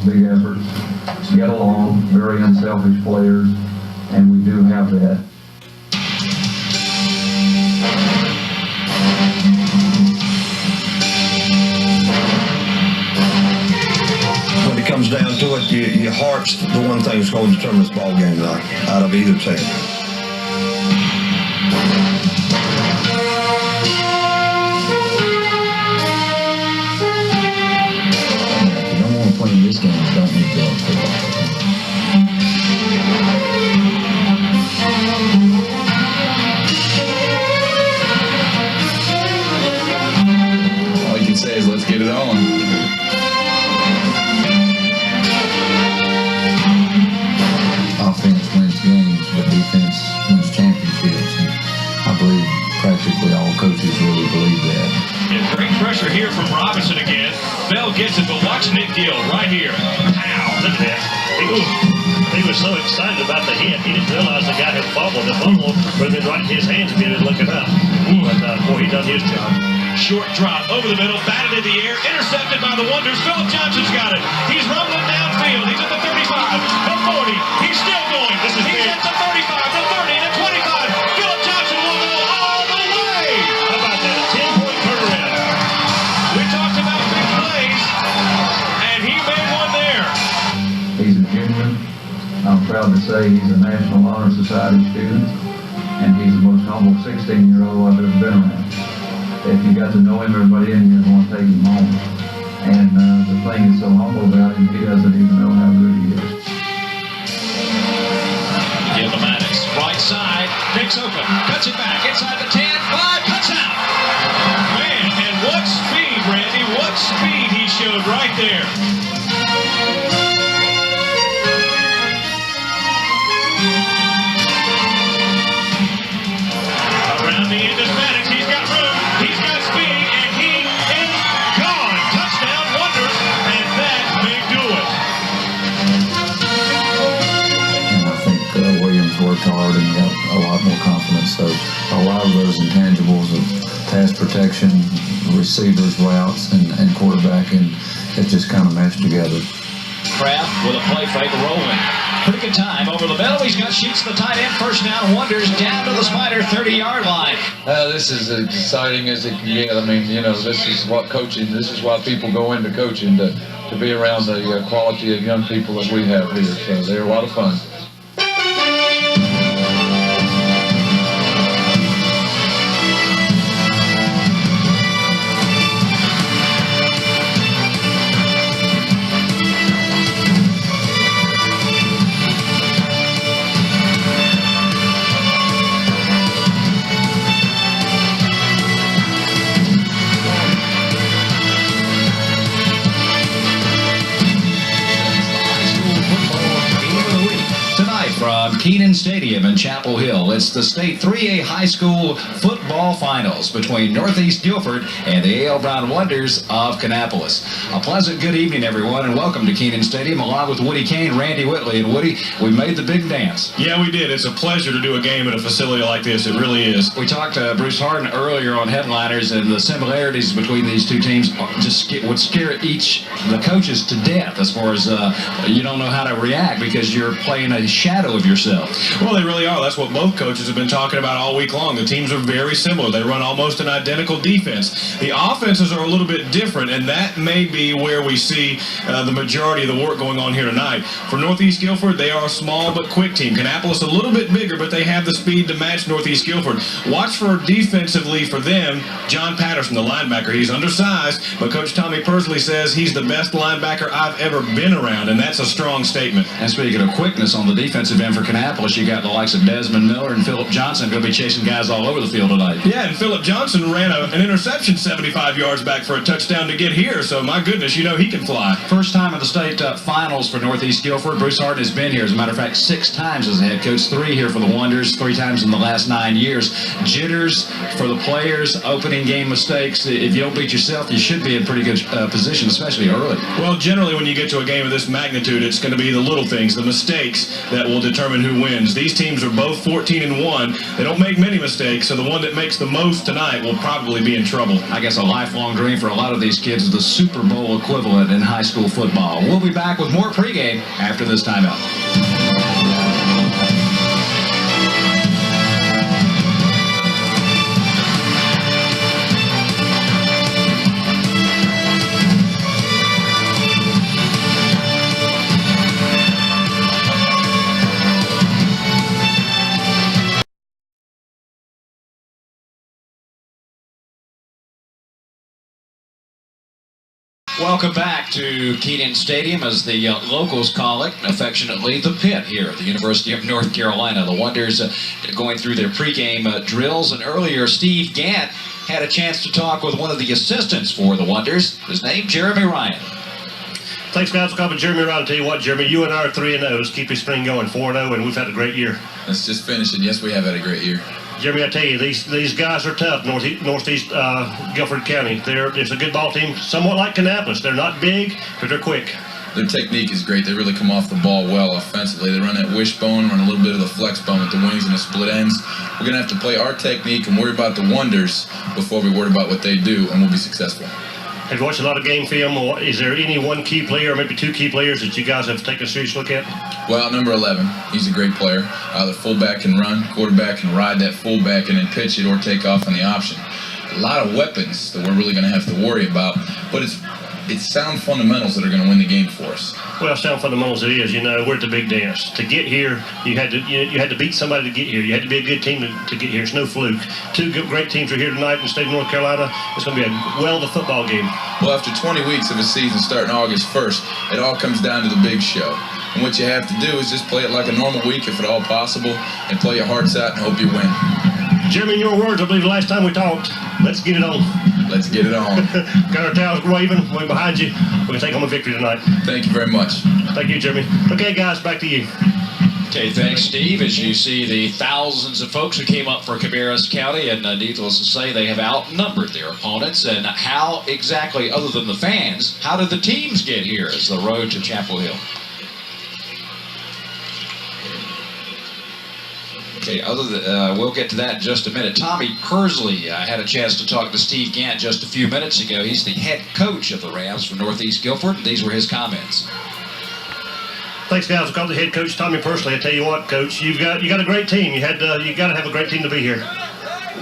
big efforts, get along, very unselfish players, and we do have that. When it comes down to it, your heart's the one thing that's going to determine this ball game tonight, out of either team. This game don't need to go on football. All you can say is let's get it on. Offense wins games, but defense wins championships. And I believe practically all coaches really believe that. Yeah, great pressure here from Robinson again. Bell gets it, but watch Nick Gill right here. Pow! Look at that. He was so excited about the hit, he didn't realize the guy had fumbled. The fumble would have been right in his hands if he was looking up. But boy, he done his job. Short drop over the middle, batted in the air, intercepted by the Wonders. Philip Johnson's got it. He's rumbling downfield. He's at the 35, the 40. He's still going. He's at the 35, the 30, the 25. Philip Johnson will go all the way. How about that? A 10-point turnaround. We talked about big plays, and he made one there. He's a junior. I'm proud to say he's a National Honor Society student, and he's the most humble 16-year-old I've ever been around. If you got to know him, everybody in here would want to take him home. And the thing that's so humble about him, he doesn't even know how good he is. Give the Maddox, right side, picks open, cuts it back, inside the 10, 5, cuts out. Man, and what speed, Randy, what speed he showed right there. Around the end is Maddox, he's got room, he's got speed, and he is gone. Touchdown, Wonders, and that may do it. And I think Williams worked hard and got a lot more confidence. So a lot of those intangibles of pass protection, receivers, routes, and quarterbacking, it just kind of meshed together. Kraft with a play fake rolling. Pretty good time over the middle. He's got Sheets the tight end. First down, Wonders down to the Spider 30-yard line. This is as exciting as it can get. I mean, you know, this is what coaching, this is why people go into coaching, to be around the quality of young people that we have here. So they're a lot of fun. From Keenan Stadium in Chapel Hill, it's the State 3A High School Football Finals between Northeast Guilford and the A.L. Brown Wonders of Kannapolis. A pleasant good evening, everyone, and welcome to Keenan Stadium, along with Woody Kane, Randy Whitley. And Woody, we made the big dance. Yeah, we did. It's a pleasure to do a game at a facility like this. It really is. We talked to Bruce Harden earlier on Headliners, and the similarities between these two teams just would scare the coaches to death as far as you don't know how to react because you're playing a shadow of yourself. Well, they really are. That's what both coaches have been talking about all week long. The teams are very similar. They run almost an identical defense. The offenses are a little bit different, and that may be where we see the majority of the work going on here tonight. For Northeast Guilford, they are a small but quick team. Kannapolis a little bit bigger, but they have the speed to match Northeast Guilford. Watch for defensively for them, John Patterson, the linebacker. He's undersized, but Coach Tommy Persley says he's the best linebacker I've ever been around, and that's a strong statement. And speaking of quickness on the defensive end for Kannapolis, you got the likes of Desmond Miller and Philip Johnson going to be chasing guys all over the field tonight. Yeah, and Philip Johnson ran an interception 75 yards back for a touchdown to get here, so my goodness, you know he can fly. First time in the state finals for Northeast Guilford. Bruce Harden has been here, as a matter of fact, 6 times as a head coach, 3 here for the Wonders, 3 times in the last 9 years. Jitters for the players, opening game mistakes. If you don't beat yourself, you should be in pretty good position, especially early. Well, generally when you get to a game of this magnitude, it's going to be the little things, the mistakes that will determine determine who wins. These teams are both 14-1. They don't make many mistakes, so the one that makes the most tonight will probably be in trouble. I guess a lifelong dream for a lot of these kids is the Super Bowl equivalent in high school football. We'll be back with more pregame after this timeout. Welcome back to Keaton Stadium, as the locals call it, affectionately the pit here at the University of North Carolina. The Wonders going through their pregame drills, and earlier Steve Gant had a chance to talk with one of the assistants for the Wonders. His name, Jeremy Ryan. Thanks, guys, for coming. Jeremy Ryan. I'll tell you what, Jeremy, you and I are 3-0. Let's keep this string going, 4-0, and we've had a great year. Let's just finish it. Yes, we have had a great year. Jeremy, I tell you, these guys are tough. Northeast Guilford County. It's a good ball team, somewhat like Kannapolis. They're not big, but they're quick. Their technique is great. They really come off the ball well offensively. They run that wishbone, run a little bit of the flex bone with the wings and the split ends. We're going to have to play our technique and worry about the Wonders before we worry about what they do, and we'll be successful. Have you watched a lot of game film, or is there any one key player, or maybe two key players that you guys have taken a serious look at? Well, number 11, he's a great player. The fullback can run, quarterback can ride that fullback and then pitch it or take off on the option. A lot of weapons that we're really going to have to worry about, but it's sound fundamentals that are going to win the game for us. Well, sound fundamentals it is. You know, we're at the big dance. To get here, you had to beat somebody to get here. You had to be a good team to get here. It's no fluke. Two great teams are here tonight in the state of North Carolina. It's going to be a the football game. Well, after 20 weeks of a season starting August 1st, it all comes down to the big show. And what you have to do is just play it like a normal week, if at all possible, and play your hearts out and hope you win. Jeremy, in your words, I believe the last time we talked, let's get it on. Let's get it on. Got our towels waving. We're behind you. We're going to take home a victory tonight. Thank you very much. Thank you, Jeremy. Okay, guys, back to you. Okay, thanks, Steve. As you see the thousands of folks who came up for Cabarrus County, and needless to say, they have outnumbered their opponents. And how exactly, other than the fans, how did the teams get here as the road to Chapel Hill? Okay, we'll get to that in just a minute. Tommy Kersley had a chance to talk to Steve Gant just a few minutes ago. He's the head coach of the Rams from Northeast Guilford. These were his comments. Thanks, guys. I'll call the head coach, Tommy Kersley. I tell you what, Coach, you got a great team. You got to have a great team to be here.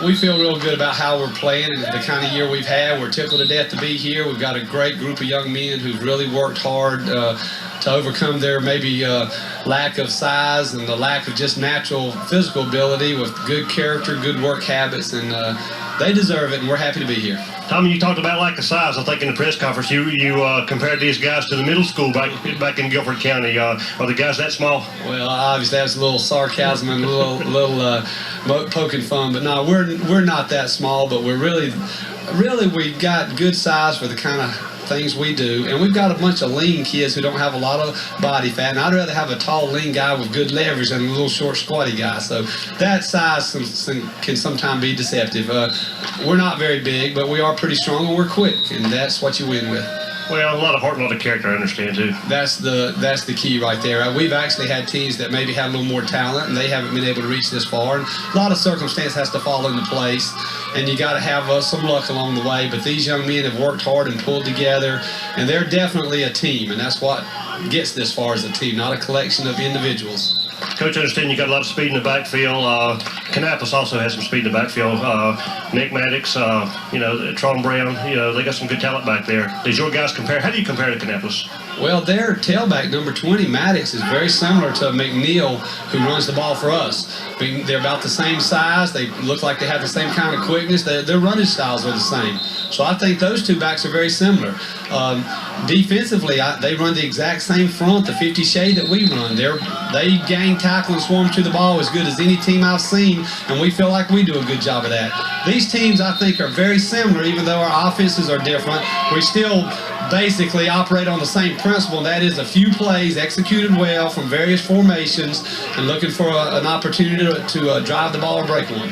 We feel real good about how we're playing and the kind of year we've had. We're tickled to death to be here. We've got a great group of young men who've really worked hard to overcome their maybe lack of size and the lack of just natural physical ability with good character, good work habits, and they deserve it, and we're happy to be here. Tommy, you talked about lack of size. I think in the press conference you compared these guys to the middle school back in Guilford County. Are the guys that small? Well, obviously that's a little sarcasm and a little poking fun, but no, we're not that small, but we're really we got good size for the kind of things we do, and we've got a bunch of lean kids who don't have a lot of body fat, and I'd rather have a tall lean guy with good leverage than a little short squatty guy. So that size can sometimes be deceptive. We're not very big, but we are pretty strong and we're quick, and that's what you win with. Well, a lot of heart and a lot of character, I understand, too. That's the key right there. We've actually had teams that maybe had a little more talent, and they haven't been able to reach this far. And a lot of circumstance has to fall into place, and you got to have some luck along the way. But these young men have worked hard and pulled together, and they're definitely a team, and that's what gets this far as a team, not a collection of individuals. Coach, I understand you got a lot of speed in the backfield. Kannapolis also has some speed in the backfield. Nick Maddox, Tron Brown, they got some good talent back there. Does your guys compare? How do you compare to Kannapolis? Well, their tailback, number 20, Maddox, is very similar to McNeil, who runs the ball for us. They're about the same size. They look like they have the same kind of quickness. Their running styles are the same. So I think those two backs are very similar. Defensively, they run the exact same front, the 50 shade that we run. They gang, tackle, and swarm to the ball as good as any team I've seen, and we feel like we do a good job of that. These teams, I think, are very similar, even though our offenses are different. We still basically operate on the same principle, and that is a few plays executed well from various formations and looking for an opportunity to drive the ball or break one.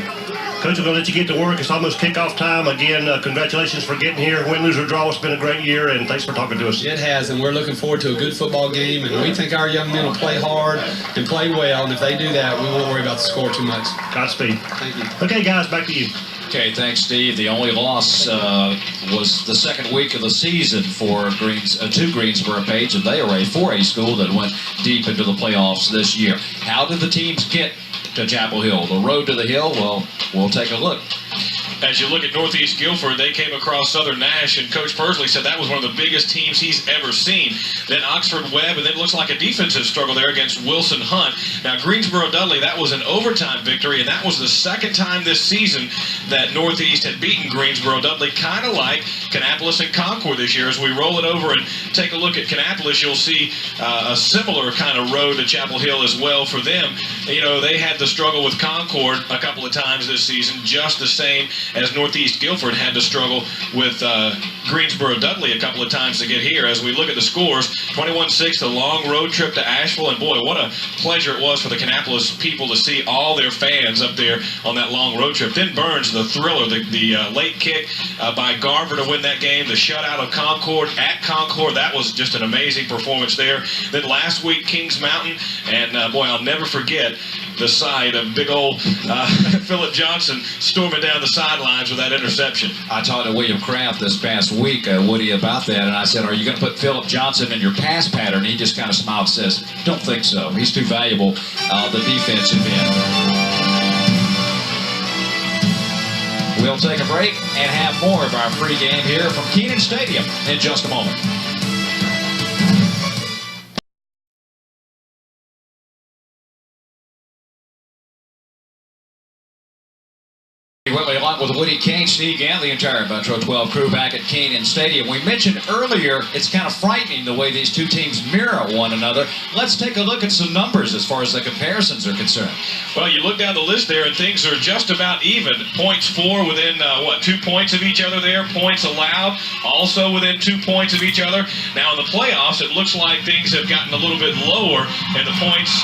Coach, we're going to let you get to work. It's almost kickoff time. Again, congratulations for getting here. Win, lose, or draw. It's been a great year, and thanks for talking to us. It has, and we're looking forward to a good football game, and we think our young men will play hard and play well, and if they do that, we won't worry about the score too much. Godspeed. Thank you. Okay, guys, back to you. Okay, thanks, Steve. The only loss was the second week of the season for Greensboro Page, and they are a 4A school that went deep into the playoffs this year. How did the teams get to Chapel Hill? The road to the hill? Well, we'll take a look. As you look at Northeast Guilford, they came across Southern Nash, and Coach Persley said that was one of the biggest teams he's ever seen. Then Oxford Webb, and then it looks like a defensive struggle there against Wilson Hunt. Now, Greensboro Dudley, that was an overtime victory, and that was the second time this season that Northeast had beaten Greensboro Dudley, kind of like Kannapolis and Concord this year. As we roll it over and take a look at Kannapolis, you'll see a similar kind of road to Chapel Hill as well for them. You know, they had the struggle with Concord a couple of times this season, just the same as Northeast Guilford had to struggle with Greensboro Dudley a couple of times to get here. As we look at the scores, 21-6, a long road trip to Asheville, and boy, what a pleasure it was for the Kannapolis people to see all their fans up there on that long road trip. Then Burns, the thriller, the late kick by Garver to win that game, the shutout of Concord at Concord, that was just an amazing performance there. Then last week, Kings Mountain, and boy, I'll never forget the sight of big old Philip Johnson storming down the sidelines with that interception. I talked to William Kraft this past week, Woody, about that, and I said, are you going to put Philip Johnson in your pass pattern? He just kind of smiled and says, don't think so. He's too valuable, the defensive end. We'll take a break and have more of our pregame here from Kenan Stadium in just a moment. Along with Woody Kane, Steve, and the entire Metro 12 crew back at Kenan Stadium. We mentioned earlier it's kind of frightening the way these two teams mirror one another. Let's take a look at some numbers as far as the comparisons are concerned. Well, you look down the list there, and things are just about even. Points for within, 2 points of each other there. Points allowed, also within 2 points of each other. Now, in the playoffs, it looks like things have gotten a little bit lower in the points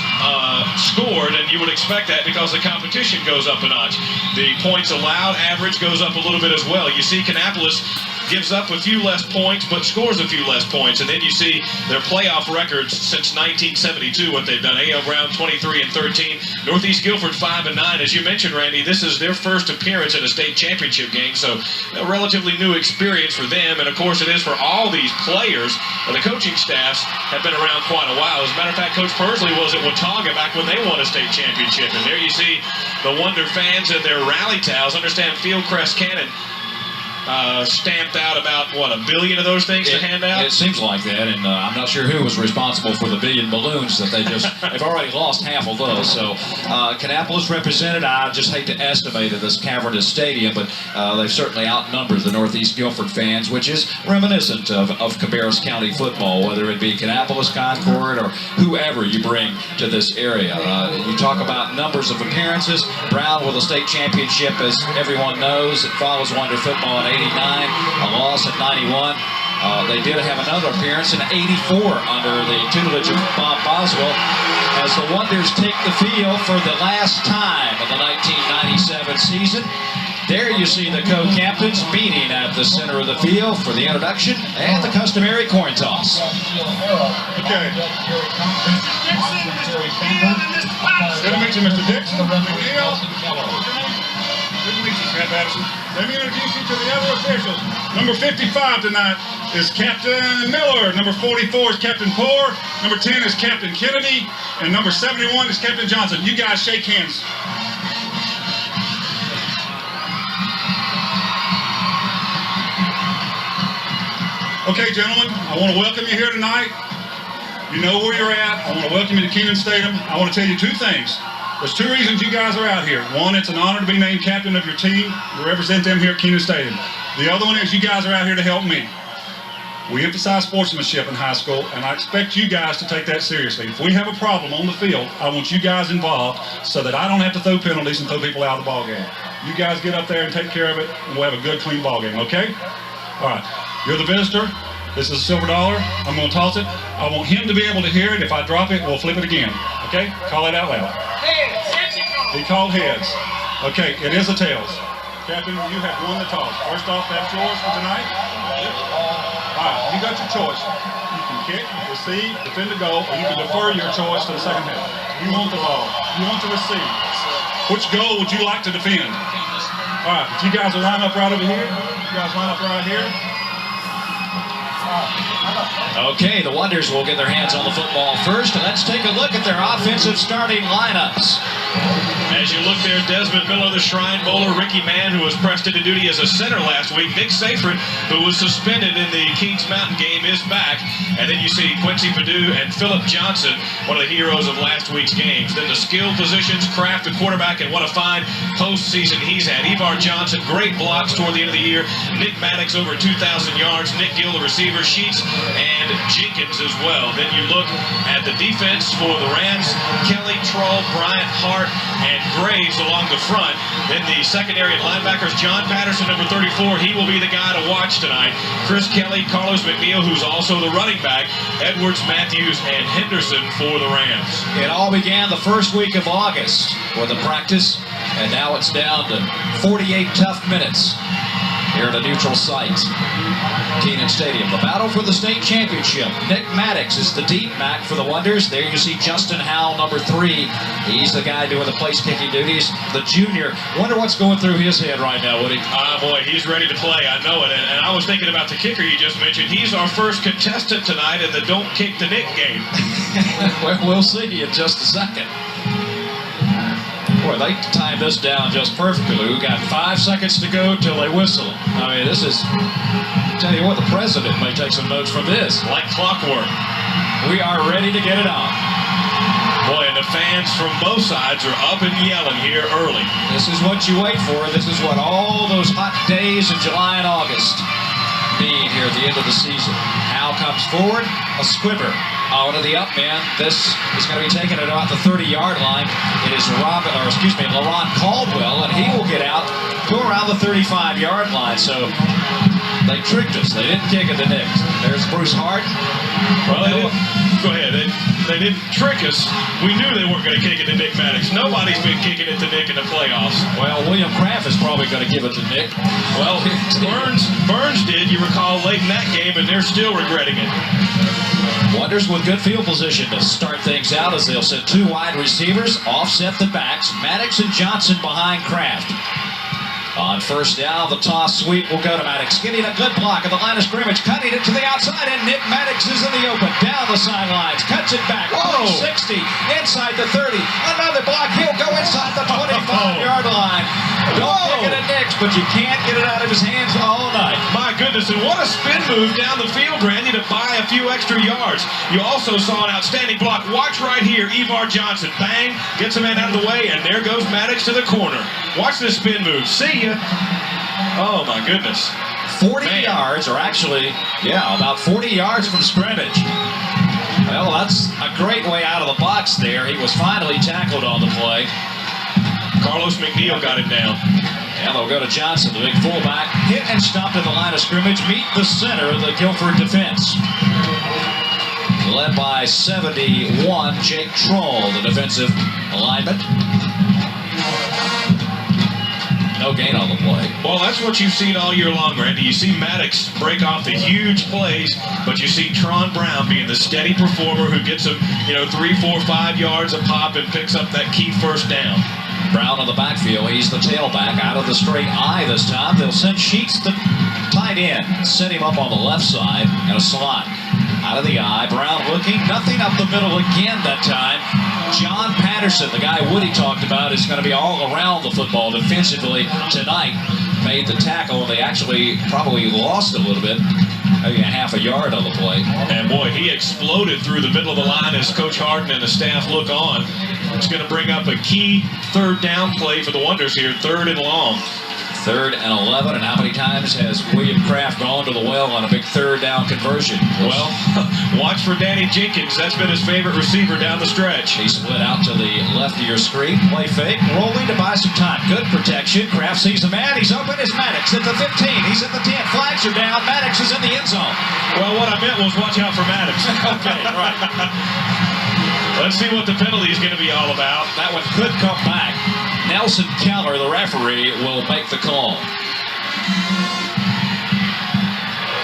scored, and you would expect that because the competition goes up a notch. The points allowed average goes up a little bit as well. You see Kannapolis gives up a few less points but scores a few less points, and then you see their playoff records since 1972, what they've done. A.L. Brown 23-13, Northeast Guilford 5-9. As you mentioned, Randy, this is their first appearance in a state championship game, so a relatively new experience for them, and of course it is for all these players. The coaching staffs have been around quite a while. As a matter of fact, Coach Persley was at Watauga back when they won a state championship, and there you see the Wonder fans in their rally towels. Understand Fieldcrest Cannon stamped out about, what, 1 billion of those things to hand out? It seems like that, and I'm not sure who was responsible for the 1 billion balloons that they've already lost half of those. So Kannapolis represented. I just hate to estimate at this cavernous stadium, but they've certainly outnumbered the Northeast Guilford fans, which is reminiscent of Cabarrus County football, whether it be Kannapolis, Concord, or whoever you bring to this area. You talk about numbers of appearances. Brown with a state championship, as everyone knows. It follows Wonder football in 89, a loss at 91. They did have another appearance in 84 under the tutelage of Bob Boswell as the Wonders take the field for the last time in the 1997 season. There you see the co-captains meeting at the center of the field for the introduction and the customary coin toss. Okay. Good to meet you, Mr. Dixon. McNeil. Good to meet you, Pat Patterson. Let me introduce you to the other officials. Number 55 tonight is Captain Miller. Number 44 is Captain Poore. Number 10 is Captain Kennedy. And number 71 is Captain Johnson. You guys shake hands. Okay, gentlemen, I want to welcome you here tonight. You know where you're at. I want to welcome you to Kenan Stadium. I want to tell you two things. There's two reasons you guys are out here. One, it's an honor to be named captain of your team, to represent them here at Kenan Stadium. The other one is you guys are out here to help me. We emphasize sportsmanship in high school, and I expect you guys to take that seriously. If we have a problem on the field, I want you guys involved so that I don't have to throw penalties and throw people out of the ball game. You guys get up there and take care of it, and we'll have a good, clean ball game, okay? All right, you're the visitor. This is a silver dollar. I'm going to toss it. I want him to be able to hear it. If I drop it, we'll flip it again. Okay? Call it out loud. Heads. He called heads. Okay, it is a tails. Captain, you have won the toss. First off, that's yours for tonight. All right, you got your choice. You can kick, receive, defend the goal, or you can defer your choice to the second half. You want the ball. You want to receive. Which goal would you like to defend? All right, if you guys will line up right over here. You guys line up right here. Okay, the Wonders will get their hands on the football first. Let's take a look at their offensive starting lineups. As you look there, Desmond Miller, the Shrine Bowler, Ricky Mann, who was pressed into duty as a center last week, Nick Seyfried, who was suspended in the Kings Mountain game, is back. And then you see Quincy Perdue and Philip Johnson, one of the heroes of last week's games. Then the skill positions, Kraft, the quarterback, and what a fine postseason he's had. Ivar Johnson, great blocks toward the end of the year. Nick Maddox, over 2,000 yards. Nick Gill, the receiver, Sheets, and Jenkins as well. Then you look at the defense for the Rams, Kelly, Troll, Bryant, Hart, and Graves along the front. Then the secondary and linebackers, John Patterson, number 34, he will be the guy to watch tonight. Chris Kelly, Carlos McNeil, who's also the running back, Edwards, Matthews, and Henderson for the Rams. It all began the first week of August with a practice, and now it's down to 48 tough minutes here at a neutral site, Kenan Stadium. The battle for the state championship. Nick Maddox is the deep back for the Wonders. There you see Justin Howell, number 3. He's the guy doing the place-kicking duties. The junior. Wonder what's going through his head right now, Woody. Boy, he's ready to play. I know it. And I was thinking about the kicker you just mentioned. He's our first contestant tonight in the Don't Kick the Nick game. Well, we'll see in just a second. Boy, they timed this down just perfectly. We've got 5 seconds to go till they whistle. I mean, this is, I'll tell you what, the president may take some notes from this. Like clockwork. We are ready to get it on. Boy, and the fans from both sides are up and yelling here early. This is what you wait for. This is what all those hot days in July and August mean here at the end of the season. Hal comes forward, a squibber. Out of the up man. This is going to be taken at about the 30-yard line. It is LaRon Caldwell, and he will get out, go around the 35-yard line. So they tricked us. They didn't kick at the Nick. There's Bruce Hart. Well, go ahead. They didn't trick us. We knew they weren't going to kick it to Nick Maddox. Nobody's been kicking it to Nick in the playoffs. Well, William Kraft is probably going to give it to Nick. Well, Burns did, you recall, late in that game, and they're still regretting it. Wonders with good field position to start things out as they'll set 2 wide receivers, offset the backs, Maddox and Johnson behind Kraft. On first down, the toss sweep will go to Maddox, getting a good block at the line of scrimmage, cutting it to the outside, and Nick Maddox is in the open, down the sidelines, cuts it back, 60, inside the 30, another block, he'll go inside the 25-yard line. Don't kick it at Nick's, but you can't get it out of his hands all night. My goodness, and what a spin move down the field, Randy, to buy a few extra yards. You also saw an outstanding block. Watch right here, Ivar Johnson, bang, gets a man out of the way, and there goes Maddox to the corner. Watch this spin move. See ya. Oh, my goodness. 40 yards, or actually, about 40 yards from scrimmage. Well, that's a great way out of the box there. He was finally tackled on the play. Carlos McNeil got it down. And they'll go to Johnson, the big fullback, hit and stopped at the line of scrimmage, meet the center of the Guilford defense. Led by 71, Jake Troll, the defensive lineman. No gain on the play. Well, that's what you've seen all year long, Randy. You see Maddox break off the huge plays, but you see Tron Brown being the steady performer who gets them, 3, 4, 5 yards a pop and picks up that key first down. Brown on the backfield. He's the tailback out of the straight I this time. They'll send Sheets the tight end. Set him up on the left side in a slot. Out of the I. Brown looking. Nothing up the middle again that time. John Patterson, the guy Woody talked about, is going to be all around the football defensively tonight. Made the tackle. They actually probably lost a little bit. Maybe a half a yard on the play. And boy, he exploded through the middle of the line as Coach Harden and the staff look on. It's going to bring up a key third down play for the Wonders here, 3rd and long. 3rd and 11, and how many times has William Kraft gone to the well on a big 3rd down conversion? Well, watch for Danny Jenkins. That's been his favorite receiver down the stretch. He split out to the left of your screen. Play fake, rolling to buy some time. Good protection. Kraft sees the man. He's open. It's Maddox at the 15. He's at the 10. Flags are down. Maddox is in the end zone. Well, what I meant was watch out for Maddox. Okay, right. Let's see what the penalty is going to be all about. That one could come back. Nelson Keller, the referee, will make the call.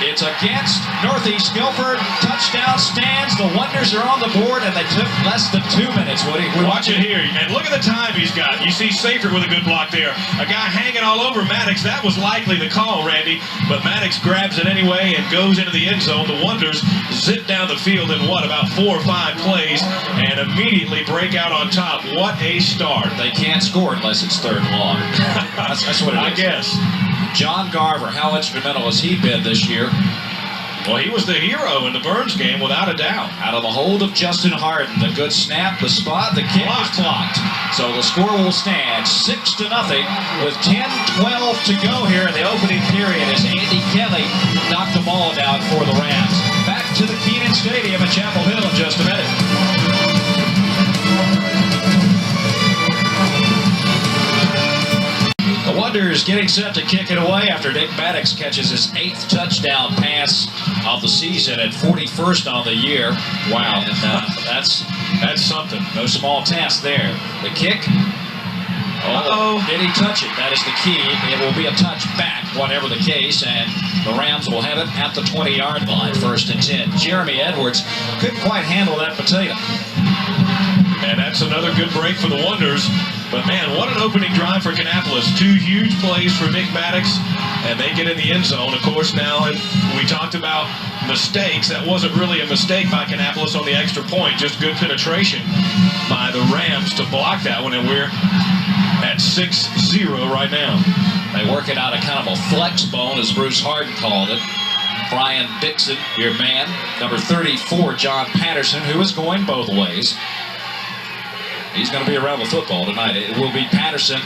It's against Northeast Guilford. Touchdown stands. The Wonders are on the board, and they took less than 2 minutes, Woody. Watch it here, and look at the time he's got. You see Safert with a good block there. A guy hanging all over Maddox. That was likely the call, Randy, but Maddox grabs it anyway and goes into the end zone. The Wonders zip down the field in, about 4 or 5 plays and immediately break out on top. What a start. They can't score unless it's 3rd and long. That's what it is. I guess. John Garver, how instrumental has he been this year? Well, he was the hero in the Burns game, without a doubt. Out of the hold of Justin Harden, the good snap, the spot, the kick is blocked. So the score will stand 6-0 with 10-12 to go here in the opening period as Andy Kelly knocked the ball down for the Rams. Back to the Keenan Stadium at Chapel Hill in just a minute. The Wonders getting set to kick it away after Nick Maddox catches his 8th touchdown pass of the season at 41st on the year. Wow, and, that's something. No small task there. The kick. Oh, did he touch it? That is the key. It will be a touch back, whatever the case, and the Rams will have it at the 20-yard line, 1st and 10. Jeremy Edwards couldn't quite handle that potato. And that's another good break for the Wonders. But man, what an opening drive for Kannapolis. 2 huge plays for Nick Maddox, and they get in the end zone. Of course, now we talked about mistakes. That wasn't really a mistake by Kannapolis on the extra point, just good penetration by the Rams to block that one, and we're at 6-0 right now. They work it out a kind of a flex bone, as Bruce Harden called it. Brian Dixon, your man. Number 34, John Patterson, who is going both ways. He's going to be around the football tonight. It will be Patterson,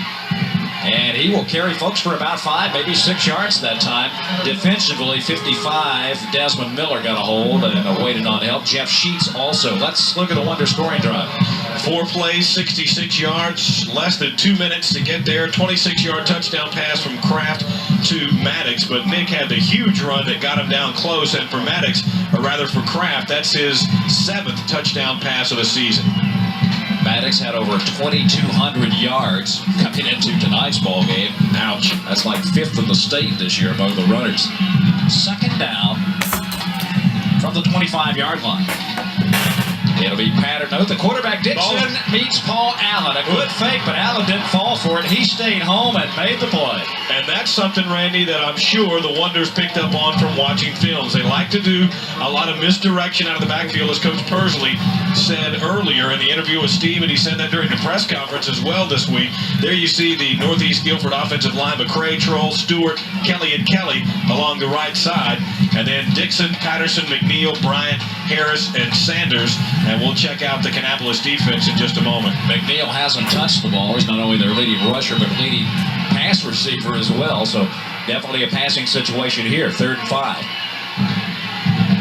and he will carry folks for about 5, maybe 6 yards that time. Defensively, 55, Desmond Miller got a hold and waited on help. Jeff Sheets also. Let's look at the Wonder scoring drive. 4 plays, 66 yards, less than 2 minutes to get there. 26-yard touchdown pass from Kraft to Maddox, but Nick had the huge run that got him down close, and for Maddox, or rather for Kraft, that's his 7th touchdown pass of the season. Maddox had over 2,200 yards coming into tonight's ball game. Ouch. That's like 5th in the state this year among the runners. 2nd down from the 25-yard line. It'll be patterned. Note the quarterback Dixon meets Paul Allen. A good fake, but Allen didn't fall for it. He stayed home and made the play. And that's something, Randy, that I'm sure the Wonders picked up on from watching films. They like to do a lot of misdirection out of the backfield, as Coach Persley said earlier in the interview with Steve, and he said that during the press conference as well this week. There you see the Northeast Guilford offensive line, McCray, Troll, Stewart, Kelly, and Kelly along the right side. And then Dixon, Patterson, McNeil, Bryant, Harris, and Sanders. And we'll check out the Kannapolis defense in just a moment. McNeil hasn't touched the ball. He's not only their leading rusher, but leading pass receiver as well. So definitely a passing situation here. 3rd and 5.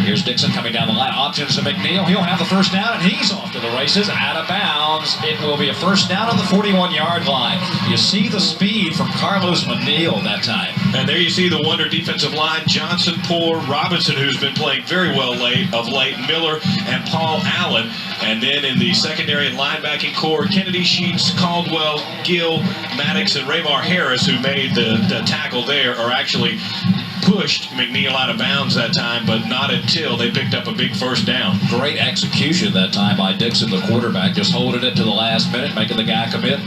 Here's Dixon coming down the line. Options to McNeil. He'll have the 1st down, and he's off to the races. Out of bounds. It will be a 1st down on the 41-yard line. You see the speed from Carlos McNeil that time. And there you see the Wonder defensive line. Johnson, Poor, Robinson, who's been playing very well of late, Miller, and Paul Allen. And then in the secondary and linebacking core, Kennedy, Sheets, Caldwell, Gill, Maddox, and Raymar Harris, who made the tackle there, are actually pushed McNeil out of bounds that time, but not until they picked up a big 1st down. Great execution that time by Dixon, the quarterback, just holding it to the last minute, making the guy commit.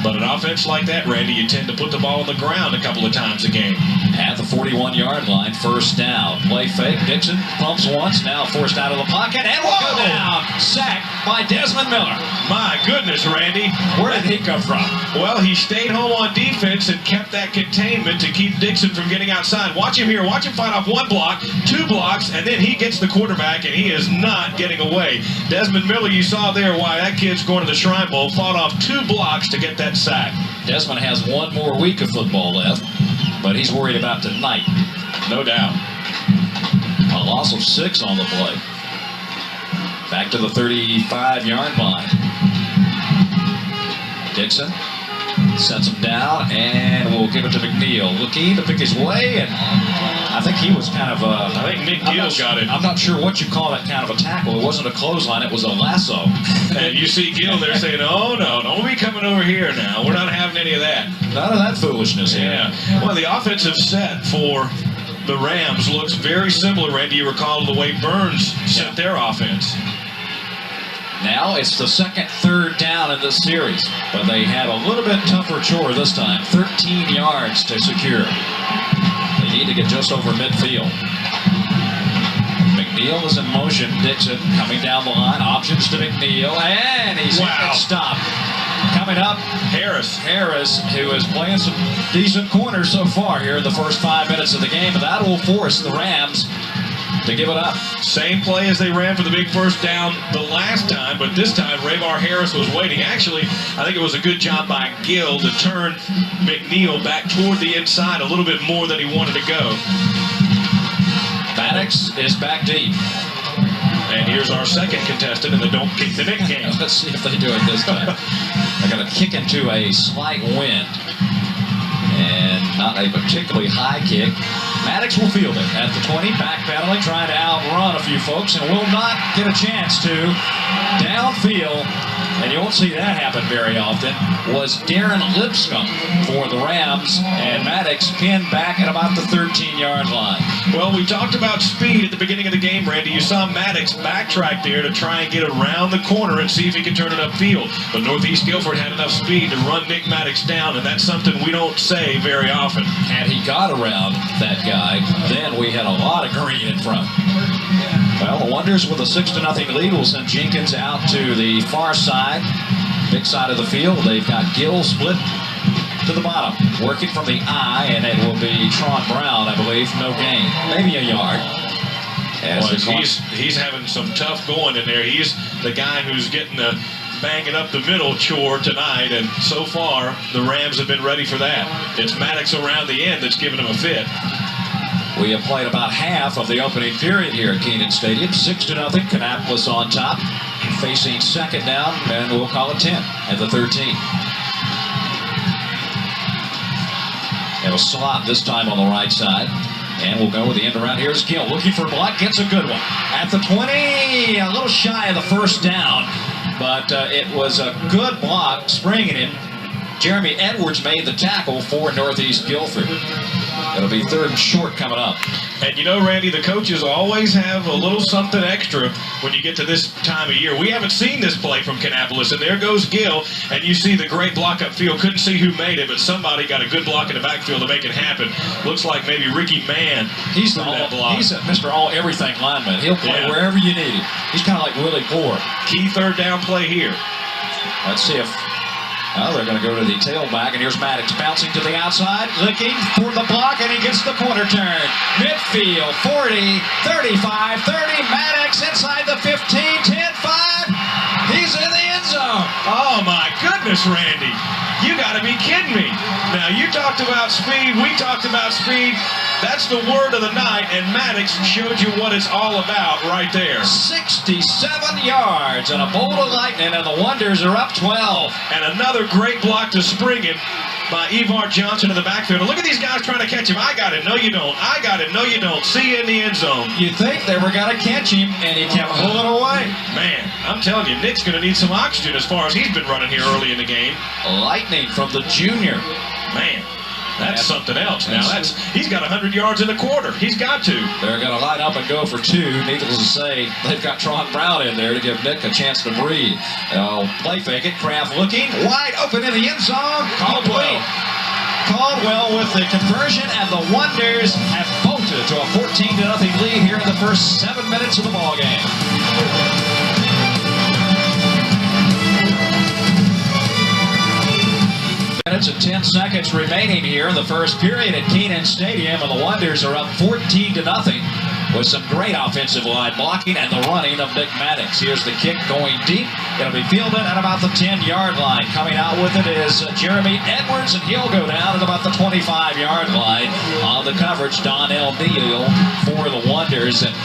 But an offense like that, Randy, you tend to put the ball on the ground a couple of times a game. At the 41-yard line, 1st down. Play fake. Dixon pumps once, now forced out of the pocket, and will go down. Sacked by Desmond Miller. My goodness, Randy. Where did he come from? Well, he stayed home on defense and kept that containment to keep Dixon from getting outside. Watch him here. Watch him fight off 1 block, 2 blocks, and then he gets the quarterback, and he is not getting away. Desmond Miller, you saw there why that kid's going to the Shrine Bowl, fought off 2 blocks to get that sack. Desmond has 1 more week of football left, but he's worried about tonight. No doubt. A loss of 6 on the play. Back to the 35-yard line. Dixon sets him down, and we'll give it to McNeil. Looking to pick his way, and I I think he was kind of I think Nick Gill got it. I'm not sure what you call that kind of a tackle. It wasn't a clothesline, it was a lasso. And you see Gill there saying, oh, no, don't be coming over here now. We're not having any of that. None of that foolishness here. Yeah. Well, the offensive set for the Rams looks very similar, Randy. You recall the way Burns set their offense. Now it's the second third down in this series, but they had a little bit tougher chore this time. 13 yards to secure. They need to get just over midfield. McNeil is in motion. Dixon coming down the line. Options to McNeil, and he's stopped. Coming up, Harris, who is playing some decent corners so far here in the first 5 minutes of the game, and that will force the Rams to give it up. Same play as they ran for the big first down the last time, but this time Rayvar Harris was waiting. Actually, I think it was a good job by Gill to turn McNeil back toward the inside a little bit more than he wanted to go. Maddox is back deep. And here's our second contestant in the Don't Kick the Nick game. Let's see if they do it this time. They're going to kick into a slight wind. And not a particularly high kick. Maddox will field it at the 20, backpedaling, trying to outrun a few folks, and will not get a chance to. Downfield, and you won't see that happen very often, was Darren Lipscomb for the Rams, and Maddox pinned back at about the 13-yard line. Well, we talked about speed at the beginning of the game, Randy. You saw Maddox backtrack there to try and get around the corner and see if he could turn it upfield. But Northeast Guilford had enough speed to run Nick Maddox down, and that's something we don't say very often. Had he got around that guy, then we had a lot of green in front. Well, the Wonders with a 6-0 lead will send Jenkins out to the far side, big side of the field. They've got Gill split to the bottom, working from the eye, and it will be Tron Brown, I believe, no gain, maybe a yard. He's having some tough going in there. He's the guy who's getting the banging up the middle chore tonight, and so far the Rams have been ready for that. It's Maddox around the end that's giving him a fit. We have played about half of the opening period here at Kenan Stadium. 6-0, Kannapolis on top, facing second down, and we'll call it 10 at the 13. Have a slot this time on the right side. And we'll go with the end around. Here's Gill looking for a block, gets a good one. At the 20, a little shy of the first down, but it was a good block, springing him. Jeremy Edwards made the tackle for Northeast Guilford. It'll be third and short coming up. And you know, Randy, the coaches always have a little something extra when you get to this time of year. We haven't seen this play from Kannapolis, and there goes Gill, and you see the great block upfield. Couldn't see who made it, but somebody got a good block in the backfield to make it happen. Looks like maybe Ricky Mann. He's a Mr. All-Everything lineman. He'll play wherever you need him. He's kind of like Willie Ford. Key third down play here. Let's see if... Well, they're going to go to the tailback, and here's Maddox bouncing to the outside, looking for the block, and he gets the corner turn. Midfield, 40, 35, 30, Maddox inside the 15, 10, 5. He's in the end zone. Oh, my goodness, Randy. You got to be kidding me. Now, you talked about speed. We talked about speed. That's the word of the night, and Maddox showed you what it's all about right there. 67 yards and a bolt of lightning, and the Wonders are up 12. And another great block to spring it by Evar Johnson in the backfield. And look at these guys trying to catch him. I got it. No, you don't. I got it. No, you don't. See you in the end zone. You think they were going to catch him, and he kept pulling away. Man, I'm telling you, Nick's going to need some oxygen as far as he's been running here early in the game. Lightning from the junior. Man. That's something else. Now, he's got 100 yards in the quarter. He's got to. They're going to line up and go for two. Needless to say, they've got Tron Brown in there to give Nick a chance to breathe. They'll play fake it. Kraft looking. Wide open in the end zone. Caldwell with the conversion, and the Wonders have bolted to a 14-0 lead here in the first 7 minutes of the ballgame. Minutes and 10 seconds remaining here in the first period at Kenan Stadium, and the Wonders are up 14-0 with some great offensive line blocking and the running of Nick Maddox. Here's the kick going deep. It'll be fielded at about the 10-yard line. Coming out with it is Jeremy Edwards, and he'll go down at about the 25-yard line. On the coverage, Donnell Neal for the Wonders. And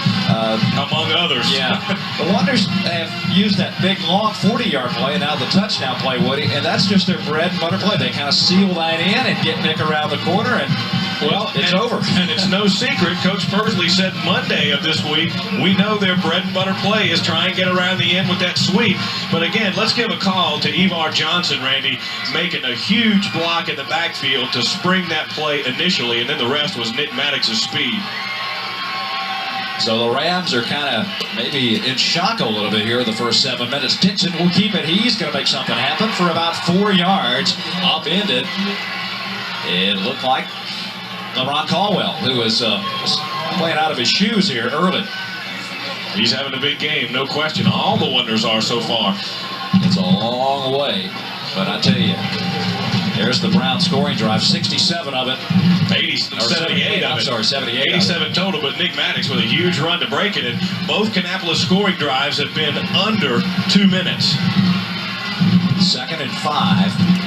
among others. Yeah. The Wonders have used that big, long 40-yard play, and now the touchdown play, Woody, and that's just their bread and butter play. They kind of seal that in and get Nick around the corner, and Well, it's over. And it's no secret. Coach Pursley said Monday of this week, we know their bread and butter play is try and get around the end with that sweep. But again, let's give a call to Evar Johnson, Randy, making a huge block in the backfield to spring that play initially, and then the rest was Nick Maddox's speed. So the Rams are kind of maybe in shock a little bit here in the first 7 minutes. Dixon will keep it. He's going to make something happen for about 4 yards. Upended. It looked like LeBron Caldwell, who was playing out of his shoes here early. He's having a big game, no question. All the Wonders are so far. It's a long way, but I tell you, there's the Brown scoring drive, 67 of it. 78 of it. I'm sorry, 78. 87 total, but Nick Maddox with a huge run to break it. And both Kannapolis scoring drives have been under 2 minutes. 2nd and 5.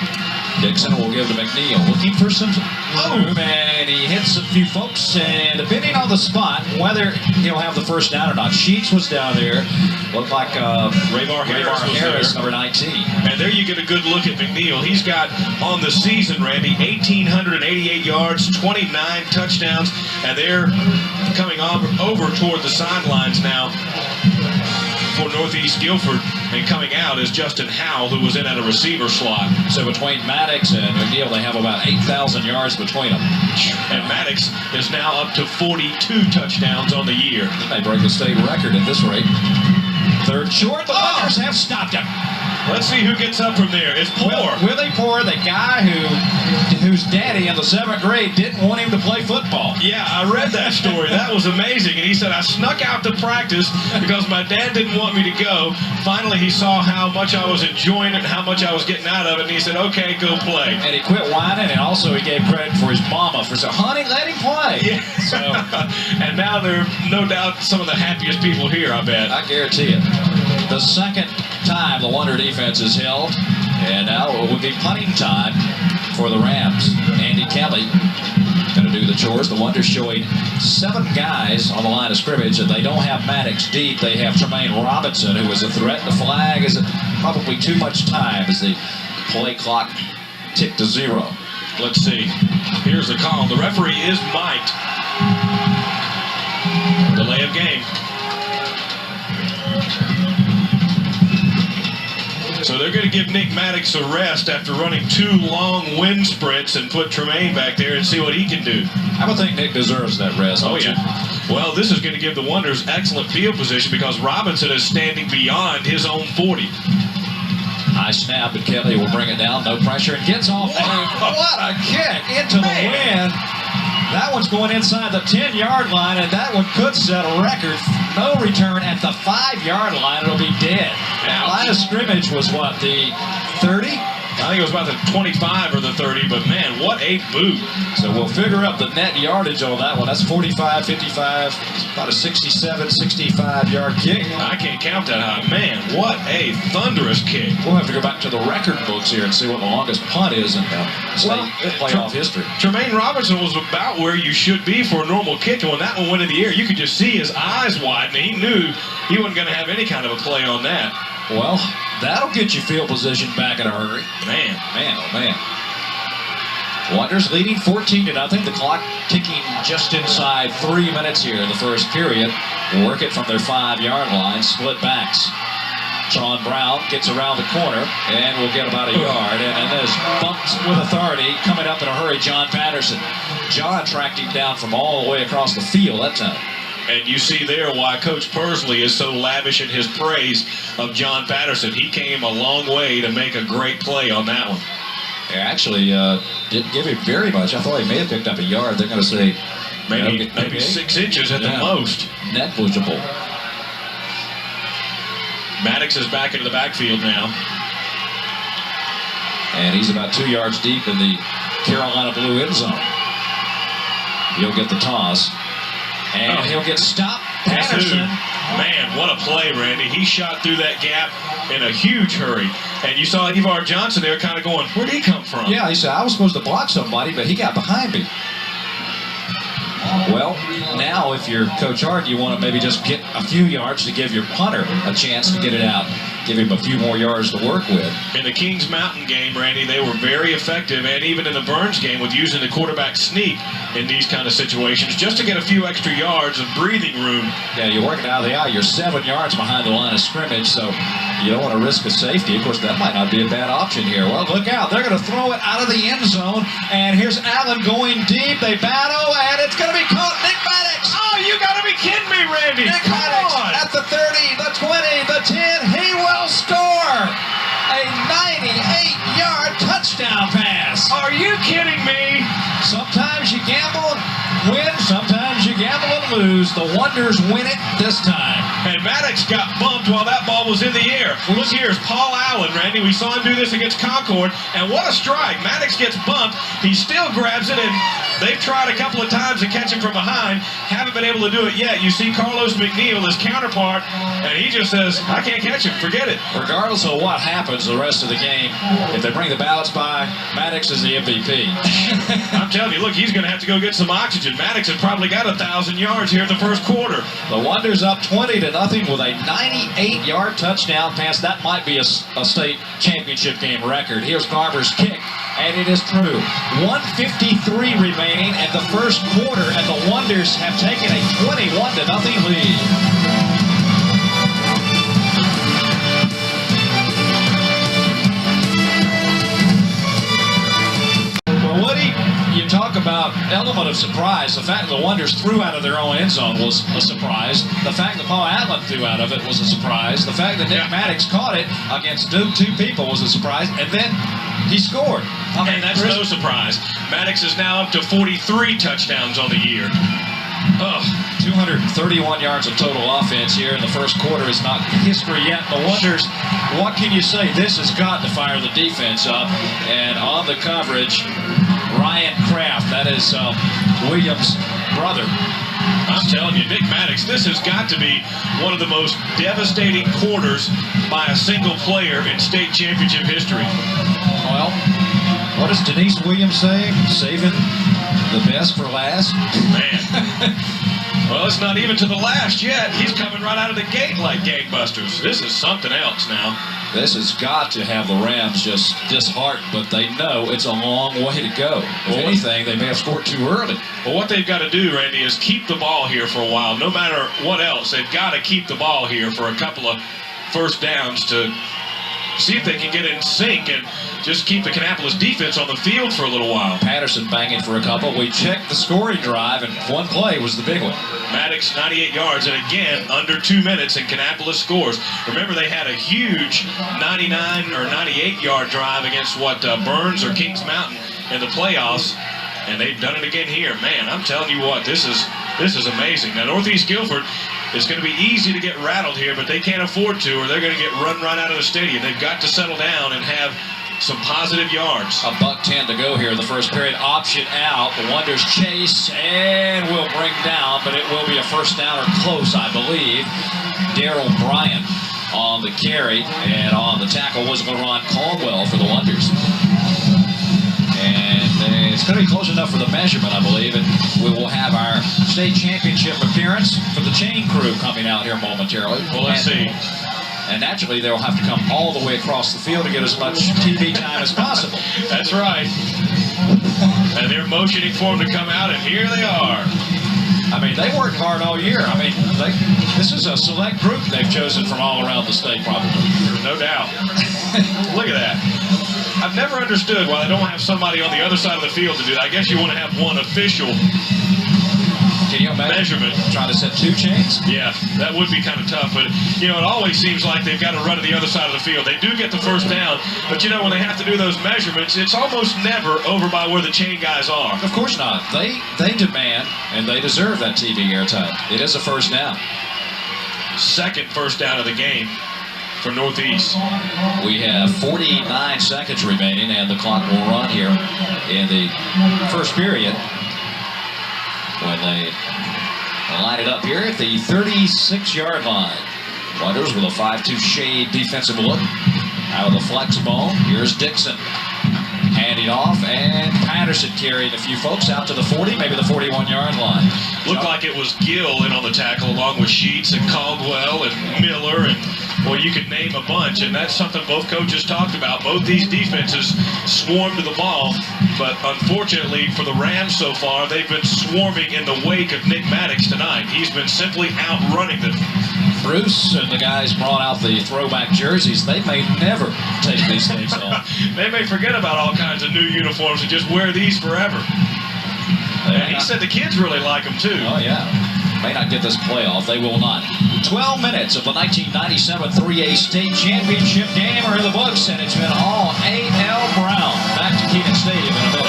Dixon will give to McNeil, looking for some room, and he hits a few folks, and depending on the spot, whether he'll have the first down or not. Sheets was down there, looked like Raybar Harris, number 19. And there you get a good look at McNeil. He's got on the season, Randy, 1,888 yards, 29 touchdowns, and they're coming over toward the sidelines now for Northeast Guilford, and coming out is Justin Howell, who was in at a receiver slot. So between Maddox and McNeil, they have about 8,000 yards between them. And Maddox is now up to 42 touchdowns on the year. He may break the state record at this rate. 3rd short, the Wonders have stopped him. Let's see who gets up from there. It's Poor. Willie Poor, the guy whose daddy in the 7th grade didn't want him to play football. Yeah, I read that story. That was amazing. And he said, I snuck out to practice because my dad didn't want me to go. Finally, he saw how much I was enjoying it and how much I was getting out of it. And he said, okay, go play. And he quit whining, and also he gave credit for his mama for saying, honey, let him play. Yeah. So, and now they're no doubt some of the happiest people here, I bet. I guarantee it. The 2nd time the Wonder defense is held, and now it will be punting time for the Rams. Andy Kelly going to do the chores. The Wonders showing 7 guys on the line of scrimmage, and they don't have Maddox deep. They have Tremaine Robinson, who is a threat. The flag is probably too much time as the play clock ticked to 0. Let's see. Here's the call. The referee is Mike. Delay of game. So they're going to give Nick Maddox a rest after running 2 long wind sprints and put Tremaine back there and see what he can do. I would think Nick deserves that rest. Oh, yeah. Well, this is going to give the Wonders excellent field position because Robinson is standing beyond his own 40. High snap, and Kelly will bring it down. No pressure, and gets off. What a kick into the wind. That one's going inside the 10-yard line, and that one could set a record. No return at the 5-yard line. It'll be dead. Now, line of scrimmage was what, the 30? I think it was about the 25 or the 30, but man, what a boot. So we'll figure up the net yardage on that one. That's 45, 55, about a 67, 65-yard kick. I can't count that high. Man, what a thunderous kick. We'll have to go back to the record books here and see what the longest punt is in state playoff history. Tremaine Robinson was about where you should be for a normal kick, and when that one went in the air, you could just see his eyes widen. He knew he wasn't going to have any kind of a play on that. Well, that'll get you field position back in a hurry. Man, oh man. Wonders leading 14-0. The clock ticking just inside 3 minutes here in the first period. Work it from their 5-yard line. Split backs. Sean Brown gets around the corner and will get about a yard. And then there's bumps with authority coming up in a hurry. John Patterson. John tracked him down from all the way across the field that time. And you see there why Coach Pursley is so lavish in his praise of John Patterson. He came a long way to make a great play on that one. They actually didn't give him very much. I thought he may have picked up a yard. They're going to say maybe 6 inches at the most. Negligible. Maddox is back into the backfield now. And he's about 2 yards deep in the Carolina blue end zone. He'll get the toss. And he'll get stopped. Patterson. Man, what a play, Randy. He shot through that gap in a huge hurry. And you saw Evar Johnson there kind of going, where'd he come from? Yeah, he said, I was supposed to block somebody, but he got behind me. Well, now if you're Coach Hart, you want to maybe just get a few yards to give your punter a chance to get it out. give him a few more yards to work with. In the Kings Mountain game, Randy, they were very effective, and even in the Burns game with using the quarterback sneak in these kind of situations just to get a few extra yards of breathing room. Yeah, you're working out of the eye. You're 7 yards behind the line of scrimmage, so you don't want to risk a safety. Of course, that might not be a bad option here. Well, look out. They're going to throw it out of the end zone, and here's Allen going deep. They battle, and it's going to be caught. Nick Maddox. Oh, you got to be kidding me, Randy. Nick Maddox at the 30, the 20, the 10. He will score a 98-yard touchdown pass. Are you kidding me? Sometimes you gamble and win, sometimes you gamble and lose. The Wonders win it this time. And Maddox got bumped while that ball was in the air. Look, here's Paul Allen, Randy. We saw him do this against Concord, and what a strike. Maddox gets bumped. He still grabs it, and they've tried a couple of times to catch him from behind. Haven't been able to do it yet. You see Carlos McNeil, his counterpart, and he just says, I can't catch him. Forget it. Regardless of what happens the rest of the game, if they bring the ballots by, Maddox is the MVP. I'm telling you, look, he's going to have to go get some oxygen. Maddox had probably got 1,000 yards here in the first quarter. The Wonders up 20-0 with a 98-yard touchdown pass. That might be a state championship game record. Here's Garber's kick, and it is true. 1:53 remaining in the first quarter, and the Wonders have taken a 21-0 lead. Talk about element of surprise. The fact that the Wonders threw out of their own end zone was a surprise. The fact that Paul Allen threw out of it was a surprise. The fact that Nick Maddox caught it against two people was a surprise. And then he scored. And that's no surprise. Maddox is now up to 43 touchdowns on the year. 231 yards of total offense here in the first quarter is not history yet. The Wonders, what can you say? This has got to fire the defense up. And on the coverage, Ryan Kraft, that is Williams' brother. I'm telling you, Nick Maddox, this has got to be one of the most devastating quarters by a single player in state championship history. Well, what does Denise Williams say? Saving the best for last? Man. Well, it's not even to the last yet. He's coming right out of the gate like gangbusters. This is something else now. This has got to have the Rams just disheartened, but they know it's a long way to go. If anything, they may have scored too early. Well, what they've got to do, Randy, is keep the ball here for a while. No matter what else, they've got to keep the ball here for a couple of first downs to see if they can get in sync and just keep the Kannapolis defense on the field for a little while. Patterson banging for a couple. We checked the scoring drive, and one play was the big one. Maddox, 98 yards, and again, under 2 minutes, and Kannapolis scores. Remember, they had a huge 99 or 98-yard drive against Burns or Kings Mountain in the playoffs, and they've done it again here. Man, I'm telling you what, this is amazing. Now, Northeast Guilford, it's going to be easy to get rattled here, but they can't afford to, or they're going to get run right out of the stadium. They've got to settle down and have some positive yards. $1:10 to go here in the first period. Option out. The Wonders chase and will bring down, but it will be a first down or close, I believe. Darryl Bryant on the carry, and on the tackle was LaRon Caldwell for the Wonders. And it's going to be close enough for the measurement, I believe, and we will have our state championship appearance for the chain crew coming out here momentarily. Well, let's see. And naturally, they'll have to come all the way across the field to get as much TV time as possible. That's right. And they're motioning for them to come out, and here they are. I mean, they worked hard all year. I mean, this is a select group they've chosen from all around the state, probably. No doubt. Look at that. I've never understood why they don't have somebody on the other side of the field to do that. I guess you want to have one official measurement. Trying to set 2 chains? Yeah, that would be kind of tough. But, it always seems like they've got to run to the other side of the field. They do get the first down. But, when they have to do those measurements, it's almost never over by where the chain guys are. Of course not. They demand, and they deserve that TV airtime. It is a first down. Second first down of the game for Northeast. We have 49 seconds remaining, and the clock will run here in the first period when they line it up here at the 36-yard line. Wonders with a 5-2 shade defensive look out of the flex bone. Here's Dixon handing off, and Patterson carrying a few folks out to the 40, maybe the 41-yard line. Looked like it was Gill in on the tackle along with Sheets and Caldwell and Miller, and well, you could name a bunch, and that's something both coaches talked about. Both these defenses swarm to the ball, but unfortunately for the Rams so far, they've been swarming in the wake of Nick Maddox tonight. He's been simply outrunning them. Bruce and the guys brought out the throwback jerseys. They may never take these things off. They may forget about all kinds of new uniforms and just wear these forever. And he said the kids really like them too. Oh, yeah. May not get this playoff. They will not. 12 minutes of the 1997 3A state championship game are in the books, and it's been all A.L. Brown. Back to Kenan Stadium in a minute.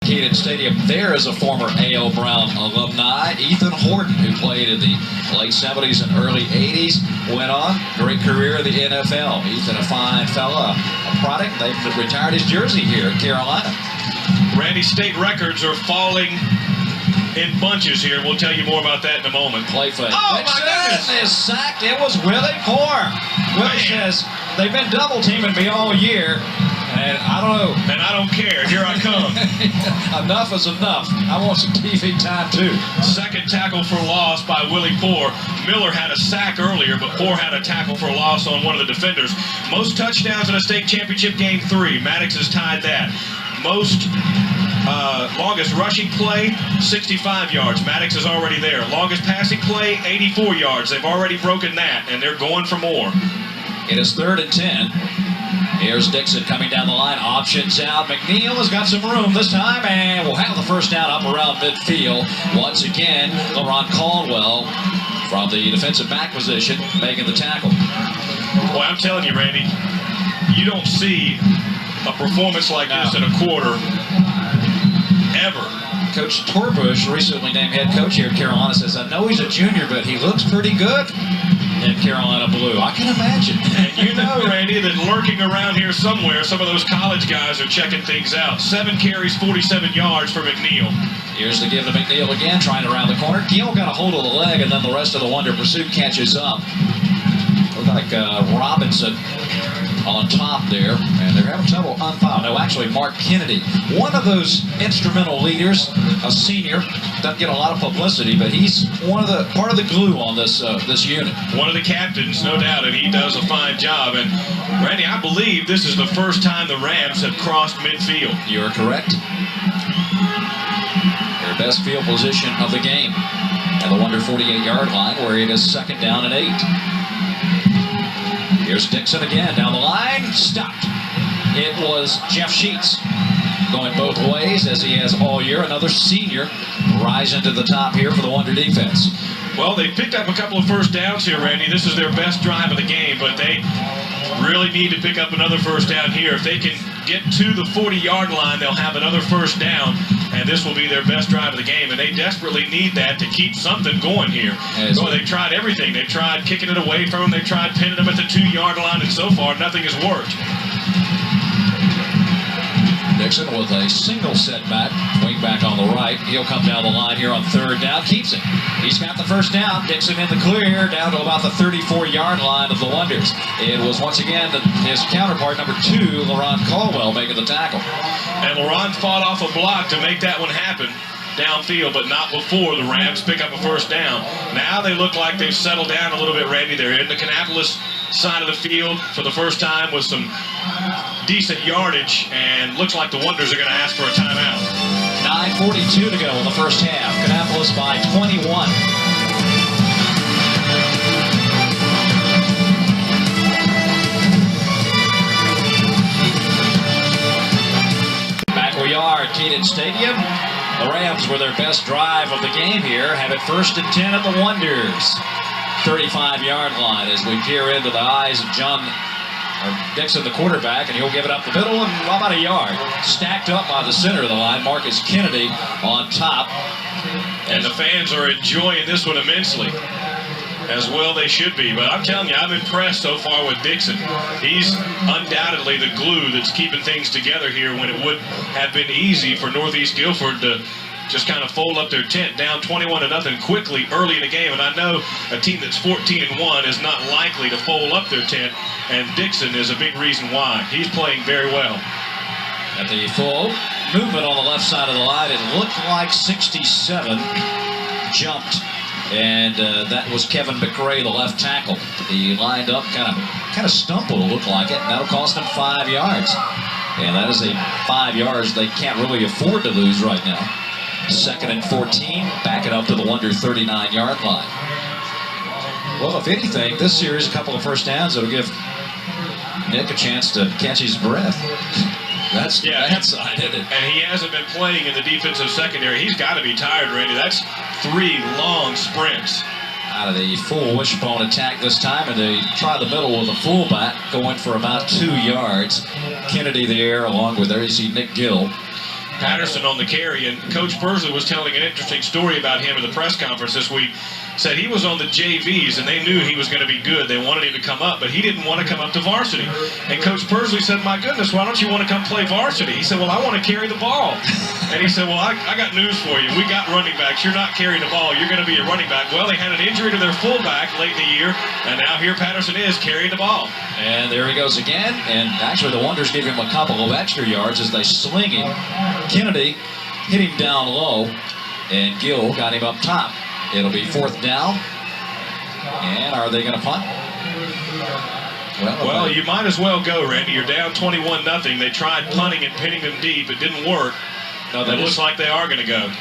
Kenan Stadium. There is a former A.L. Brown alumni, Ethan Horton, who played in the late 70s and early 80s, went on, great career in the NFL. Ethan, a fine fella, a product. They've retired his jersey here in Carolina. Randy, state records are falling in bunches here. We'll tell you more about that in a moment. Play fake. Oh, my goodness! Is sacked. It was Willie Poore. Willie says, they've been double teaming me all year. And I don't know. And I don't care. Here I come. Enough is enough. I want some TV time, too. Second tackle for loss by Willie Poore. Miller had a sack earlier, but Poore had a tackle for loss on one of the defenders. Most touchdowns in a state championship game, 3. Maddox has tied that. Most longest rushing play, 65 yards. Maddox is already there. Longest passing play, 84 yards. They've already broken that, and they're going for more. It is 3rd and 10. Here's Dixon coming down the line, options out. McNeil has got some room this time, and will have the first down up around midfield. Once again, LaRon Caldwell from the defensive back position making the tackle. Boy, I'm telling you, Randy, you don't see a performance like this in a quarter ever. Coach Torbush, recently named head coach here at Carolina, says, I know he's a junior, but he looks pretty good in Carolina blue. I can imagine. And you know, Randy, that lurking around here somewhere, some of those college guys are checking things out. 7 carries, 47 yards for McNeil. Here's the give to McNeil again, trying to round the corner. Gill got a hold of the leg, and then the rest of the Wonder Pursuit catches up. Looked like Robinson on top there, and they're having trouble unfouled. No, actually, Mark Kennedy, one of those instrumental leaders, a senior, doesn't get a lot of publicity, but he's part of the glue on this unit. One of the captains, no doubt, and he does a fine job. And Randy, I believe this is the first time the Rams have crossed midfield. You're correct. Their best field position of the game at the Wonder 48-yard line, where it is 2nd down and 8. Here's Dixon again, down the line, stopped. It was Jeff Sheets going both ways, as he has all year. Another senior rising to the top here for the Wonder defense. Well, they picked up a couple of first downs here, Randy. This is their best drive of the game, but they really need to pick up another first down here. If they can get to the 40-yard line, they'll have another first down, and this will be their best drive of the game, and they desperately need that to keep something going here. Well, they've tried everything. They've tried kicking it away from them. They've tried pinning them at the 2-yard line, and so far, nothing has worked. Dixon with a single setback, wing back on the right. He'll come down the line here on 3rd down, keeps it. He's got the first down. Dixon in the clear, down to about the 34-yard line of the Wonders. It was once again his counterpart, number 2, LaRon Caldwell, making the tackle. And LaRon fought off a block to make that one happen downfield, but not before the Rams pick up a first down. Now they look like they've settled down a little bit, Randy. They're in the Kannapolis side of the field for the first time with some decent yardage, and looks like the Wonders are going to ask for a timeout. 9:42 to go in the first half. Kannapolis by 21. Back we are at Kenan Stadium. The Rams were their best drive of the game here. Have it 1st and 10 at the Wonders. 35-yard line as we peer into the eyes of Dixon, the quarterback, and he'll give it up the middle and about a yard. Stacked up by the center of the line, Marcus Kennedy on top. And the fans are enjoying this one immensely. As well they should be. But I'm telling you, I'm impressed so far with Dixon. He's undoubtedly the glue that's keeping things together here when it would have been easy for Northeast Guilford to just kind of fold up their tent, down 21-0 quickly early in the game. And I know a team that's 14-1 is not likely to fold up their tent, and Dixon is a big reason why. He's playing very well. At the full movement on the left side of the line, it looked like 67 jumped, and that was Kevin McRae, the left tackle. He lined up, kind of stumbled, it looked like it, and that'll cost him 5 yards. And that is a 5 yards they can't really afford to lose right now. 2nd and 14, back it up to the Wonder 39-yard line. Well, if anything, this series, a couple of first downs, that'll give Nick a chance to catch his breath. That's that side, isn't it? And he hasn't been playing in the defensive secondary. He's got to be tired, Randy. That's 3 long sprints. Out of the full wishbone attack this time, and they try the middle with a fullback, going for about 2 yards. Kennedy there, along with there you see Nick Gill. Patterson on the carry, and Coach Persley was telling an interesting story about him in the press conference this week. Said he was on the JVs, and they knew he was going to be good. They wanted him to come up, but he didn't want to come up to varsity. And Coach Persley said, my goodness, why don't you want to come play varsity? He said, well, I want to carry the ball. And he said, well, I got news for you. We got running backs. You're not carrying the ball. You're going to be a running back. Well, they had an injury to their fullback late in the year, and now here Patterson is carrying the ball. And there he goes again, and actually the Wonders give him a couple of extra yards as they sling him. Kennedy hit him down low, and Gill got him up top. It'll be 4th down. And are they going to punt? Well, you might as well go, Randy. You're down 21-0. They tried punting and pinning them deep. It didn't work. No, it looks like they are going to go.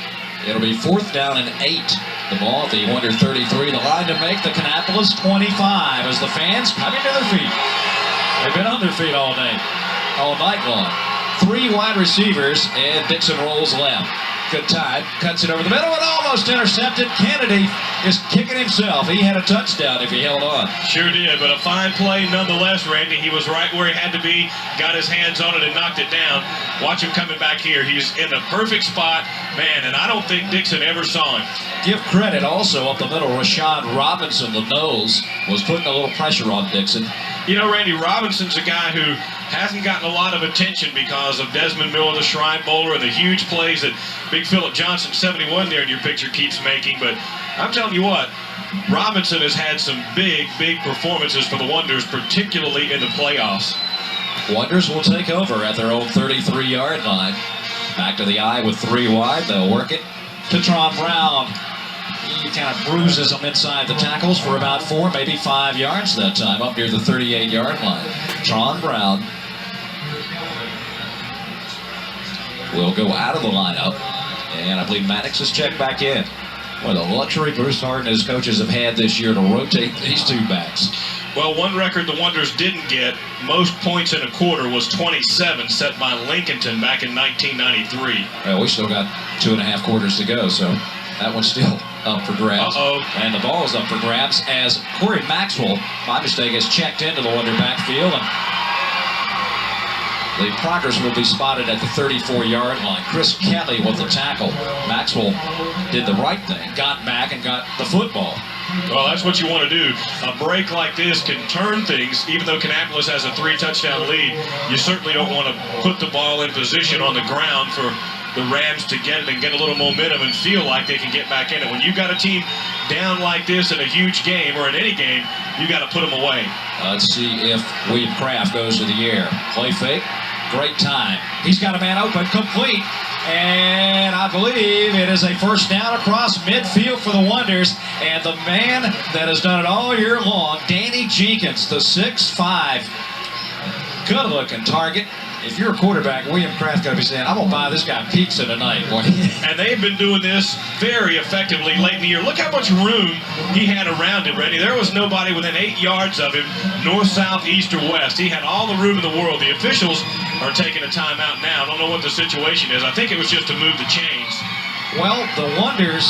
It'll be 4th down and 8. The ball at the Wonder 33. The line to make the Kannapolis 25 as the fans coming to their feet. They've been on their feet all day, all night long. 3 wide receivers, and Dixon rolls left. Good time, cuts it over the middle and almost intercepted. Kennedy is kicking himself. He had a touchdown if he held on. Sure did, but a fine play nonetheless, Randy. He was right where he had to be, got his hands on it and knocked it down. Watch him coming back here. He's in the perfect spot, man, and I don't think Dixon ever saw him. Give credit also up the middle. Rashad Robinson, the nose, was putting a little pressure on Dixon. You know, Randy, Robinson's a guy who hasn't gotten a lot of attention because of Desmond Miller, the Shrine Bowler, and the huge plays that Big Philip Johnson, 71 there in your picture, keeps making. But I'm telling you what, Robinson has had some big, big performances for the Wonders, particularly in the playoffs. Wonders will take over at their own 33-yard line. Back to the eye with 3 wide. They'll work it to Tron Brown. He kind of bruises them inside the tackles for about 4, maybe 5 yards that time, up near the 38-yard line. Tron Brown will go out of the lineup, and I believe Maddox is checked back in. Well, the luxury Bruce Hart and his coaches have had this year to rotate these 2 backs. Well, one record the Wonders didn't get, most points in a quarter, was 27, set by Lincolnton back in 1993. Well, we still got 2.5 quarters to go, so that one's still up for grabs. And the ball is up for grabs as Corey Maxwell, my mistake, has checked into the Wonder backfield. And the progress will be spotted at the 34-yard line. Chris Kelly with the tackle. Maxwell did the right thing, got back and got the football. Well, that's what you want to do. A break like this can turn things. Even though Kannapolis has a 3-touchdown lead, you certainly don't want to put the ball in position on the ground for the Rams to get it and get a little momentum and feel like they can get back in it. When you've got a team down like this in a huge game or in any game, you got to put them away. Let's see if William Kraft goes to the air. Play fake. Great time. He's got a man open, complete. And I believe it is a first down across midfield for the Wonders. And the man that has done it all year long, Danny Jenkins, the 6'5", good-looking target. If you're a quarterback, William Kraft got to be saying, I'm going to buy this guy pizza tonight. And they've been doing this very effectively late in the year. Look how much room he had around him, Randy. There was nobody within 8 yards of him, north, south, east, or west. He had all the room in the world. The officials are taking a timeout now. I don't know what the situation is. I think it was just to move the chains. Well, the Wonders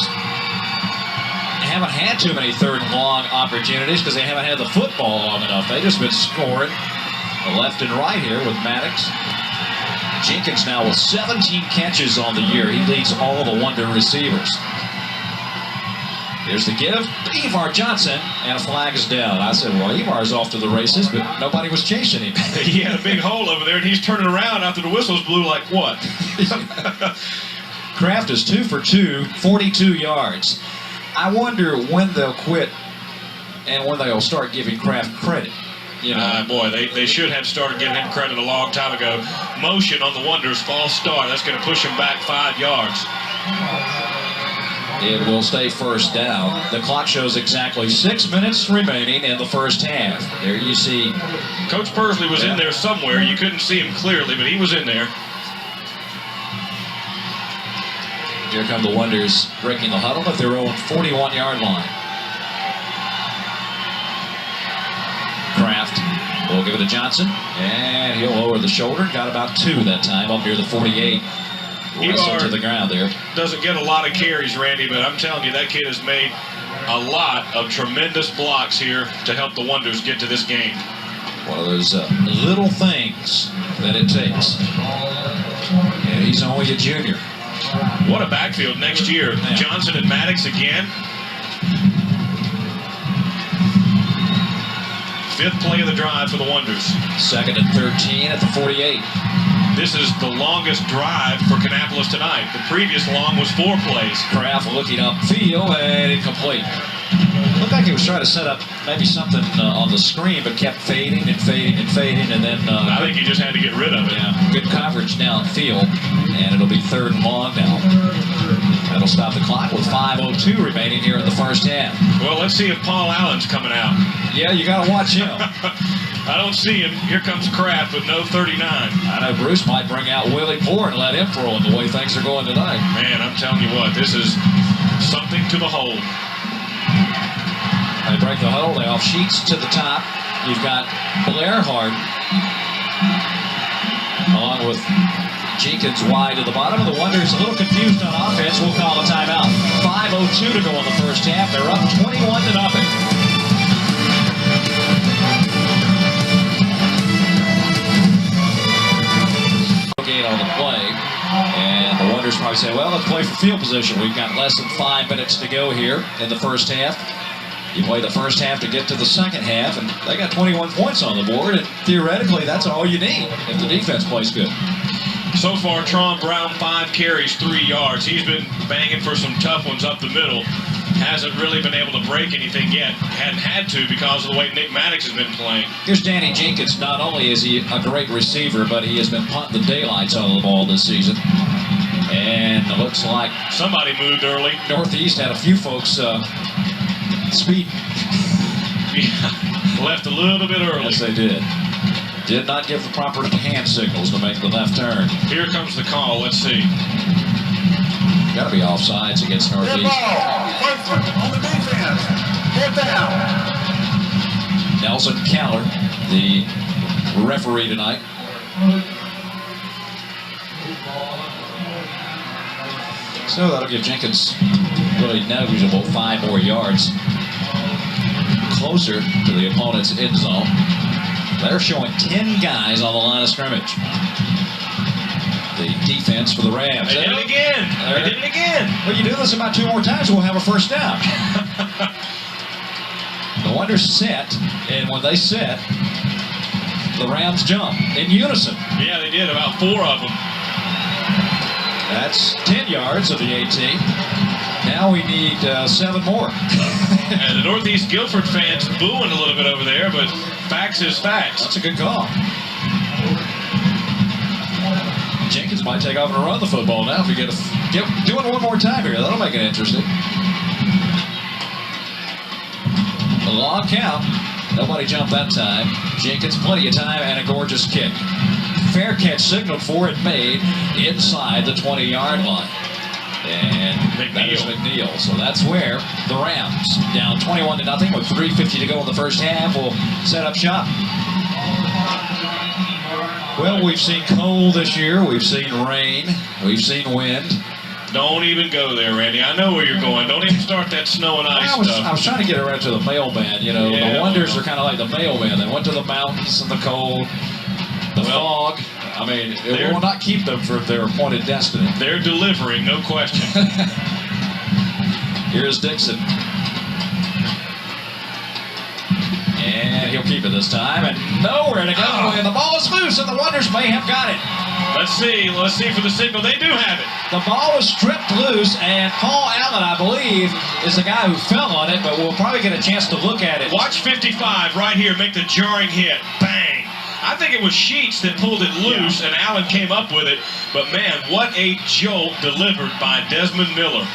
haven't had too many 3rd and long opportunities because they haven't had the football long enough. They've just been scoring left and right here with Maddox. Jenkins now with 17 catches on the year. He leads all the Wonder receivers. Here's the give. Evar Johnson, and a flag is down. I said, well, Evar's off to the races, but nobody was chasing him. He had a big hole over there, and he's turning around after the whistles blew like what? Kraft is 2 for 2, 42 yards. I wonder when they'll quit and when they'll start giving Kraft credit. You know, boy, they should have started giving him credit a long time ago. Motion on the Wonders, false start. That's going to push him back 5 yards. It will stay first down. The clock shows exactly 6 minutes remaining in the first half. There you see. Coach Persley was in there somewhere. You couldn't see him clearly, but he was in there. Here come the Wonders breaking the huddle at their own 41-yard line. Kraft will give it to Johnson, and he'll lower the shoulder. Got about 2 that time, up near the 48. Wrestled to the ground there. Doesn't get a lot of carries, Randy, but I'm telling you, that kid has made a lot of tremendous blocks here to help the Wonders get to this game. One of those little things that it takes. And he's only a junior. What a backfield next year. Yeah. Johnson and Maddox again. 5th play of the drive for the Wonders. 2nd and 13 at the 48. This is the longest drive for Kannapolis tonight. The previous long was 4 plays. Kraft looking upfield and incomplete. Looked like he was trying to set up maybe something on the screen, but kept fading and fading and fading, and then I think he just had to get rid of it. Yeah, good coverage downfield, and it'll be 3rd and long now. That'll stop the clock with 5:02 remaining here in the first half. Well, let's see if Paul Allen's coming out. Yeah, you got to watch him. I don't see him. Here comes Kraft with no 39. I know Bruce might bring out Willie Poore and let him throw it the way things are going tonight. Man, I'm telling you what, this is something to behold. They break the huddle. They off sheets to the top. You've got Blair Hart along with Jenkins wide to the bottom. The Wonders a little confused on offense. We'll call a timeout. 5:02 to go in the first half. They're up 21-0. On the play, and the Wonders probably say, well, let's play for field position. We've got less than 5 minutes to go here in the first half. You play the first half to get to the second half, and they got 21 points on the board, and theoretically that's all you need if the defense plays good. So far, Tron Brown, 5 carries, 3 yards. He's been banging for some tough ones up the middle. Hasn't really been able to break anything yet. Hadn't had to because of the way Nick Maddox has been playing. Here's Danny Jenkins. Not only is he a great receiver, but he has been punting the daylights out of the ball this season. And it looks like somebody moved early. Northeast had a few folks speed. Yeah, left a little bit early. Yes, they did. Did not give the proper hand signals to make the left turn. Here comes the call. Let's see. Got to be offsides against Northeast. Good ball. First one on the defense. 4th down. Nelson Keller, the referee tonight. So that'll give Jenkins really negligible 5 more yards closer to the opponent's end zone. They're showing 10 guys on the line of scrimmage. The defense for the Rams. They did it again. They did it again. Well, you do this about 2 more times, we'll have a first down. The Wonders set, and when they set, the Rams jump in unison. Yeah, they did, about 4 of them. That's 10 yards of the 18. Now we need 7 more. And the Northeast Guilford fans booing a little bit over there, but facts is facts. That's a good call. Jenkins might take off and run the football now if we get doing it one more time here. That'll make it interesting. A long count. Nobody jumped that time. Jenkins plenty of time and a gorgeous kick. Fair catch signaled for it made inside the 20-yard line. And that is McNeil. So that's where the Rams, down 21-0 with 3:50 to go in the first half, will set up shop. Well, we've seen cold this year. We've seen rain. We've seen wind. Don't even go there, Randy. I know where you're going. Don't even start that snow and ice stuff. I was trying to get around to the mailman. You know, the Wonders are kind of like the mailman. They went to the mountains and the cold, the fog. I mean, it will not keep them from their appointed destiny. They're delivering, no question. Here's Dixon. And he'll keep it this time. And nowhere to go. And the ball is loose, and the Wonders may have got it. Let's see for the signal. They do have it. The ball was stripped loose, and Paul Allen, I believe, is the guy who fell on it, but we'll probably get a chance to look at it. Watch 55 right here make the jarring hit. Bang. I think it was Sheets that pulled it loose, and Allen came up with it. But, man, what a jolt delivered by Desmond Miller.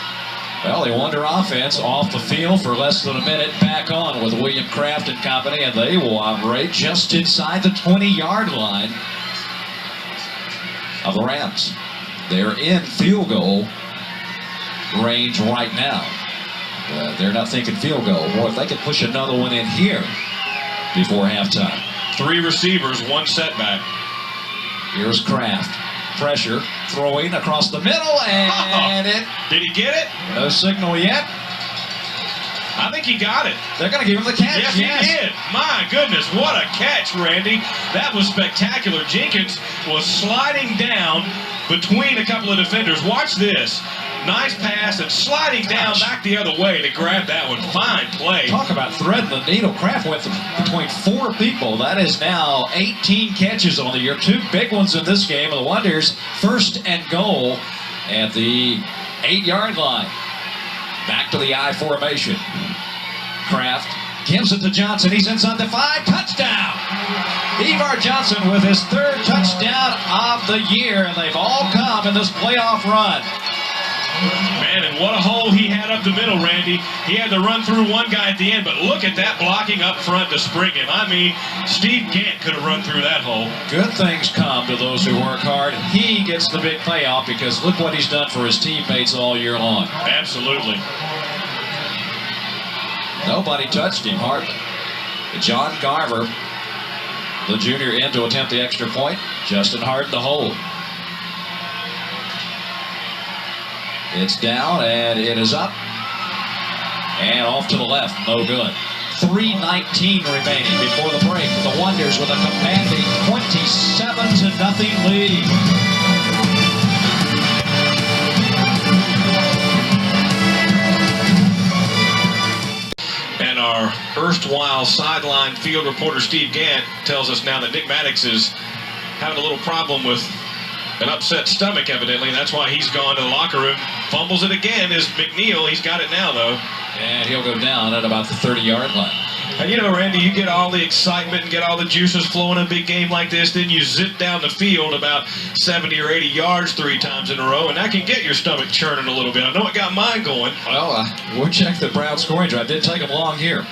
Well, the Wonder offense off the field for less than a minute, back on with William Kraft and company, and they will operate just inside the 20-yard line of the Rams. They're in field goal range right now. They're not thinking field goal. Boy, if they could push another one in here before halftime. 3 receivers, 1 setback. Here's Kraft. Pressure, throwing across the middle, and Did he get it? No signal yet. I think he got it. They're going to give him the catch. Yes, he did. My goodness, what a catch, Randy. That was spectacular. Jenkins was sliding down between a couple of defenders. Watch this. Nice pass and sliding down back the other way to grab that one. Fine play. Talk about threading the needle. Kraft went between 4 people. That is now 18 catches on the year. 2 big ones in this game. The Wonders first and goal at the 8-yard line. Back to the I formation. Kraft gives it to Johnson. He's inside the 5. Touchdown! Ivar Johnson with his 3rd touchdown of the year, and they've all come in this playoff run. Man, and what a hole he had up the middle, Randy. He had to run through one guy at the end, but look at that blocking up front to spring him. I mean, Steve Gant could have run through that hole. Good things come to those who work hard. He gets the big payoff because look what he's done for his teammates all year long. Absolutely. Nobody touched him, hardly. John Garver, the junior, in to attempt the extra point. Justin Hart the hold. It's down, and it is up. And off to the left. No good. 3:19 remaining before the break. The Wonders with a commanding 27-0 lead. And our erstwhile sideline field reporter Steve Gant tells us now that Nick Maddox is having a little problem with an upset stomach, evidently, and that's why he's gone to the locker room. Fumbles it again is McNeil. He's got it now, though. And he'll go down at about the 30-yard line. And you know, Randy, you get all the excitement and get all the juices flowing in a big game like this, then you zip down the field about 70 or 80 yards 3 times in a row, and that can get your stomach churning a little bit. I know it got mine going. Well, we'll check the Brown scoring drive. Didn't take them long here.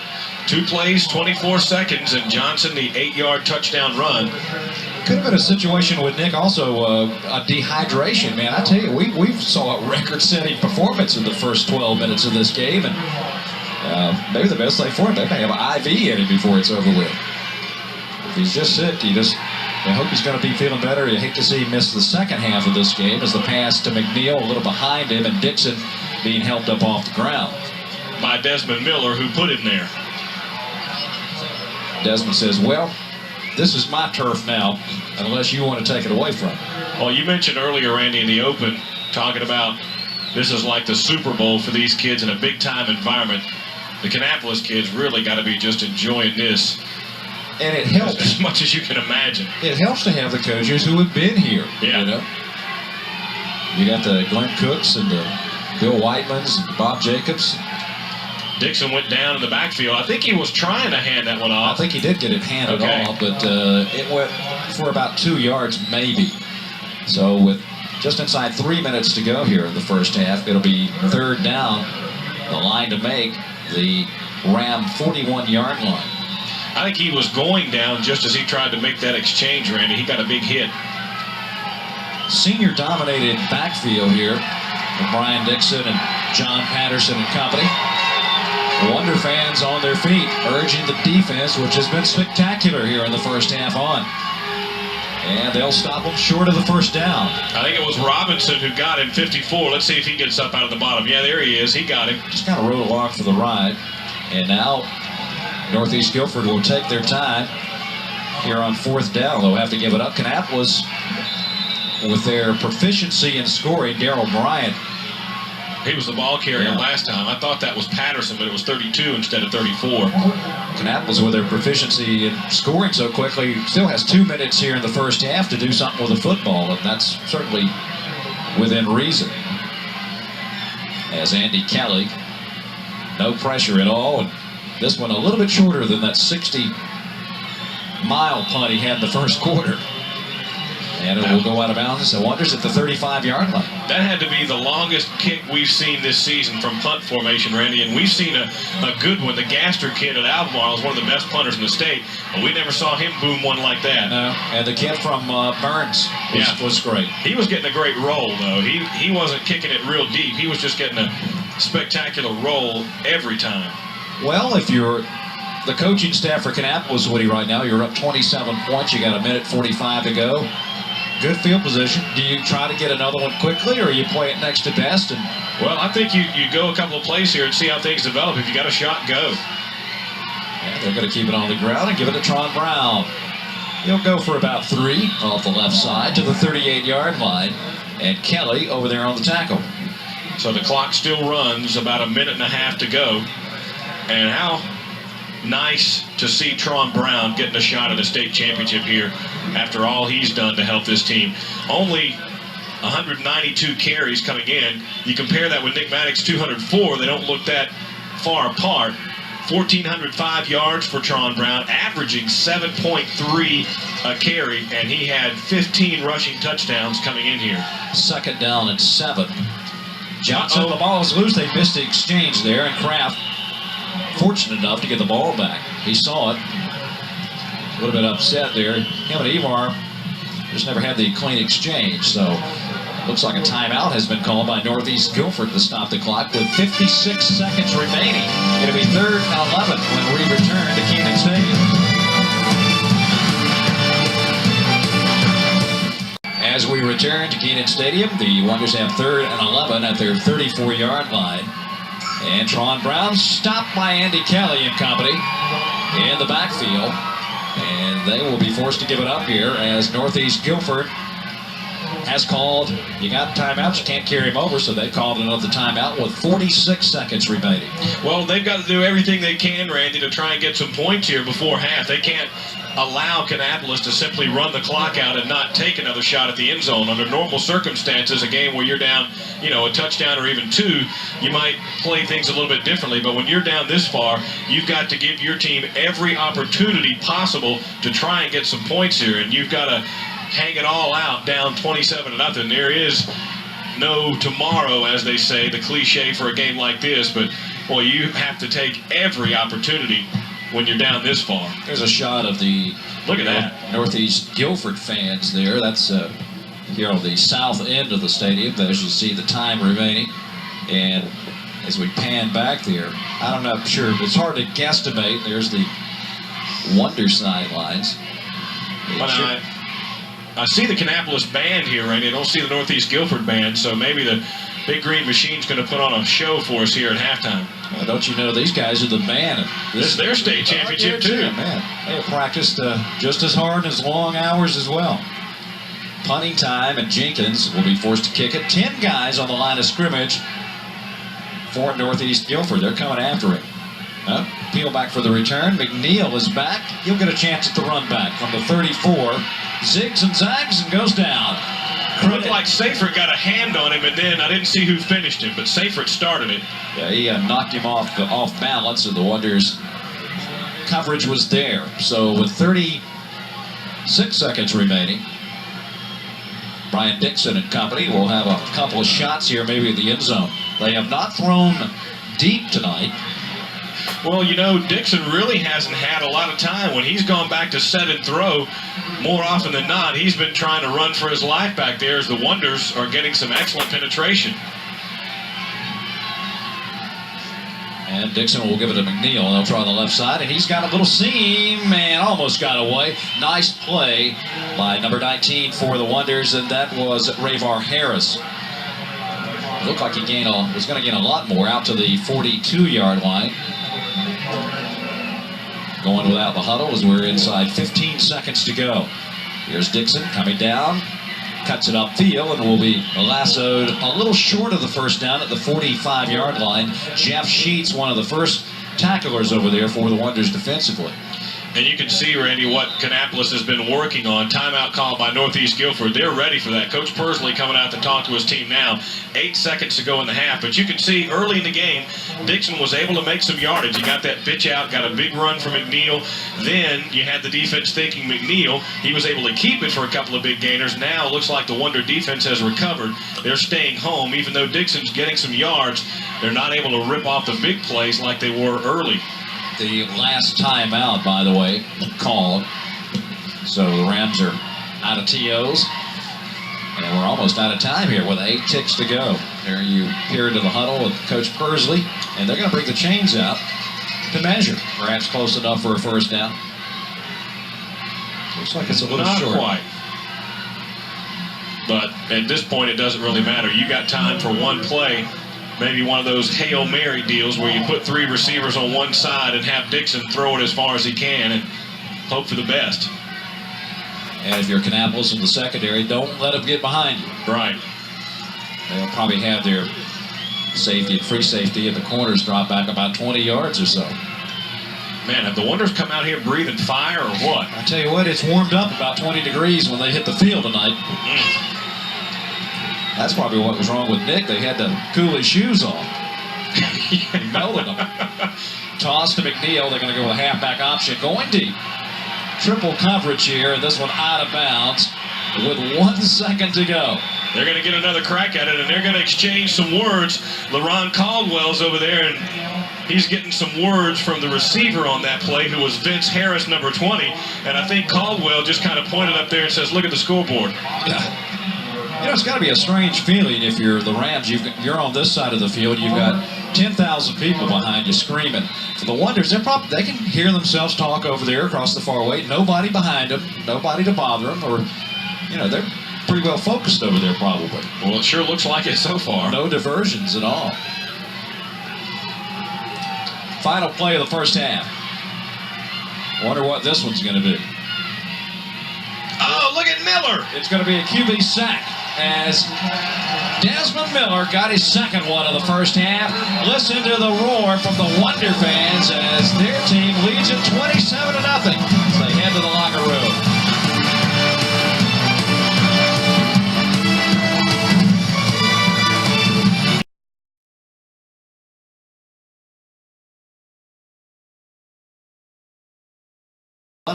2 plays, 24 seconds, and Johnson, the 8-yard touchdown run. Could have been a situation with Nick also a dehydration, man. I tell you, we saw a record-setting performance in the first 12 minutes of this game, and maybe the best thing for him, they may have an IV in him before it's over with. If he's just sick, I hope he's going to be feeling better. You hate to see him miss the second half of this game as the pass to McNeil a little behind him, and Dixon being helped up off the ground. By Desmond Miller, who put him there. Desmond says, well, this is my turf now, unless you want to take it away from me. Well, you mentioned earlier, Randy, in the open, talking about this is like the Super Bowl for these kids in a big-time environment. The Kannapolis kids really got to be just enjoying this. And it helps. As much as you can imagine. It helps to have the coaches who have been here. Yeah. You know? You got the Glenn Cooks and the Bill Whitemans and Bob Jacobs. Dixon went down in the backfield. I think he was trying to hand that one off. I think he did get it handed off, but it went for about 2 yards maybe. So with just inside 3 minutes to go here in the first half, it'll be 3rd down. The line to make, the Ram 41-yard line. I think he was going down just as he tried to make that exchange, Randy. He got a big hit. Senior-dominated backfield here with Brian Dixon and John Patterson and company. Wonder fans on their feet, urging the defense, which has been spectacular here in the first half on. And they'll stop them short of the first down. I think it was Robinson who got him 54. Let's see if he gets up out of the bottom. Yeah, there he is. He got him. Just kind of rode along for the ride. And now Northeast Guilford will take their time here on 4th down. They'll have to give it up. Kannapolis, with their proficiency in scoring, Darryl Bryant He was the ball carrier last time. I thought that was Patterson, but it was 32 instead of 34. Kannapolis, with their proficiency in scoring so quickly, still has 2 minutes here in the first half to do something with the football, and that's certainly within reason. As Andy Kelly, no pressure at all, and this one a little bit shorter than that 60-mile punt he had in the first quarter. And it will go out of bounds. So Wonders at the 35-yard line. That had to be the longest kick we've seen this season from punt formation, Randy. And we've seen a good one. The Gaster kid at Albemarle is one of the best punters in the state. But we never saw him boom one like that. No, and the kid from Burns was great. He was getting a great roll, though. He wasn't kicking it real deep. He was just getting a spectacular roll every time. Well, if you're the coaching staff for Kannapolis, Woody, right now, you're up 27 points. You got a minute 45 to go. Good field position. Do you try to get another one quickly, or you play it next to best? And well, I think you go a couple of plays here and see how things develop. If you got a shot, go. Yeah, they're going to keep it on the ground and give it to Tron Brown. He'll go for about 3 off the left side to the 38-yard line, and Kelly over there on the tackle. So the clock still runs, about a minute and a half to go. And how nice to see Tron Brown getting a shot at the state championship here after all he's done to help this team. Only 192 carries coming in. You compare that with Nick Maddox's 204, they don't look that far apart. 1,405 yards for Tron Brown, averaging 7.3 a carry, and he had 15 rushing touchdowns coming in here. 2nd down and 7. Johnson, the ball was loose. They missed the exchange there, and Kraft fortunate enough to get the ball back. He saw it. A little bit upset there. Him and Evar just never had the clean exchange, so looks like a timeout has been called by Northeast Guilford to stop the clock with 56 seconds remaining. It'll be 3rd and 11 when we return to Keenan Stadium. As we return to Keenan Stadium, the Wonders have 3rd and 11 at their 34-yard line. And Tron Brown stopped by Andy Kelly and company in the backfield. And they will be forced to give it up here as Northeast Guilford has called, you got timeouts, you can't carry him over, so they called another timeout with 46 seconds remaining. Well, they've got to do everything they can, Randy, to try and get some points here before half. They can't allow Kannapolis to simply run the clock out and not take another shot at the end zone. Under normal circumstances, a game where you're down, a touchdown or even 2, you might play things a little bit differently. But when you're down this far, you've got to give your team every opportunity possible to try and get some points here. And you've got to hang it all out down 27-0. There is no tomorrow, as they say, the cliche for a game like this. But, boy, you have to take every opportunity when you're down this far. There's a shot of the look at that Northeast Guilford fans there. That's here on the south end of the stadium. As you see the time remaining, and as we pan back there, I'm not sure. It's hard to guesstimate. There's the Wonder sidelines. But I see the Kannapolis band here, Randy. I don't see the Northeast Guilford band, so maybe the Big Green Machine's going to put on a show for us here at halftime. Well, don't you know these guys are the band? This is their state championship, too. Yeah, man. They have practiced just as hard as long hours as well. Punting time, and Jenkins will be forced to kick it. 10 guys on the line of scrimmage for Northeast Guilford. They're coming after him. Peel back for the return. McNeil is back. He'll get a chance at the run back from the 34. Zigs and zags and goes down. It looked like Seyfried got a hand on him, and then I didn't see who finished him, but Seyfried started it. Yeah, he knocked him off balance, and the Wonders' coverage was there. So with 36 seconds remaining, Brian Dixon and company will have a couple of shots here, maybe at the end zone. They have not thrown deep tonight. Well, Dixon really hasn't had a lot of time. When he's gone back to set and throw, more often than not, he's been trying to run for his life back there as the Wonders are getting some excellent penetration. And Dixon will give it to McNeil. They'll try on the left side, and he's got a little seam and almost got away. Nice play by number 19 for the Wonders, and that was Ravar Harris. Looked like he was going to gain a lot more out to the 42-yard line. Going without the huddle as we're inside 15 seconds to go. Here's Dixon coming down. cuts it upfield and will be lassoed a little short of the first down at the 45-yard line. Jeff Sheets, one of the first tacklers over there for the Wonders defensively. And you can see, Randy, what Kannapolis has been working on. Timeout called by Northeast Guilford. They're ready for that. Coach Persley coming out to talk to his team now. 8 seconds to go in the half. But you can see early in the game, Dixon was able to make some yardage. He got that pitch out, got a big run from McNeil. Then you had the defense thinking McNeil. He was able to keep it for a couple of big gainers. Now it looks like the Wonder defense has recovered. They're staying home. Even though Dixon's getting some yards, they're not able to rip off the big plays like they were early. The last timeout, by the way, called. So the Rams are out of TOs. And we're almost out of time here with 8 ticks to go. There you peer into the huddle with Coach Persley. And they're going to bring the chains out to measure. Perhaps close enough for a first down. Looks like it's a little short. Not quite. But at this point, it doesn't really matter. You got time for one play. Maybe one of those Hail Mary deals where you put 3 receivers on one side and have Dixon throw it as far as he can and hope for the best. And if you're Kannapolis in the secondary, don't let them get behind you. Right. They'll probably have their safety and free safety at the corners drop back about 20 yards or so. Man, have the Wonders come out here breathing fire or what? I tell you what, it's warmed up about 20 degrees when they hit the field tonight. That's probably what was wrong with Nick. They had to cool his shoes off. He melted them. Toss to McNeil. They're going to go with a halfback option. Going deep. Triple coverage here. This one out of bounds with 1 second to go. They're going to get another crack at it, and they're going to exchange some words. LaRon Caldwell's over there, and he's getting some words from the receiver on that play, who was Vince Harris, number 20. And I think Caldwell just kind of pointed up there and says, look at the scoreboard. Yeah. You know, it's got to be a strange feeling if you're the Rams. You're on this side of the field. You've got 10,000 people behind you screaming. For the Wonders, they can hear themselves talk over there across the fairway. Nobody behind them, nobody to bother them, or, you know, they're pretty well focused over there probably. Well, it sure looks like it so far. No diversions at all. Final play of the first half. Wonder what this one's going to be. Oh, look at Miller. It's going to be a QB sack as Desmond Miller got his second one of the first half. Listen to the roar from the Wonder fans as their team leads it 27-0 as they head to the locker room.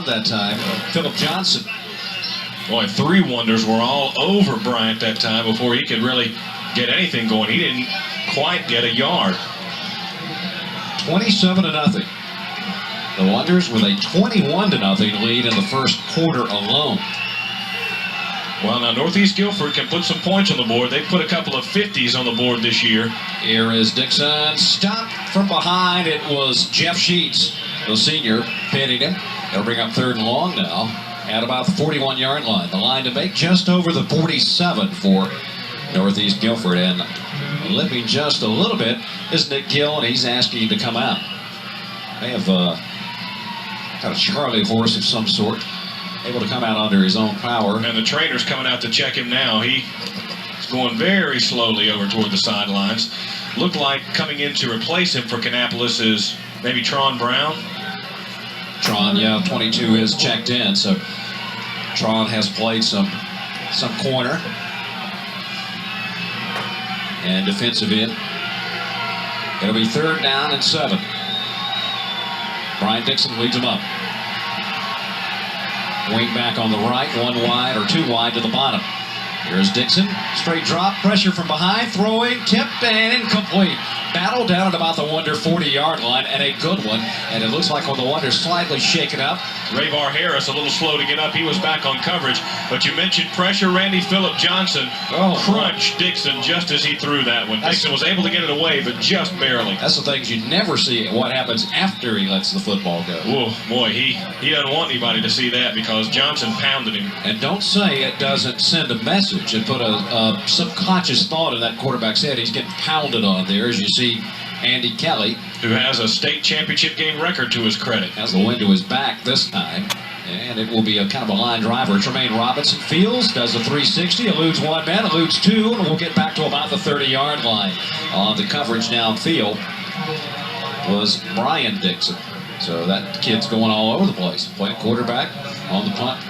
That time, Philip Johnson. Boy, 3 Wonders were all over Bryant that time before he could really get anything going. He didn't quite get a yard. 27-0. The Wonders with a 21-0 lead in the first quarter alone. Well, now Northeast Guilford can put some points on the board. They put a couple of 50s on the board this year. Here is Dixon. Stopped from behind. It was Jeff Sheets, the senior, pinning him. They'll bring up 3rd and long now at about the 41-yard line. The line to make just over the 47 for Northeast Guilford. And limping just a little bit is Nick Gill, and he's asking him to come out. They have got a Charlie horse of some sort, able to come out under his own power. And the trainer's coming out to check him now. He's going very slowly over toward the sidelines. Looked like coming in to replace him for Kannapolis is maybe Tron Brown. Tron, yeah, 22 is checked in, so Tron has played some corner and defensive end. It'll be 3rd down and 7. Brian Dixon leads him up. Wing back on the right, 1 wide or 2 wide to the bottom. Here's Dixon, straight drop, pressure from behind, throwing, tipped and incomplete. Battle down at about the Wonder 40-yard line, and a good one. And it looks like when the Wonder slightly shaken up. Rayvar Harris a little slow to get up. He was back on coverage. But you mentioned pressure. Randy Phillip Johnson crunched Dixon just as he threw that one. Dixon was able to get it away, but just barely. That's the things you never see, what happens after he lets the football go. Oh, boy, he doesn't want anybody to see that because Johnson pounded him. And don't say it doesn't send a message and put a subconscious thought in that quarterback's head. He's getting pounded on there, as you see Andy Kelly, who has a state championship game record to his credit. Has the wind to his back this time. And it will be a kind of a line driver. Tremaine Robinson fields, does a 360, eludes one man, eludes two, and we'll get back to about the 30-yard line. On the coverage downfield was Brian Dixon. So that kid's going all over the place. Playing quarterback on the punt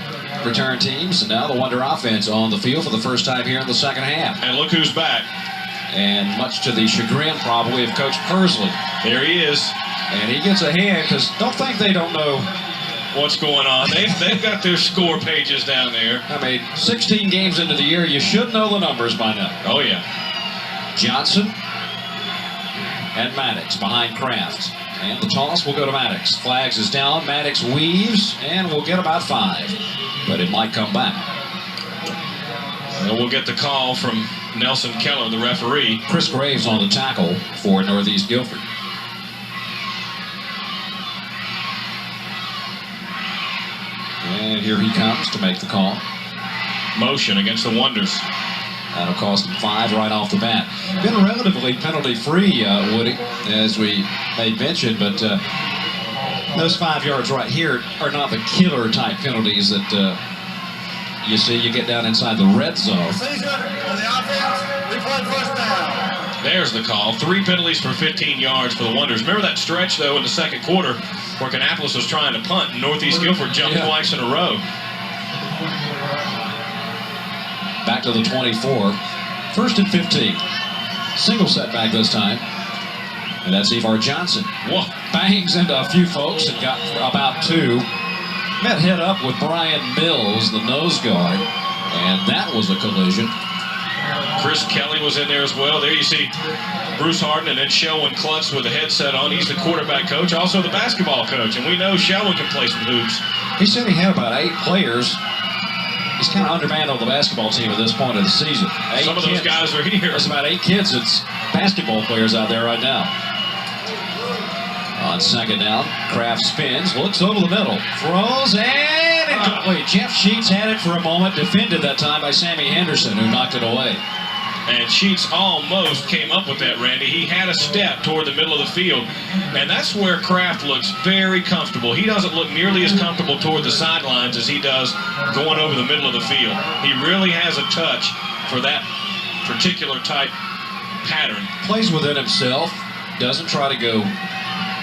return teams, and now the Wonder offense on the field for the first time here in the second half. And look who's back. And much to the chagrin probably of Coach Persley. There he is. And he gets a hand because don't think they don't know what's going on. They've got their score pages down there. I mean, 16 games into the year, you should know the numbers by now. Oh, yeah. Johnson and Maddox behind Kraft. And the toss will go to Maddox. Flags is down. Maddox weaves, and we'll get about 5. But it might come back. And we'll get the call from Nelson Keller, the referee. Chris Graves on the tackle for Northeast Guilford. And here he comes to make the call. Motion against the Wonders. That'll cost him 5 right off the bat. Been relatively penalty-free, Woody, as we made mention, but those 5 yards right here are not the killer-type penalties that you see. You get down inside the red zone. There's the call. 3 penalties for 15 yards for the Wonders. Remember that stretch, though, in the second quarter where Kannapolis was trying to punt and Northeast Guilford jumped twice in a row. Back to the 24. 1st and 15. Single setback this time. And that's Evar Johnson. Whoa. Bangs into a few folks and got about 2. Met head up with Brian Mills, the nose guard. And that was a collision. Chris Kelly was in there as well. There you see Bruce Harden and then Shelwyn Klutz with the headset on. He's the quarterback coach, also the basketball coach. And we know Shelwyn can play some hoops. He said he had about 8 players. He's kind of undermanned on the basketball team at this point of the season. Some of those guys are here. There's about 8 kids that's basketball players out there right now. On second down, Kraft spins, looks over the middle, throws, and incomplete. Jeff Sheets had it for a moment, defended that time by Sammy Henderson, who knocked it away. And Sheets almost came up with that, Randy. He had a step toward the middle of the field, and that's where Kraft looks very comfortable. He doesn't look nearly as comfortable toward the sidelines as he does going over the middle of the field. He really has a touch for that particular type pattern. Plays within himself, doesn't try to go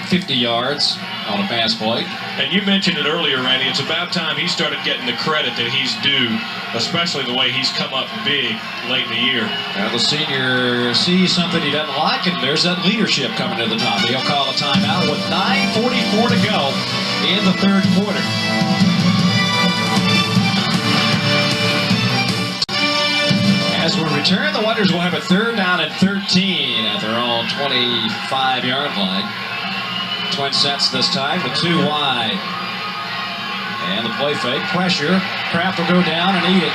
50 yards on a pass play. And you mentioned it earlier, Randy. It's about time he started getting the credit that he's due, especially the way he's come up big late in the year. Now the senior sees something he doesn't like, and there's that leadership coming to the top. He'll call a timeout with 9:44 to go in the third quarter. As we return, the Wonders will have a 3rd down and 13 at their own 25-yard line. Twin sets this time with 2 wide. And the play fake, pressure. Kraft will go down and eat it.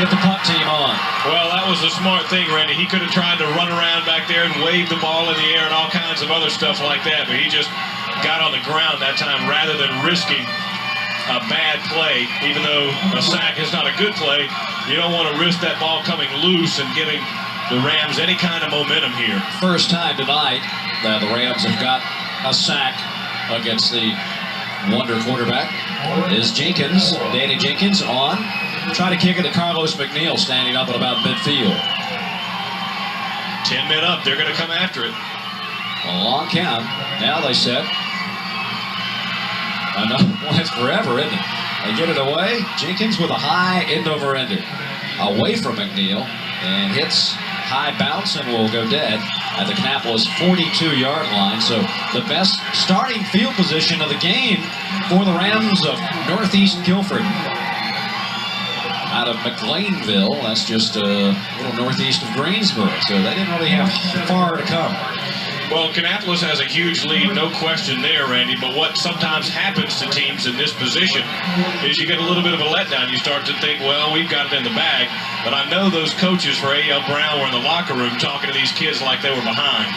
Get the punt team on. Well, that was a smart thing, Randy. He could have tried to run around back there and wave the ball in the air and all kinds of other stuff like that, but he just got on the ground that time rather than risking a bad play. Even though a sack is not a good play, you don't want to risk that ball coming loose and giving the Rams any kind of momentum here. First time tonight that the Rams have got a sack against the Wonder quarterback is Jenkins. Danny Jenkins on. Try to kick it to Carlos McNeil standing up at about midfield. 10 men up. They're going to come after it. A long count. Now they set. Another one. It's forever, isn't it? They get it away. Jenkins with a high end-over-ender. Away from McNeil. And hits high bounce and will go dead at the Kannapolis 42-yard line. So the best starting field position of the game for the Rams of Northeast Guilford. Out of McLeanville, that's just a little northeast of Greensboro. So they didn't really have far to come. Well, Kannapolis has a huge lead, no question there, Randy, but what sometimes happens to teams in this position is you get a little bit of a letdown. You start to think, well, we've got it in the bag, but I know those coaches for A.L. Brown were in the locker room talking to these kids like they were behind.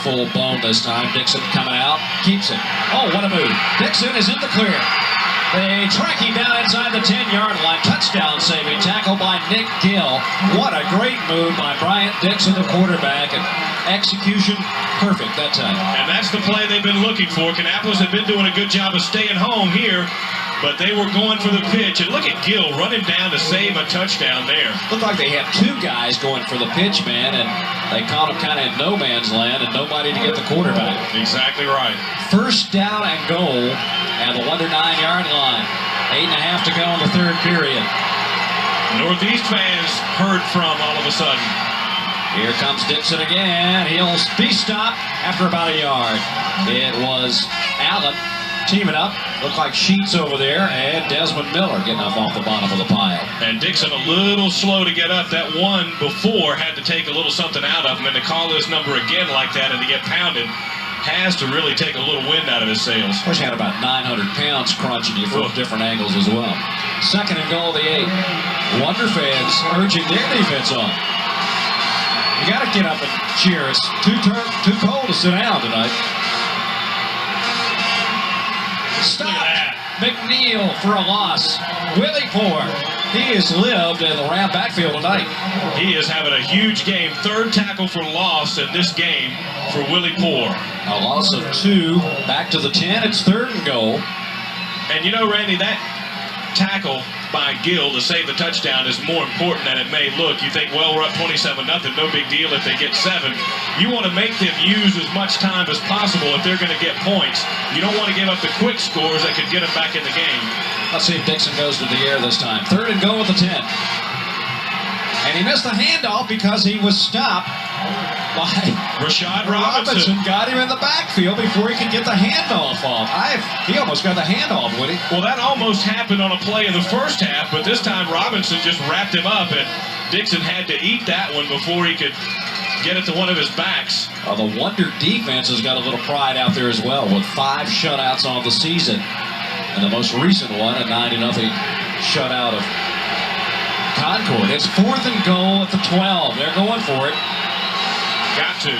Full blown this time. Dixon coming out, keeps it. Oh, what a move. Dixon is in the clear. They track him down inside the 10-yard line. Touchdown saving tackle by Nick Gill. What a great move by Bryant Dixon, the quarterback, and execution perfect that time. And that's the play they've been looking for. Kannapolis have been doing a good job of staying home here, but they were going for the pitch. And look at Gill running down to save a touchdown there. Looked like they had two guys going for the pitch, man, and they caught him kind of in no man's land and nobody to get the quarterback. Exactly right. First down and goal at the Wonder 9-yard line. 8.5 to go in the third period. Northeast fans heard from all of a sudden. Here comes Dixon again. He'll be stopped after about a yard. It was Allen teaming up. Looked like Sheets over there, and Desmond Miller getting up off the bottom of the pile. And Dixon a little slow to get up. That one before had to take a little something out of him, and to call this number again like that and to get pounded has to really take a little wind out of his sails. Of course, he had about 900 pounds crunching you from different angles as well. Second and goal, the 8. Wonder fans urging their defense on. You got to get up and cheer. It's too cold to sit down tonight. Stop. McNeil for a loss. Willie Poor. He has lived in the Ram backfield tonight. He is having a huge game. Third tackle for loss in this game for Willie Poor. A loss of 2. Back to the 10. It's third and goal. And you know, Randy, that tackle by Gill to save the touchdown is more important than it may look. You think, well, we're up 27-0, no big deal if they get 7. You want to make them use as much time as possible if they're going to get points. You don't want to give up the quick scores that could get them back in the game. Let's see if Dixon goes to the air this time. Third and goal at the 10. And he missed the handoff because he was stopped by Rashad Robinson. Got him in the backfield before he could get the handoff off. He almost got the handoff, Woody. Well, that almost happened on a play in the first half, but this time Robinson just wrapped him up, and Dixon had to eat that one before he could get it to one of his backs. The Wonder defense has got a little pride out there as well, with 5 shutouts on the season. And the most recent one, a 9-0 shutout of Concord. It's fourth and goal at the 12. They're going for it. Got to.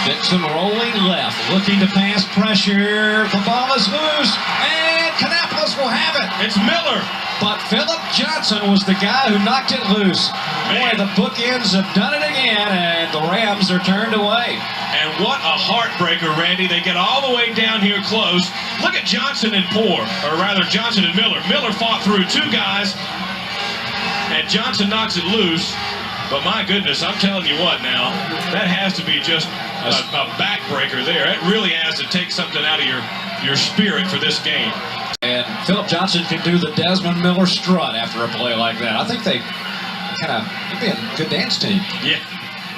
Dixon rolling left, looking to pass pressure. The ball is loose, and Kannapolis will have it. It's Miller. But Philip Johnson was the guy who knocked it loose. Boy, the bookends have done it again, and the Rams are turned away. And what a heartbreaker, Randy. They get all the way down here close. Look at Johnson and Poor, or rather Johnson and Miller. Miller fought through 2 guys, and Johnson knocks it loose. But my goodness, I'm telling you what now, that has to be just a backbreaker there. It really has to take something out of your spirit for this game. And Philip Johnson can do the Desmond Miller strut after a play like that. I think they'd be a good dance team. Yeah.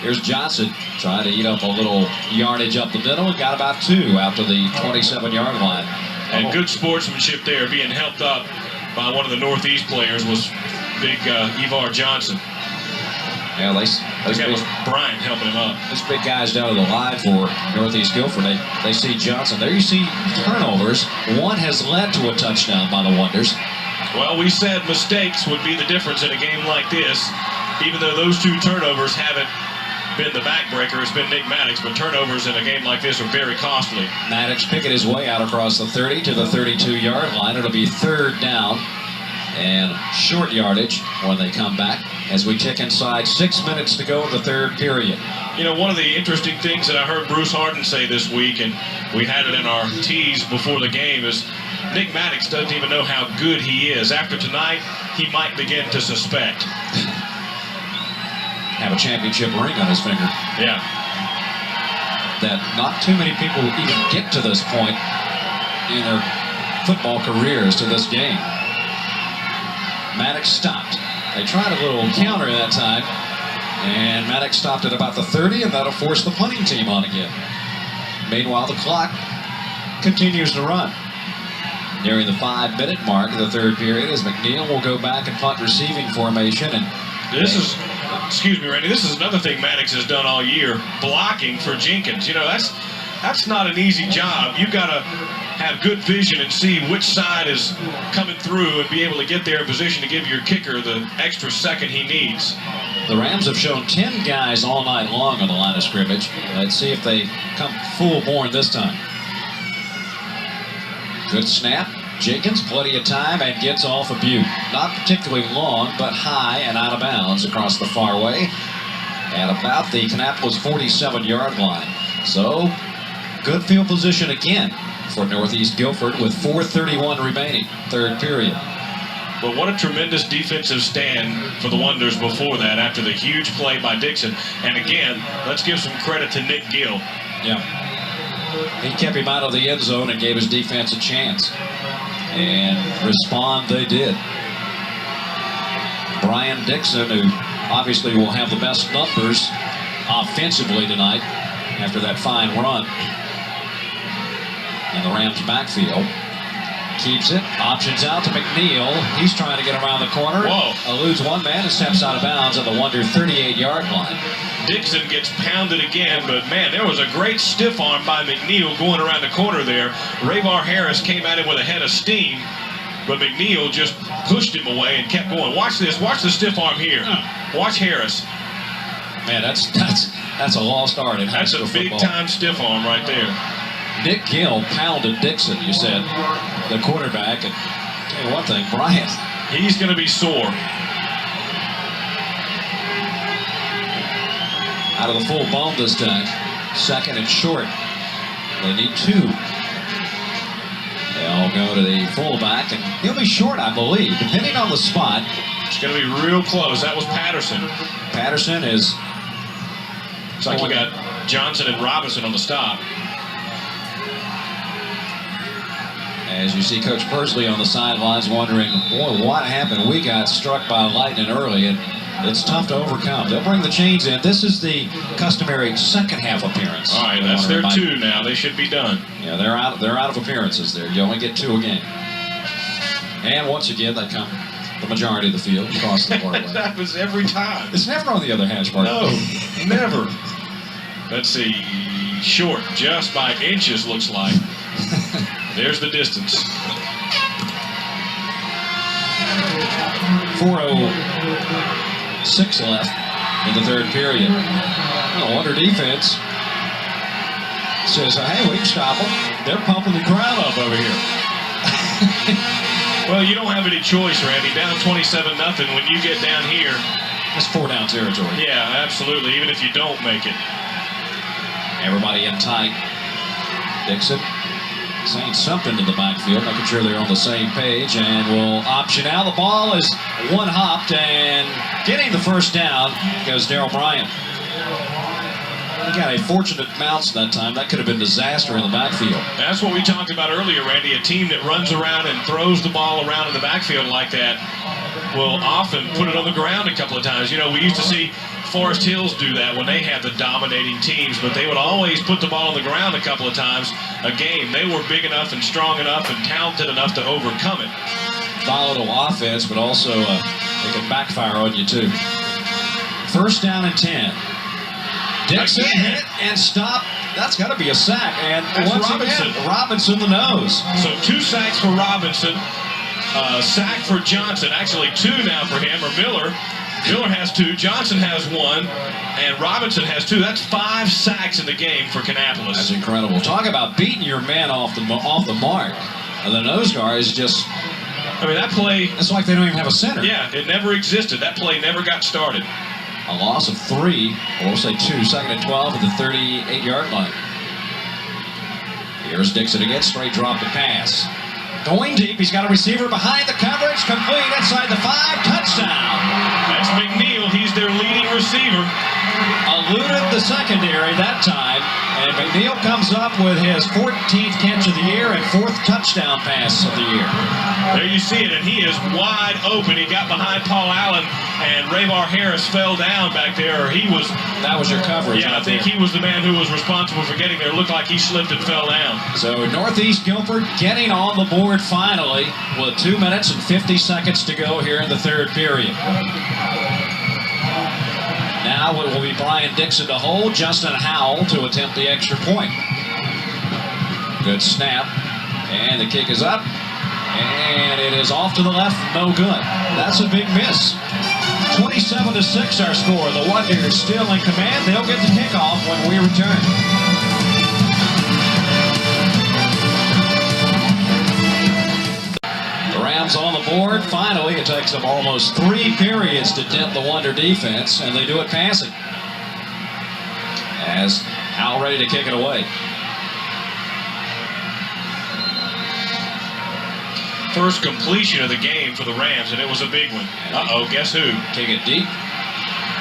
Here's Johnson trying to eat up a little yardage up the middle and got about 2 out to the 27-yard line. And good sportsmanship there, being helped up by one of the Northeast players was big Evar Johnson. Yeah, they Bryant helping him up. These big guys down to the line for Northeast Guilford. They see Johnson. There you see turnovers. One has led to a touchdown by the Wonders. Well, we said mistakes would be the difference in a game like this. Even though those 2 turnovers haven't been the backbreaker, it's been Nick Maddox, but turnovers in a game like this are very costly. Maddox picking his way out across the 30 to the 32-yard line. It'll be third down and short yardage when they come back as we tick inside 6 minutes to go in the third period. You know, one of the interesting things that I heard Bruce Harden say this week, and we had it in our tease before the game, is Nick Maddox doesn't even know how good he is. After tonight, he might begin to suspect. Have a championship ring on his finger. Yeah. That not too many people even get to this point in their football careers to this game. Maddox stopped. They tried a little counter that time, and Maddox stopped at about the 30, and that'll force the punting team on again. Meanwhile, the clock continues to run. Nearing the 5-minute mark of the third period as McNeil will go back and punt receiving formation. And this is, excuse me, Randy, this is another thing Maddox has done all year, blocking for Jenkins. You know, that's not an easy job. You've got to have good vision and see which side is coming through and be able to get there in position to give your kicker the extra second he needs. The Rams have shown 10 guys all night long on the line of scrimmage. Let's see if they come full born this time. Good snap. Jenkins, plenty of time, and gets off a Butte. Not particularly long, but high and out of bounds across the far way at about the Kannapolis 47-yard line. So, good field position again for Northeast Guilford with 4:31 remaining, third period. But what a tremendous defensive stand for the Wonders before that, after the huge play by Dixon. And again, let's give some credit to Nick Gill. Yeah. He kept him out of the end zone and gave his defense a chance. And respond they did. Brian Dixon, who obviously will have the best numbers offensively tonight after that fine run in the Rams backfield. Keeps it, options out to McNeil. He's trying to get around the corner. Whoa. Eludes one man and steps out of bounds at the Wonder 38-yard line. Dixon gets pounded again, but man, there was a great stiff arm by McNeil going around the corner there. Rayvar Harris came at him with a head of steam, but McNeil just pushed him away and kept going. Watch this. Watch the stiff arm here. Watch Harris. Man, that's a lost art in high school football. That's a big-time stiff arm right there. Nick Gill pounded Dixon, you said, the quarterback. And tell you one thing, Bryant. He's going to be sore. Out of the full bone this time. Second and short. They need 2. They'll go to the fullback, and he'll be short, I believe, depending on the spot. It's going to be real close. That was Patterson. Patterson is... Looks like we got Johnson and Robinson on the stop. As you see Coach Persley on the sidelines wondering, boy, what happened? We got struck by lightning early, and it's tough to overcome. They'll bring the chains in. This is the customary second half appearance. All right, that's their 2 now. They should be done. Yeah, they're out of appearances there. You only get 2 a game. And once again, they come the majority of the field across the parkway. That happens every time. It's never on the other hash mark. No, never. Let's see. Short, just by inches, looks like. There's the distance. 4:06 left in the third period. The Wonder defense says, hey, we can stop them. They're pumping the crowd up over here. Well, you don't have any choice, Randy. Down 27-0 when you get down here. That's 4-down territory. Yeah, absolutely, even if you don't make it. Everybody in tight. Dixon saying something to the backfield, making sure they're on the same page, and will option out. The ball is one-hopped, and getting the first down goes Darryl Bryant. He got a fortunate bounce that time. That could have been disaster in the backfield. That's what we talked about earlier, Randy. A team that runs around and throws the ball around in the backfield like that will often put it on the ground a couple of times. You know, we used to see Forest Hills do that when they had the dominating teams, but they would always put the ball on the ground a couple of times a game. They were big enough and strong enough and talented enough to overcome it. Volatile offense, but also they can backfire on you too. First down and 10. Dixon hit and stop. That's got to be a sack. And that's once Robinson. Again, Robinson the nose. So 2 sacks for Robinson. Sack for Johnson. Actually 2 now for him, or Miller. Miller has 2, Johnson has 1, and Robinson has 2. That's 5 sacks in the game for Kannapolis. That's incredible. Talk about beating your man off the mark. And the nose guard is just... I mean, that play... It's like they don't even have a center. Yeah, it never existed. That play never got started. A loss of 3, or we'll say 2, second and 12 at the 38-yard line. Here's Dixon again, straight drop to pass. Going deep, he's got a receiver behind the coverage, complete inside the 5, touchdown. That's McNeil, he's their leading receiver. Eluded the secondary that time, and McNeil comes up with his 14th catch of the year and 4th touchdown pass of the year. There you see it, and he is wide open. He got behind Paul Allen, and Rayvar Harris fell down back there. Or he was... That was your coverage. Yeah, I think he was the man who was responsible for getting there. It looked like he slipped and fell down. So Northeast Guilford getting on the board finally with 2 minutes and 50 seconds to go here in the third period. Now it will be Brian Dixon to hold, Justin Howell to attempt the extra point. Good snap, and the kick is up, and it is off to the left, no good. That's a big miss. 27-6 our score. The Wonders still in command. They'll get the kickoff when we return. The Rams on the board. Finally, it takes them almost 3 periods to dent the Wonder defense, and they do it passing. As Howell ready to kick it away. first completion of the game for the Rams, and it was a big one. Uh-oh, guess who? Take it deep.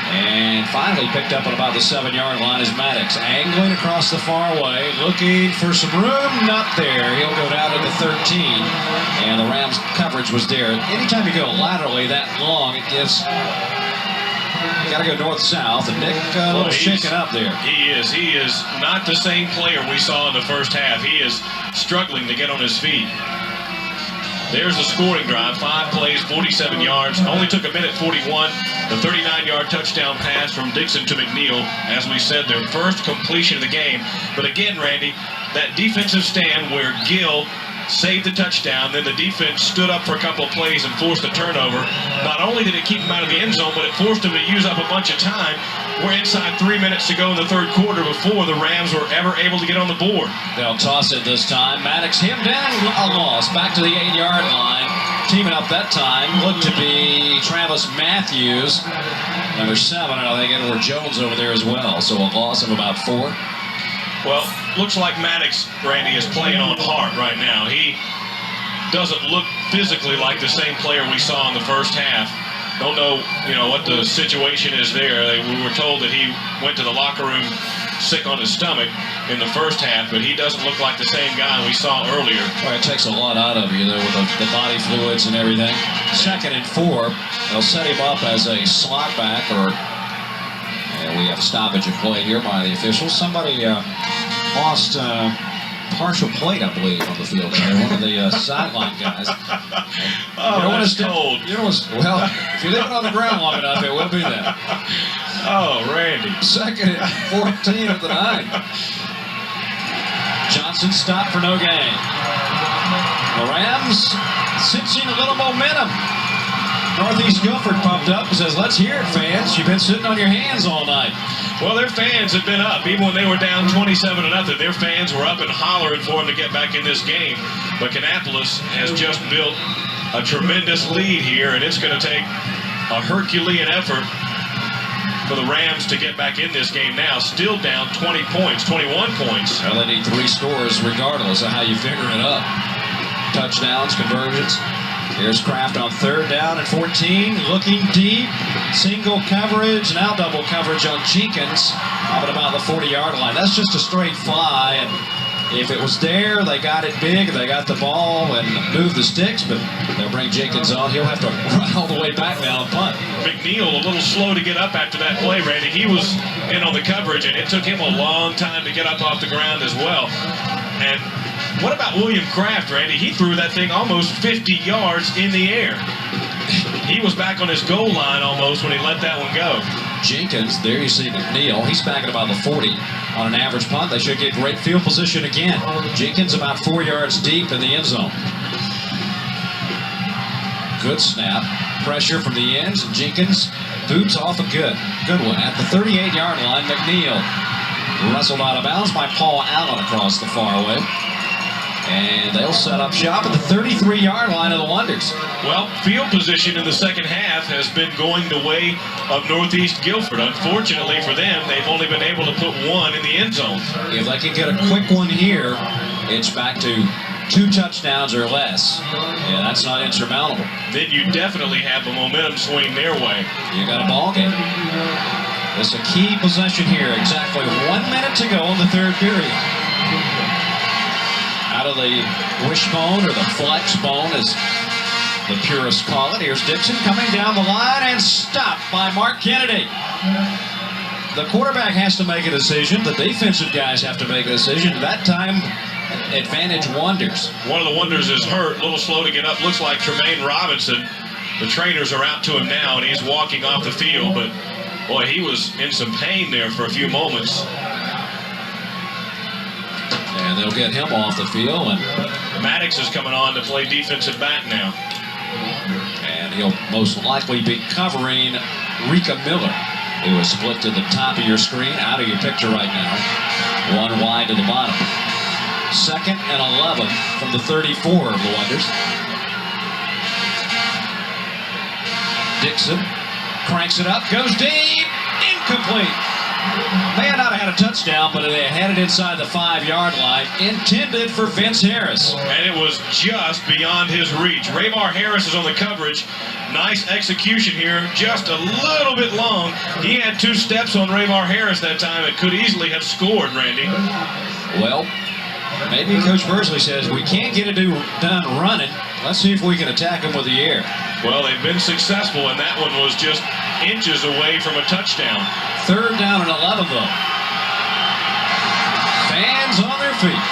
And finally picked up at about the 7-yard line is Maddox. Angling across the far way, looking for some room. Not there. He'll go down to the 13. And the Rams coverage was there. Anytime you go laterally that long, it gives... You got to go north-south. And Nick a little shaken up there. He is. He is not the same player we saw in the first half. He is struggling to get on his feet. There's the scoring drive, 5 plays, 47 yards. Only took a minute 41. The 39-yard touchdown pass from Dixon to McNeil. As we said, their first completion of the game. But again, Randy, that defensive stand where Gill saved the touchdown, then the defense stood up for a couple of plays and forced a turnover. Not only did it keep him out of the end zone, but it forced him to use up a bunch of time. We're inside 3 minutes to go in the third quarter before the Rams were ever able to get on the board. They'll toss it this time. Maddox him down, a loss. Back to the 8-yard line. Teaming up that time looked to be Travis Matthews, number 7, and I think Edward Jones over there as well. So a loss of about 4. Well, looks like Maddox, Randy, is playing on heart right now. He doesn't look physically like the same player we saw in the first half. Don't know, what the situation is there. We were told that he went to the locker room sick on his stomach in the first half, but he doesn't look like the same guy we saw earlier. Well, it takes a lot out of you, though, with the body fluids and everything. 2nd and 4. They'll set him up as a slot back, or we have a stoppage of play here by the officials. Somebody lost partial plate, I believe, on the field there. One of the sideline guys. That's cold. Well, if you leave it on the ground long enough, it will be that. Oh, Randy. 2nd and 14 at the 9. Johnson stopped for no gain. The Rams sensing a little momentum. Northeast Guilford popped up and says, "Let's hear it, fans. You've been sitting on your hands all night." Well, their fans have been up. Even when they were down 27-0, their fans were up and hollering for them to get back in this game. But Kannapolis has just built a tremendous lead here, and it's going to take a Herculean effort for the Rams to get back in this game now. Still down 20 points, 21 points. Well, they need 3 scores regardless of how you figure it up. Touchdowns, conversions. Here's Kraft on 3rd down and 14, looking deep, single coverage, now double coverage on Jenkins, up at about the 40-yard line. That's just a straight fly, and if it was there, they got it big, they got the ball and moved the sticks, but they'll bring Jenkins on. He'll have to run all the way back now and punt. McNeil a little slow to get up after that play, Randy. He was in on the coverage, and it took him a long time to get up off the ground as well. And what about William Kraft, Randy? He threw that thing almost 50 yards in the air. He was back on his goal line almost when he let that one go. Jenkins, there you see McNeil. He's back at about the 40 on an average punt. They should get great field position again. Jenkins about 4 yards deep in the end zone. Good snap. Pressure from the ends. Jenkins boots off a good one. At the 38-yard line, McNeil wrestled out of bounds by Paul Allen across the far way. And they'll set up shop at the 33-yard line of the Wonders. Well, field position in the second half has been going the way of Northeast Guilford. Unfortunately for them, they've only been able to put 1 in the end zone. If they can get a quick one here, it's back to 2 touchdowns or less. And that's not insurmountable. Then you definitely have a momentum swing their way. You got a ball game. It's a key possession here. Exactly 1 minute to go in the 3rd period. Out of the wishbone, or the flex bone as the purists call it. Here's Dixon coming down the line and stopped by Mark Kennedy. The quarterback has to make a decision. The defensive guys have to make a decision. That time, advantage Wonders. One of the Wonders is hurt, a little slow to get up. Looks like Tremaine Robinson. The trainers are out to him now, and he's walking off the field. But, boy, he was in some pain there for a few moments. And they'll get him off the field. And Maddox is coming on to play defensive back now. And he'll most likely be covering Rika Miller, who is split to the top of your screen, out of your picture right now. 1 wide to the bottom. 2nd and 11 from the 34 of the Wonders. Dixon cranks it up, goes deep, incomplete. May not have had a touchdown. touchdown, but they had it inside the 5-yard line, intended for Vince Harris. And it was just beyond his reach. Rayvar Harris is on the coverage. Nice execution here, just a little bit long. He had 2 steps on Rayvar Harris that time. It could easily have scored, Randy. Well, maybe Coach Bursley says, we can't get it done running. Let's see if we can attack him with the air. Well, they've been successful, and that one was just inches away from a touchdown. 3rd down and 11, though. Fans on their feet.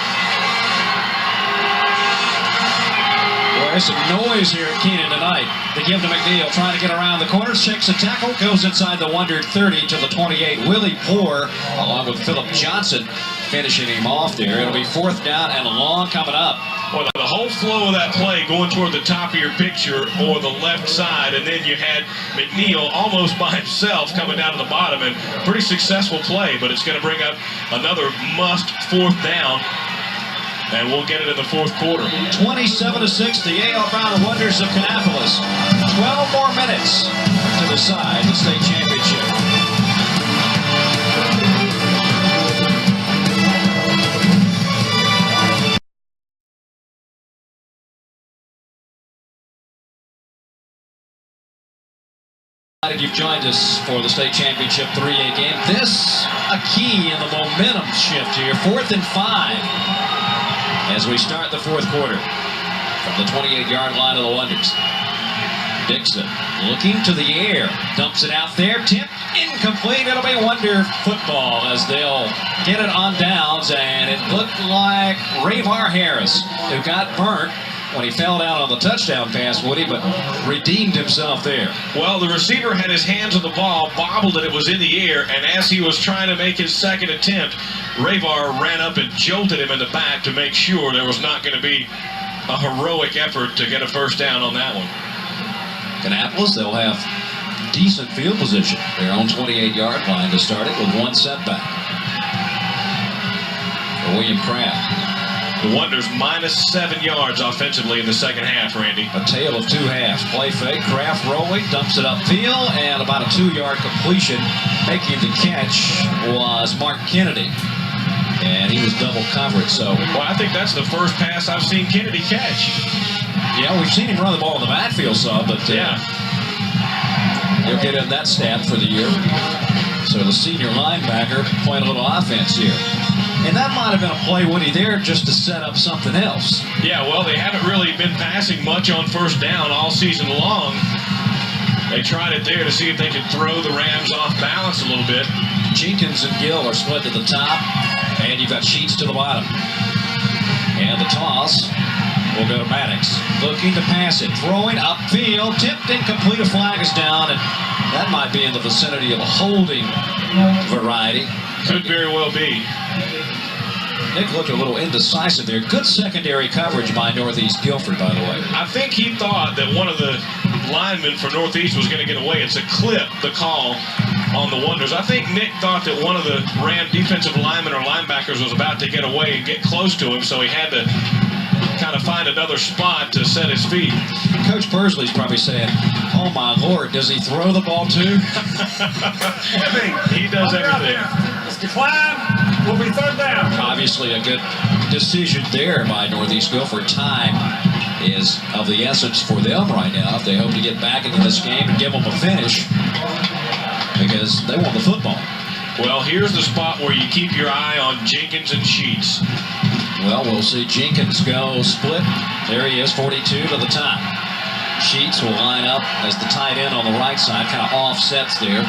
Boy, there's some noise here at Keenan tonight. They give to McNeil, trying to get around the corner, shakes a tackle, goes inside the Wonder 30 to the 28. Willie Poore, along with Philip Johnson, finishing him off there. It'll be 4th down and long coming up. Well, the whole flow of that play going toward the top of your picture or the left side, and then you had McNeil almost by himself coming down to the bottom, and pretty successful play, but it's going to bring up another must 4th down, and we'll get it in the 4th quarter. 27-6, the A.L. Brown Wonders of Kannapolis. 12 more minutes to decide the state championship. You've joined us for the state championship 3A game. This a key in the momentum shift here. 4th and 5 as we start the 4th quarter from the 28-yard line of the Wonders. Dixon looking to the air, dumps it out there, tipped, incomplete. It'll be Wonder football as they'll get it on downs, and it looked like Rayvar Harris, who got burnt when he fell down on the touchdown pass, Woody, but redeemed himself there. Well, the receiver had his hands on the ball, bobbled it, it was in the air, and as he was trying to make his 2nd attempt, Rayvar ran up and jolted him in the back to make sure there was not going to be a heroic effort to get a 1st down on that one. Kannapolis, they'll have decent field position. Their own 28-yard line to start it with 1 setback. For William Kraft. The Wonders minus 7 yards offensively in the 2nd half, Randy. A tale of 2 halves. Play fake, Kraft rolling, dumps it upfield, and about a 2-yard completion. Making the catch was Mark Kennedy. And he was double covered, so. Well, I think that's the first pass I've seen Kennedy catch. Yeah, we've seen him run the ball in the backfield some, but yeah. He'll get in that stat for the year. So the senior linebacker playing a little offense here. And that might have been a play, Woody, there just to set up something else. Yeah, well, they haven't really been passing much on 1st down all season long. They tried it there to see if they could throw the Rams off balance a little bit. Jenkins and Gill are split to the top, and you've got Sheets to the bottom. And the toss will go to Maddox. Looking to pass it, throwing upfield, tipped, incomplete, a flag is down, and that might be in the vicinity of a holding variety. Could very well be. Nick looked a little indecisive there. Good secondary coverage by Northeast Guilford, by the way. I think he thought that one of the linemen for Northeast was going to get away. It's a clip, the call on the Wonders. I think Nick thought that one of the Ram defensive linemen or linebackers was about to get away and get close to him, so he had to kind of find another spot to set his feet. Coach Bursley's probably saying, oh my Lord, does he throw the ball too? He does everything. Mr. Klein will be 3rd down. Obviously a good decision there by Northeast Guilford. Time is of the essence for them right now if they hope to get back into this game and give them a finish, because they want the football. Well, here's the spot where you keep your eye on Jenkins and Sheets. Well, we'll see Jenkins go split. There he is, 42 to the top. Sheets will line up as the tight end on the right side, kind of offsets there.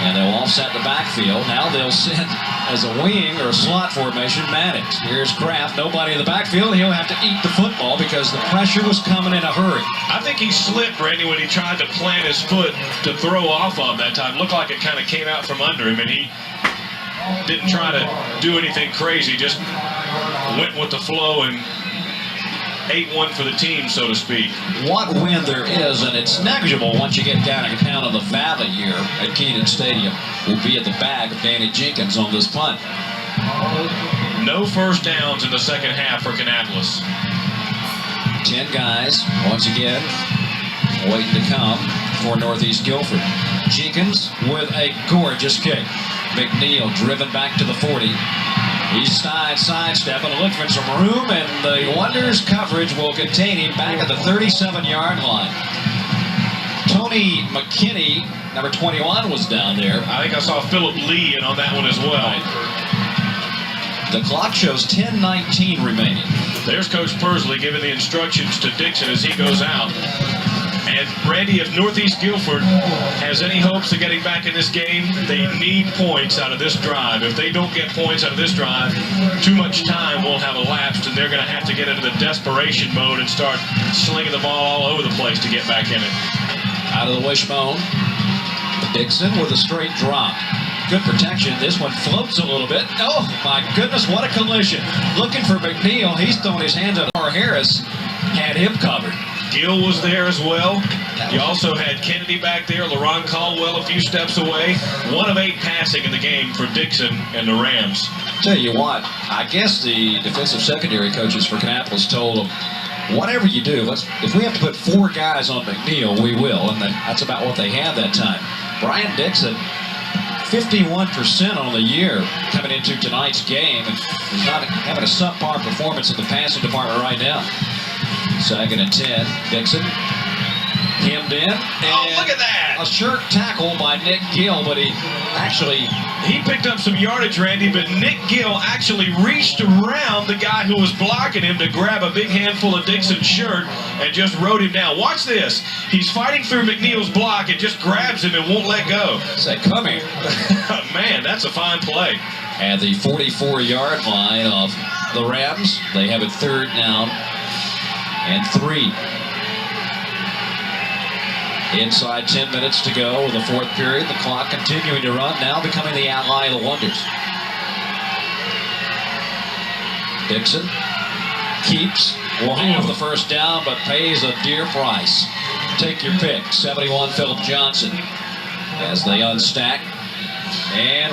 And they'll offset the backfield. Now they'll send as a wing or a slot formation Maddox. Here's Kraft, nobody in the backfield. He'll have to eat the football because the pressure was coming in a hurry. I think he slipped, Randy, when he tried to plant his foot to throw off of that time. Looked like it kind of came out from under him, and he didn't try to do anything crazy, just went with the flow and ate one for the team, so to speak. What wind there is, and it's negligible once you get down in the valley here at Keenan Stadium, will be at the back of Danny Jenkins on this punt. No 1st downs in the 2nd half for Kannapolis. 10 guys, once again, waiting to come for Northeast Guilford. Jenkins with a gorgeous kick. McNeil driven back to the 40. East side sidestep and looking for some room, and the Wonders coverage will contain him back at the 37-yard line. Tony McKinney, number 21, was down there. I think I saw Philip Lee in on that one as well. The clock shows 10:19 remaining. There's Coach Persley giving the instructions to Dixon as he goes out. And Randy, if Northeast Guilford has any hopes of getting back in this game, they need points out of this drive. If they don't get points out of this drive, too much time will have elapsed, and they're going to have to get into the desperation mode and start slinging the ball all over the place to get back in it. Out of the wishbone, Dixon with a straight drop. Good protection. This one floats a little bit. Oh, my goodness, what a collision. Looking for McNeil. He's thrown his hands up. Harris had him covered. Gill was there as well. You also had Kennedy back there, LaRon Caldwell a few steps away. 1 of 8 passing in the game for Dixon and the Rams. Tell you what, I guess the defensive secondary coaches for Kannapolis told them, whatever you do, if we have to put 4 guys on McNeil, we will. And that's about what they had that time. Brian Dixon, 51% on the year coming into tonight's game, and he's not having a subpar performance in the passing department right now. 2nd and 10. Dixon hemmed in. Oh, look at that! A short tackle by Nick Gill, but he picked up some yardage, Randy, but Nick Gill actually reached around the guy who was blocking him to grab a big handful of Dixon's shirt and just rode him down. Watch this. He's fighting through McNeil's block and just grabs him and won't let go. Say, come here. Man, that's a fine play. At the 44-yard line of the Rams, they have it 3rd down and 3. Inside 10 minutes to go with the 4th period. The clock continuing to run, now becoming the ally of the Wonders. Dixon keeps, will have the 1st down, but pays a dear price. Take your pick. 71 Philip Johnson as they unstack. And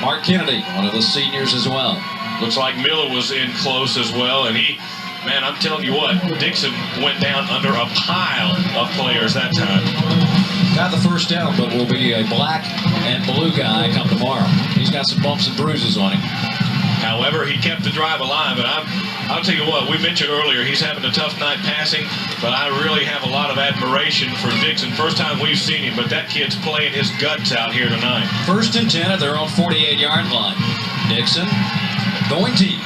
Mark Kennedy, one of the seniors as well. Looks like Miller was in close as well, and man, I'm telling you what, Dixon went down under a pile of players that time. Got the 1st down, but will be a black and blue guy come tomorrow. He's got some bumps and bruises on him. However, he kept the drive alive, and I'll tell you what, we mentioned earlier, he's having a tough night passing, but I really have a lot of admiration for Dixon. First time we've seen him, but that kid's playing his guts out here tonight. 1st and 10 at their own 48-yard line. Dixon going deep,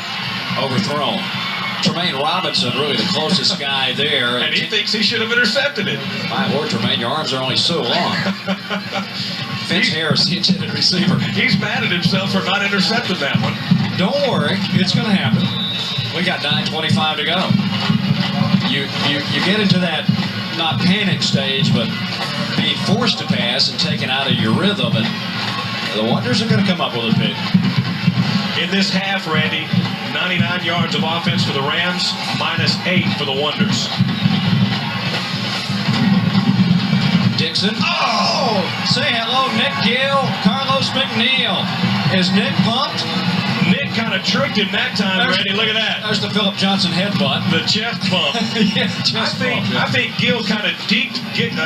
overthrown. Tremaine Robinson, really the closest guy there. And he thinks he should have intercepted it. My Lord, Tremaine, your arms are only so long. Vince Harris, the intended receiver. He's mad at himself for not intercepting that one. Don't worry, it's going to happen. We got 9:25 to go. You get into that, not panic stage, but being forced to pass and taken out of your rhythm, and the Wonders are going to come up with a pick. In this half, Randy, 99 yards of offense for the Rams, -8 for the Wonders. Dixon. Oh! Say hello, Nick Gill, Carlos McNeil. Is Nick pumped? Nick kind of tricked him that time, Randy. Look at that. There's the Philip Johnson headbutt. The chest bump. Yeah, chest bump. I think Gill kind of deked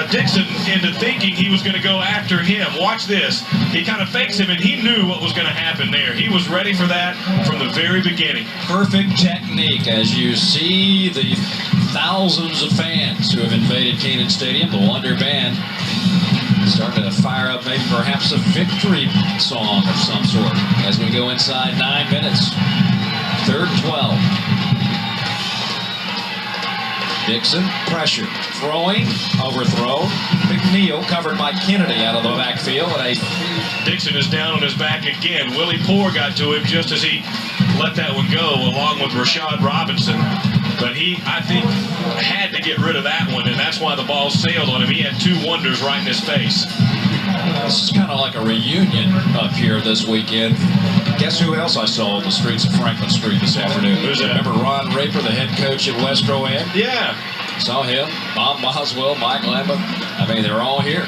Dixon into thinking he was going to go after him. Watch this. He kind of fakes him, and he knew what was going to happen there. He was ready for that from the very beginning. Perfect technique as you see the thousands of fans who have invaded Kenan Stadium. The Wonder Band starting to fire up maybe perhaps a victory song of some sort as we go inside 9 minutes. 3rd and 12. Dixon, pressure, throwing, overthrown. McNeil covered by Kennedy out of the backfield. Dixon is down on his back again. Willie Poore got to him just as he let that one go, along with Rashad Robinson. But he, I think, had to get rid of that one, and that's why the ball sailed on him. He had 2 Wonders right in his face. This is kind of like a reunion up here this weekend. Guess who else I saw on the streets of Franklin Street this afternoon? Who's that? Remember Ron Raper, the head coach at West Rowan? Yeah. Saw him, Bob Boswell, Mike Lambert. I mean, they're all here.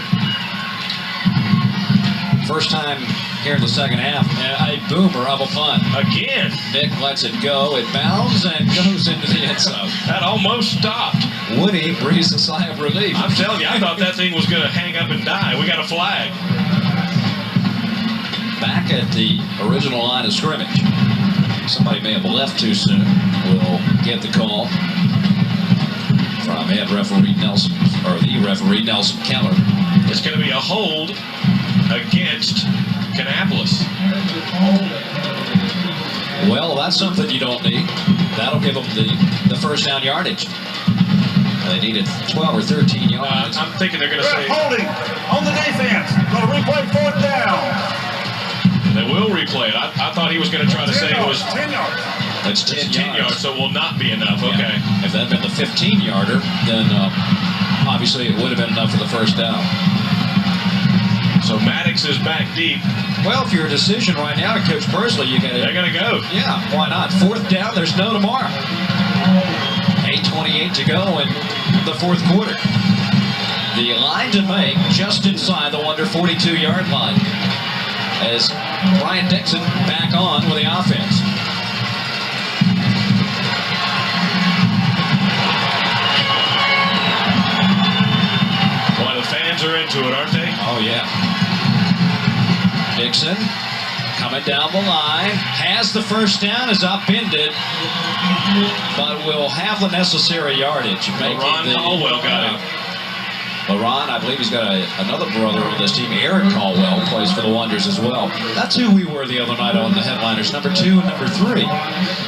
First time here in the 2nd half, a boomer of a punt. Again. Nick lets it go. It bounds and goes into the end zone. That almost stopped. Woody breathes a sigh of relief. I'm telling you, I thought that thing was going to hang up and die. We got a flag. back at the original line of scrimmage. Somebody may have left too soon. We'll get the call from head referee Nelson, or the referee Nelson Keller. It's going to be a hold against Kannapolis. Well, that's something you don't need. That'll give them the first down yardage. They needed 12 or 13 yards. I'm thinking they're going to say holding on the defense. Going to replay 4th down. They will replay it. I thought he was going to try to say it was 10 yards. It's 10 yards. So it will not be enough. Okay. Yeah. If that had been the 15-yarder, then obviously it would have been enough for the first down. So Maddox is back deep. Well, if you're a decision right now, Coach Persley, you got to. They're going to go. Yeah, why not? 4th down, there's no tomorrow. 8:28 to go in the 4th quarter. The line to make just inside the Wonder 42-yard line as Brian Dixon back on with the offense. Boy, the fans are into it, aren't they? Oh, yeah. Dixon coming down the line, has the first down, is upended, but will have the necessary yardage. Ron Caldwell got it. LaRon, I believe he's got another brother on this team, Eric Caldwell, plays for the Wonders as well. That's who we were the other night on the headliners, number 2 and number 3.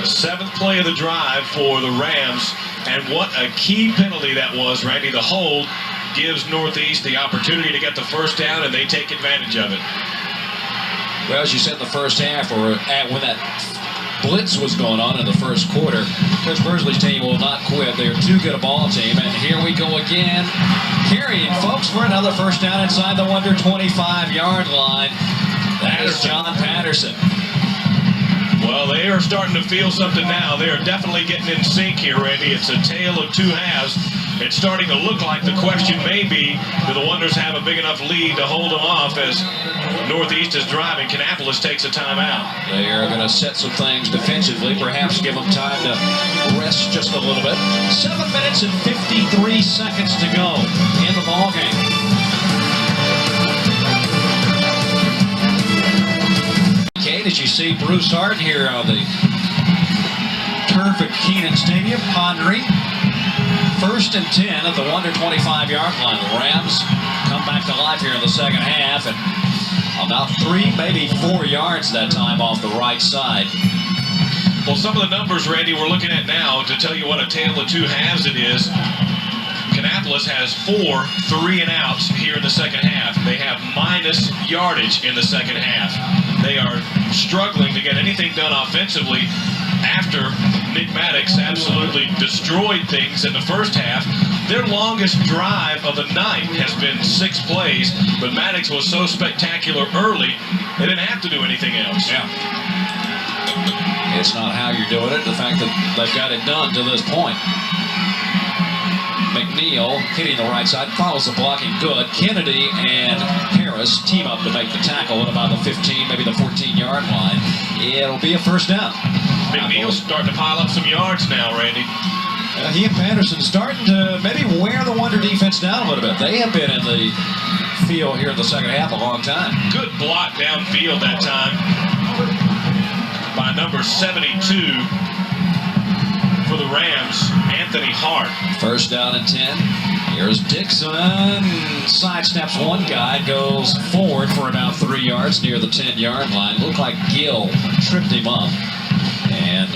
7th play of the drive for the Rams, and what a key penalty that was, Randy. The hold gives Northeast the opportunity to get the first down, and they take advantage of it. Well, as you said in the first half, or when that blitz was going on in the first quarter, Coach Persley's team will not quit. They're too good a ball team, and here we go again. Carrying, folks, for another first down inside the Wonder 25-yard line. That is John Patterson. Well, they are starting to feel something now. They are definitely getting in sync here, Randy. It's a tale of two halves. It's starting to look like the question may be, do the Wonders have a big enough lead to hold them off as Northeast is driving? Kannapolis takes a timeout. They are going to set some things defensively, perhaps give them time to rest just a little bit. 7 minutes and 53 seconds to go in the ballgame. Kate, as you see Bruce Hart here on the turf at Kenan Stadium, pondering. 1st and 10 at the Wonder 25-yard line. The Rams come back to life here in the second half, and about 3, maybe 4 yards that time off the right side. Well, some of the numbers, Randy, we're looking at now to tell you what a tale of two halves it is. Kannapolis has 4 3-and-outs here in the second half. They have minus yardage in the second half. They are struggling to get anything done offensively after Nick Maddox absolutely destroyed things in the first half. Their longest drive of the night has been 6 plays, but Maddox was so spectacular early, they didn't have to do anything else. Yeah. It's not how you're doing it, the fact that they've got it done to this point. McNeil hitting the right side, follows the blocking good. Kennedy and Harris team up to make the tackle at about the 15, maybe the 14-yard line. It'll be a first down. McNeil's starting to pile up some yards now, Randy. He and Patterson starting to maybe wear the Wonder defense down a little bit. They have been in the field here in the second half a long time. Good block downfield that time by number 72 for the Rams, Anthony Hart. First down and 10. Here's Dixon. Sidesteps one guy, goes forward for about 3 yards near the 10-yard line. Looked like Gill tripped him up and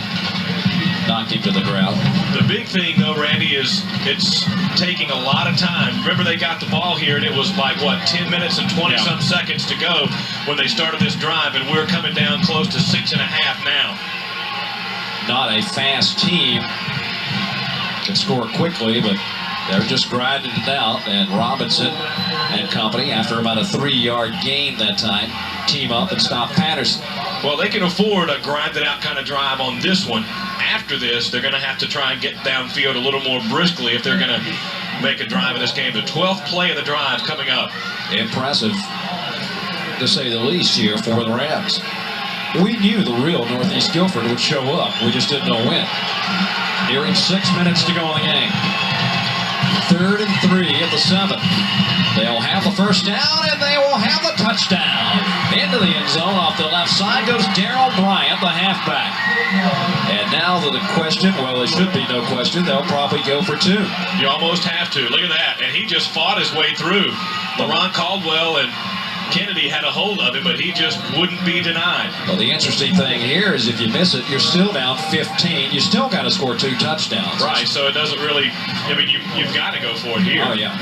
knocked him to the ground. The big thing, though, Randy, is it's taking a lot of time. Remember, they got the ball here, and it was like, what, 10 minutes and 20-some seconds to go when they started this drive, and we're coming down close to 6.5 now. Not a fast team. Can score quickly, but they're just grinding it out. And Robinson and company, after about a 3-yard gain that time, team up and stop Patterson. Well, they can afford a grind-it-out kind of drive on this one. After this, they're going to have to try and get downfield a little more briskly if they're going to make a drive in this game. The 12th play of the drive coming up. Impressive, to say the least, here for the Rams. We knew the real Northeast Guilford would show up. We just didn't know when. Nearing 6 minutes to go in the game. 3rd and 3 at the 7. They'll have the first down, and they will have the touchdown. Into the end zone off the left side goes Darryl Bryant, the halfback. And now the question, well, there should be no question, they'll probably go for 2. You almost have to. Look at that. And he just fought his way through. LaRon Caldwell and Kennedy had a hold of him, but he just wouldn't be denied. Well, the interesting thing here is if you miss it, you're still down 15. You still got to score 2 touchdowns. Right, so it doesn't really, I mean, you've got to go for it here. Oh, yeah.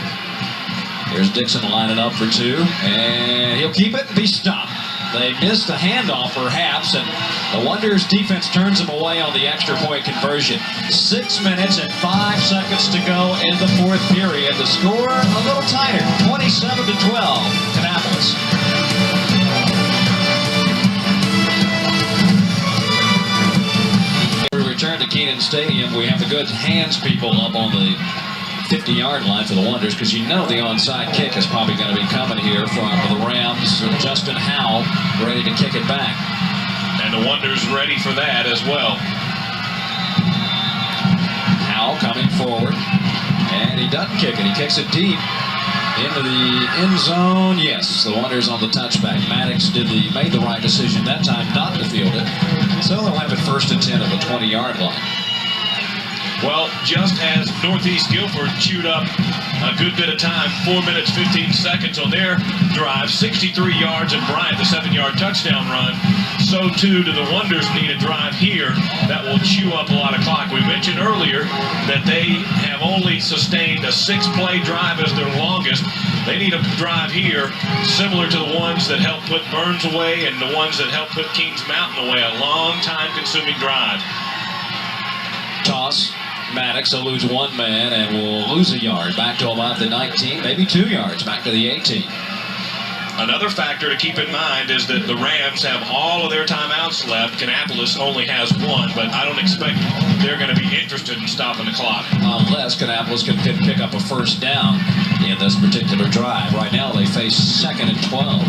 Here's Dixon lining up for 2, and he'll keep it and be stopped. They missed a handoff perhaps, and the Wonders defense turns them away on the extra point conversion. 6 minutes and 5 seconds to go in the 4th period. The score a little tighter, 27-12, Kannapolis. We return to Kenan Stadium. We have the good hands people up on the 50-yard line for the Wonders, because you know the onside kick is probably going to be coming here from the Rams. Justin Howell ready to kick it back. And the Wonders ready for that as well. Howell coming forward, and he doesn't kick it. He kicks it deep into the end zone. Yes, the Wonders on the touchback. Maddox made the right decision that time not to field it. So they'll have it 1st and 10 at the 20-yard line. Well, just as Northeast Guilford chewed up a good bit of time, 4 minutes, 15 seconds on their drive, 63 yards, and Bryant, the 7-yard touchdown run, so too do the Wonders need a drive here that will chew up a lot of clock. We mentioned earlier that they have only sustained a 6-play drive as their longest. They need a drive here similar to the ones that helped put Burns away and the ones that helped put Kings Mountain away, a long time-consuming drive. Toss. Maddox will lose 1 man and will lose a yard. Back to about the 19, maybe 2 yards, back to the 18. Another factor to keep in mind is that the Rams have all of their timeouts left. Kannapolis only has 1, but I don't expect they're going to be interested in stopping the clock. Unless Kannapolis can pick up a first down in this particular drive. Right now they face 2nd and 12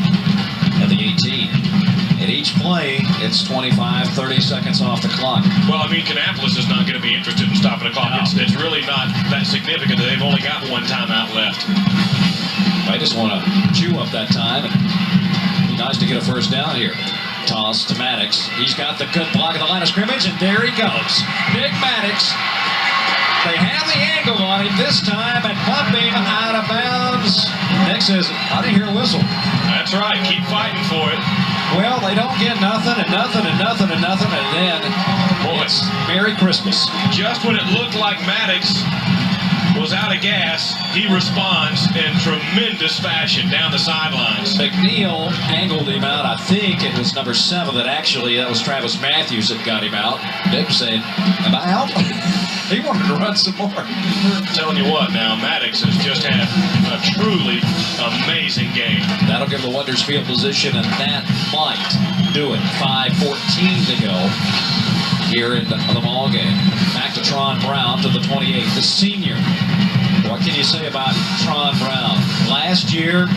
at the 18. At each play, it's 25, 30 seconds off the clock. Well, I mean, Kannapolis is not going to be interested in stopping the clock. No. It's really not that significant that they've only got 1 timeout left. I just want to chew up that time. It'd be nice to get a first down here. Toss to Maddox. He's got the good block at the line of scrimmage, and there he goes. Big Maddox. They have the angle on him this time, and bumping out of bounds. Nick says, I didn't hear a whistle. That's right. Keep fighting for it. Well, they don't get nothing and nothing and nothing and nothing, and then it's Merry Christmas. Just when it looked like Maddox was out of gas, he responds in tremendous fashion down the sidelines. McNeil angled him out. I think it was number 7 that was Travis Matthews that got him out. Dick said, am I out? He wanted to run some more. I'm telling you what now, Maddox has just had a truly amazing game. That'll give the Wonders field position, and that might do it. 5:14 to go here in the ball game. Back to Tron Brown to the 28, the senior. What can you say about Tron Brown? Last year,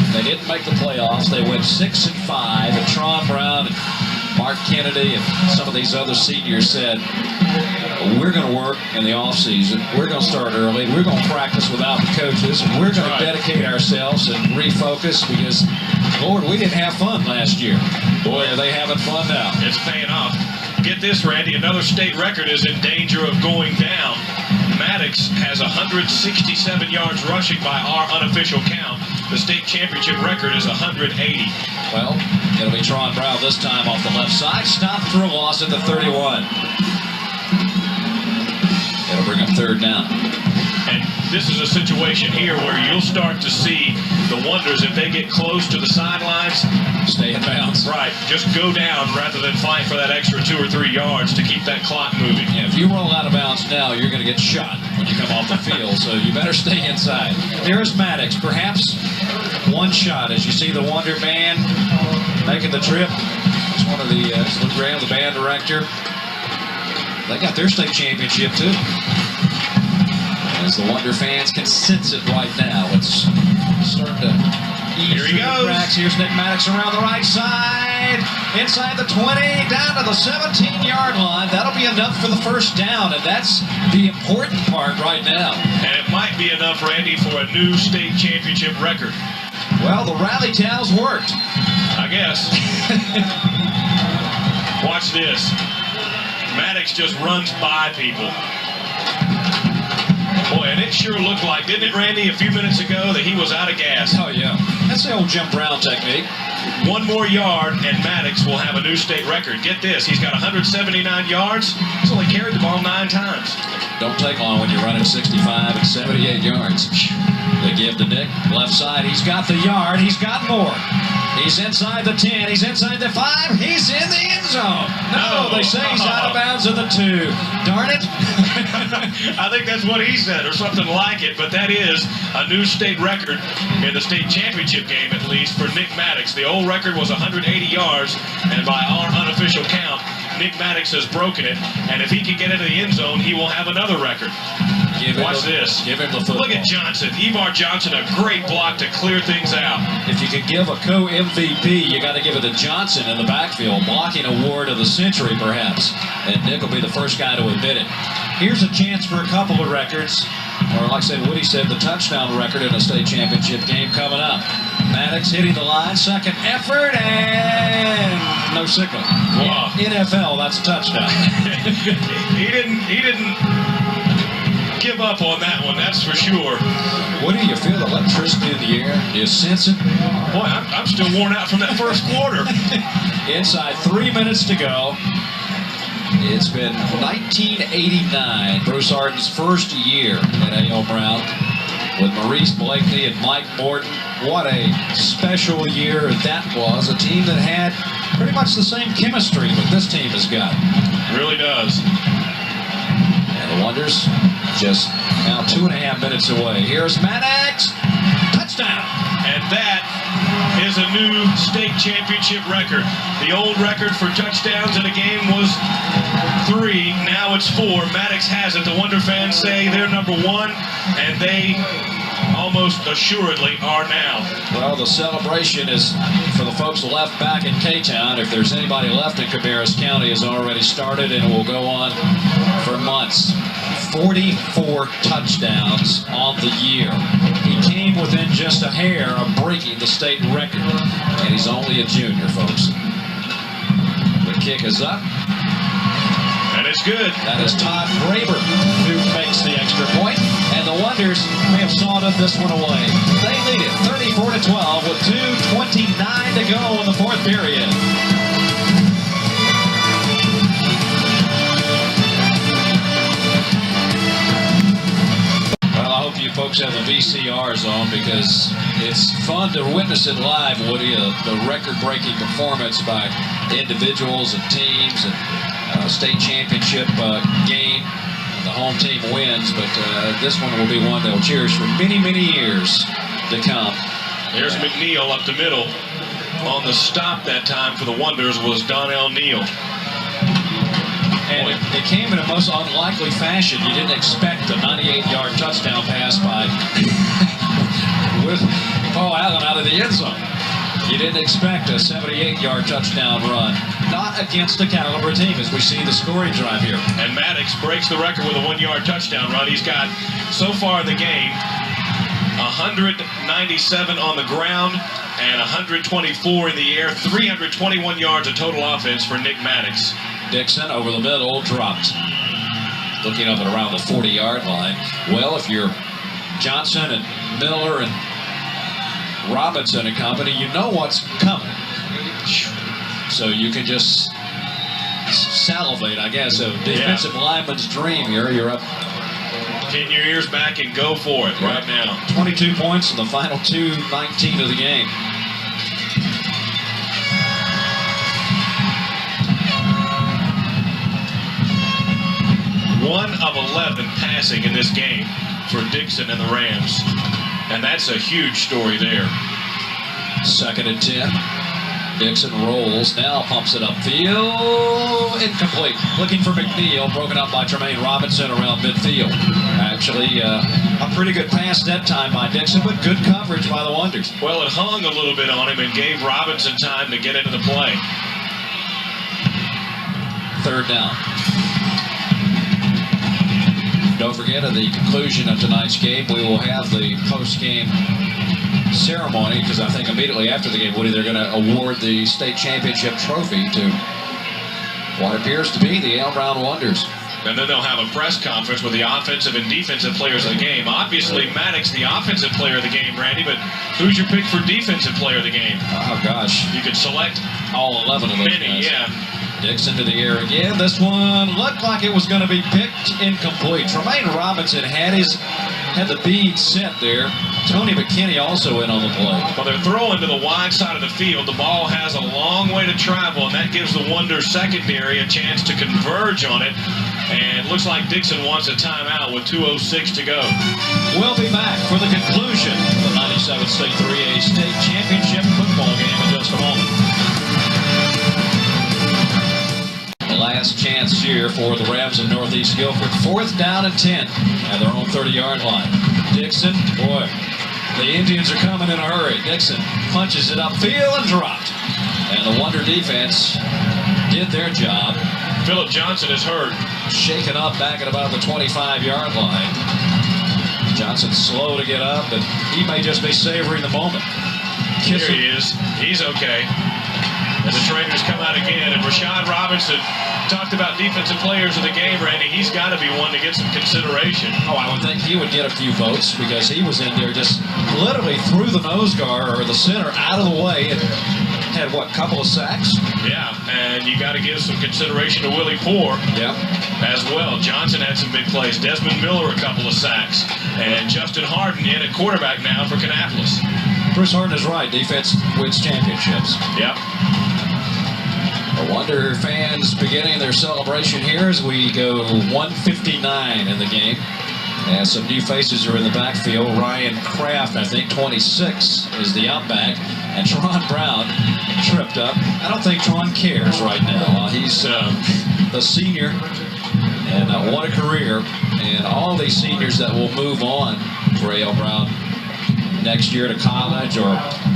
they didn't make the playoffs. They went 6-5, and Tron Brown and Mark Kennedy and some of these other seniors said, we're going to work in the offseason. We're going to start early. We're going to practice without the coaches. We're going to dedicate ourselves and refocus because, Lord, we didn't have fun last year. Boy, are they having fun now. It's paying off. Get this, Randy. Another state record is in danger of going down. Maddox has 167 yards rushing by our unofficial count. The state championship record is 180. Well, it'll be Tron Brown this time off the left side. Stopped for a loss at the 31. It'll bring up 3rd down. And this is a situation here where you'll start to see the Wonders, if they get close to the sidelines, stay in bounds. Right, just go down rather than fight for that extra 2 or 3 yards to keep that clock moving. Yeah, if you roll out of bounds now, you're going to get shot when you come off the field, so you better stay inside. There's Maddox, perhaps 1 shot as you see the Wonder Band making the trip. It's one of the Luke Graham, the band director. They got their state championship too. As the Wonder fans can sense it right now, it's starting to ease Here he through the goes. cracks. Here's Nick Maddox around the right side, inside the 20, down down to the 17-yard line. That'll be enough for the first down, and that's the important part right now. And it might be enough, Randy, for a new state championship record. Well, the rally towels worked. I guess. Watch this. Maddox just runs by people. Boy, and it sure looked like, didn't it, Randy, a few minutes ago that he was out of gas? Oh, yeah. That's the old Jim Brown technique. One more yard, and Maddox will have a new state record. Get this, he's got 179 yards. He's only carried the ball 9 times. Don't take long when you're running 65 and 78 yards. They give to Nick, left side. He's got the yard. He's got more. He's inside the 10. He's inside the 5. He's in the end zone. No, they say he's out of bounds of the 2. Darn it. I think that's what he said, or something like it, but that is a new state record in the state championship game, at least, for Nick Maddox. The old record was 180 yards, and by our unofficial count, Nick Maddox has broken it, and if he can get into the end zone, he will have another record. Watch this. Give him the football. Look at Johnson. Evar Johnson, a great block to clear things out. If you could give a co-MVP, you got to give it to Johnson in the backfield. Blocking award of the century, perhaps. And Nick will be the first guy to admit it. Here's a chance for a couple of records. Or like I said, Woody said, the touchdown record in a state championship game coming up. Maddox hitting the line, second effort, and no signal. Wow. NFL, that's a touchdown. He didn't give up on that one, that's for sure. What do you feel? The electricity in the air? Do you sense it? Boy, I'm still worn out from that first quarter. Inside 3 minutes to go. It's been 1989, Bruce Arden's first year at A.L. Brown with Maurice Blakeney and Mike Morton. What a special year that was. A team that had pretty much the same chemistry that this team has got. Really does. And the Wonders just now 2.5 minutes away. Here's Maddox. Touchdown. And that is a new state championship record. The old record for touchdowns in a game was 3. Now it's 4. Maddox has it. The Wonder fans say they're number 1, and they almost assuredly are now. Well, the celebration is for the folks left back in K-Town. If there's anybody left in Cabarrus County, has already started and will go on for months. 44 touchdowns on the year. He came within just a hair of breaking the state record, and he's only a junior, folks. The kick is up. And it's good. That is Todd Graber who makes the extra point, and the Wonders may have sawed this one away. They lead it 34-12 with 2:29 to go in the 4th period. You folks have the VCRs on because it's fun to witness it live, Woody, the record-breaking performance by individuals and teams and state championship game. The home team wins, but this one will be one they'll cherish for many, many years to come. There's McNeil up the middle. On the stop that time for the Wonders was Donnell Neal. And it came in a most unlikely fashion. You didn't expect a 98-yard touchdown pass by with Paul Allen out of the end zone. You didn't expect a 78-yard touchdown run. Not against the caliber team as we see the scoring drive here. And Maddox breaks the record with a 1-yard touchdown run. He's got, so far in the game, 197 on the ground and 124 in the air. 321 yards of total offense for Nick Maddox. Dixon over the middle, dropped. Looking up at around the 40-yard line. Well, if you're Johnson and Miller and Robinson and company, you know what's coming. So you can just salivate, I guess, a defensive lineman's dream here. You're up. Pin your ears back and go for it right now. 22 points in the final 2:19 of the game. One of 11 passing in this game for Dixon and the Rams. And that's a huge story there. 2nd and 10. Dixon rolls, now pumps it upfield. Incomplete. Looking for McNeil, broken up by Tremaine Robinson around midfield. Actually, a pretty good pass that time by Dixon, but good coverage by the Wonders. Well, it hung a little bit on him and gave Robinson time to get into the play. 3rd down. Don't forget, at the conclusion of tonight's game, we will have the post-game ceremony, because I think immediately after the game, Woody, they're going to award the state championship trophy to what appears to be the A.L. Brown Wonders. And then they'll have a press conference with the offensive and defensive players of the game. Obviously, Maddox, the offensive player of the game, Randy, but who's your pick for defensive player of the game? Oh, gosh. You could select all 11 of those many, guys. yeah. Dixon to the air again. This one looked like it was going to be picked incomplete. Tremaine Robinson had the bead set there. Tony McKinney also in on the play. Well, they're throwing to the wide side of the field. The ball has a long way to travel, and that gives the Wonders secondary a chance to converge on it. And looks like Dixon wants a timeout with 2:06 to go. We'll be back for the conclusion of the 97 State 3A State Championship football game in just a moment. Last chance here for the Rams of Northeast Guilford. 4th down and 10 at their own 30-yard line. Dixon, boy, the Indians are coming in a hurry. Dixon punches it upfield and dropped. And the Wonder defense did their job. Philip Johnson is hurt. Shaken up back at about the 25-yard line. Johnson's slow to get up, but he may just be savoring the moment. Here he is. He's okay. And the trainers come out again. And Rashad Robinson talked about defensive players of the game, Randy. He's got to be one to get some consideration. Oh, I would think he would get a few votes because he was in there just literally threw the nose guard or the center out of the way and had, what, couple of sacks? Yeah, and you got to give some consideration to Willie Poore as well. Johnson had some big plays. Desmond Miller, a couple of sacks. And Justin Harden in at quarterback now for Kannapolis. Bruce Harden is right. Defense wins championships. Yep. The Wonder fans beginning their celebration here as we go 1:59 in the game. And some new faces are in the backfield. Ryan Kraft, I think, 26 is the outback. And Tron Brown tripped up. I don't think Tron cares right now. He's the senior. And what a career. And all these seniors that will move on for A.L. Brown next year to college or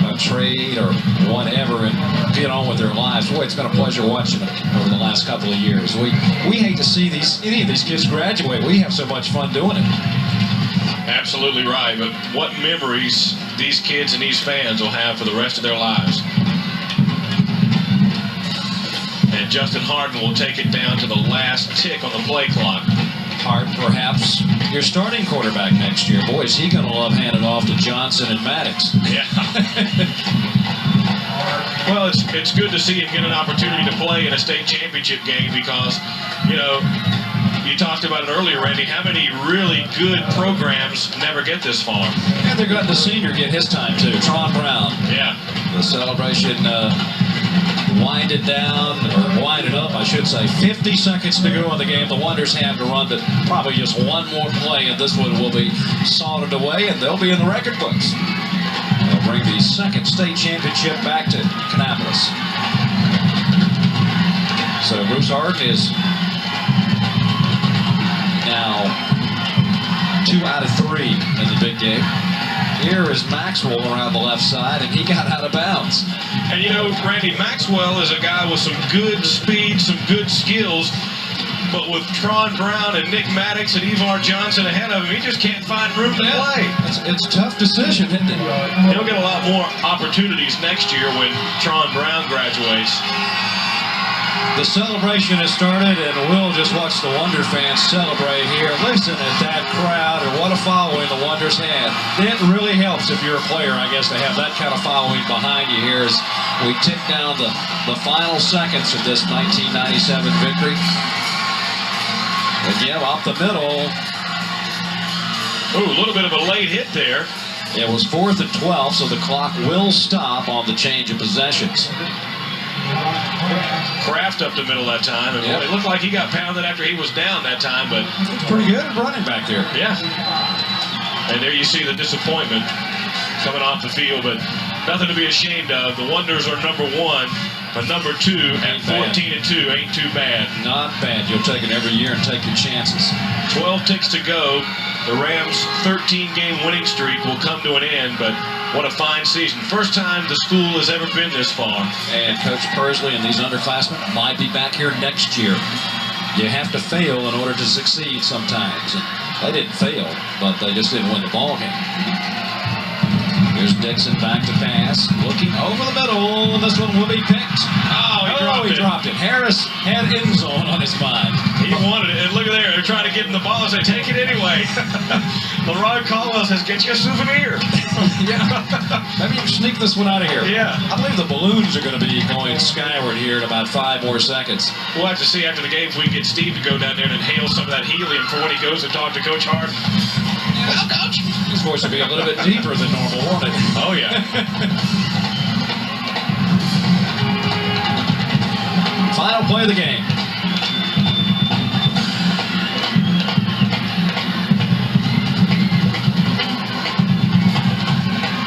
a trade or whatever and get on with their lives. Boy, it's been a pleasure watching it over the last couple of years. We hate to see any of these kids graduate. We have so much fun doing it. Absolutely right, but what memories these kids and these fans will have for the rest of their lives. And Justin Harden will take it down to the last tick on the play clock. Harden, perhaps your starting quarterback next year. Boy, is he going to love handing off to Johnson and Maddox. Yeah. Well, it's good to see him get an opportunity to play in a state championship game because, you know, you talked about it earlier, Randy, how many really good programs never get this far? And they're letting the senior get his time, too. Tron Brown. Yeah. The celebration winded down, or winded up, I should say. 50 seconds to go in the game. The Wonders have to run, but probably just one more play, and this one will be salted away, and they'll be in the record books. They'll bring the second state championship back to Kannapolis. So Bruce Harden is now 2 out of 3 in the big game. Here is Maxwell around the left side, and he got out of bounds. And you know, Randy, Maxwell is a guy with some good speed, some good skills, but with Tron Brown and Nick Maddox and Evar Johnson ahead of him, he just can't find room to play. It's a tough decision, isn't it? He'll get a lot more opportunities next year when Tron Brown graduates. The celebration has started, and we'll just watch the Wonder fans celebrate here. Listen at that crowd, and what a following the Wonders had. It really helps if you're a player, I guess, to have that kind of following behind you here as we tick down the final seconds of this 1997 victory. Again, off the middle. Ooh, a little bit of a late hit there. It was 4th and 12, so the clock will stop on the change of possessions. Kraft up the middle that time, and boy, it looked like he got pounded after he was down that time, but pretty good at running back there. Yeah. And there you see the disappointment coming off the field, but nothing to be ashamed of. The Wonders are #1, but #2 at 14-2 ain't too bad. Not bad. You'll take it every year and take your chances. 12 ticks to go. the Rams' 13-game winning streak will come to an end, but what a fine season. First time the school has ever been this far. And Coach Persley and these underclassmen might be back here next year. You have to fail in order to succeed sometimes. They didn't fail, but they just didn't win the ball game. Here's Dixon back to pass, looking over the middle. This one will be picked. He dropped it. Harris had end zone on his mind. He wanted it, and look at there. They're trying to give him the ball and say, take it anyway. LaRon Caldwell says, get you a souvenir. Yeah. Maybe you can sneak this one out of here. Yeah. I believe the balloons are going to be going skyward here in about 5 more seconds. We'll have to see after the game if we can get Steve to go down there and inhale some of that helium for when he goes to talk to Coach Hart. Well, Coach. His voice will be a little bit deeper than normal, won't it? Oh, yeah. Final play of the game.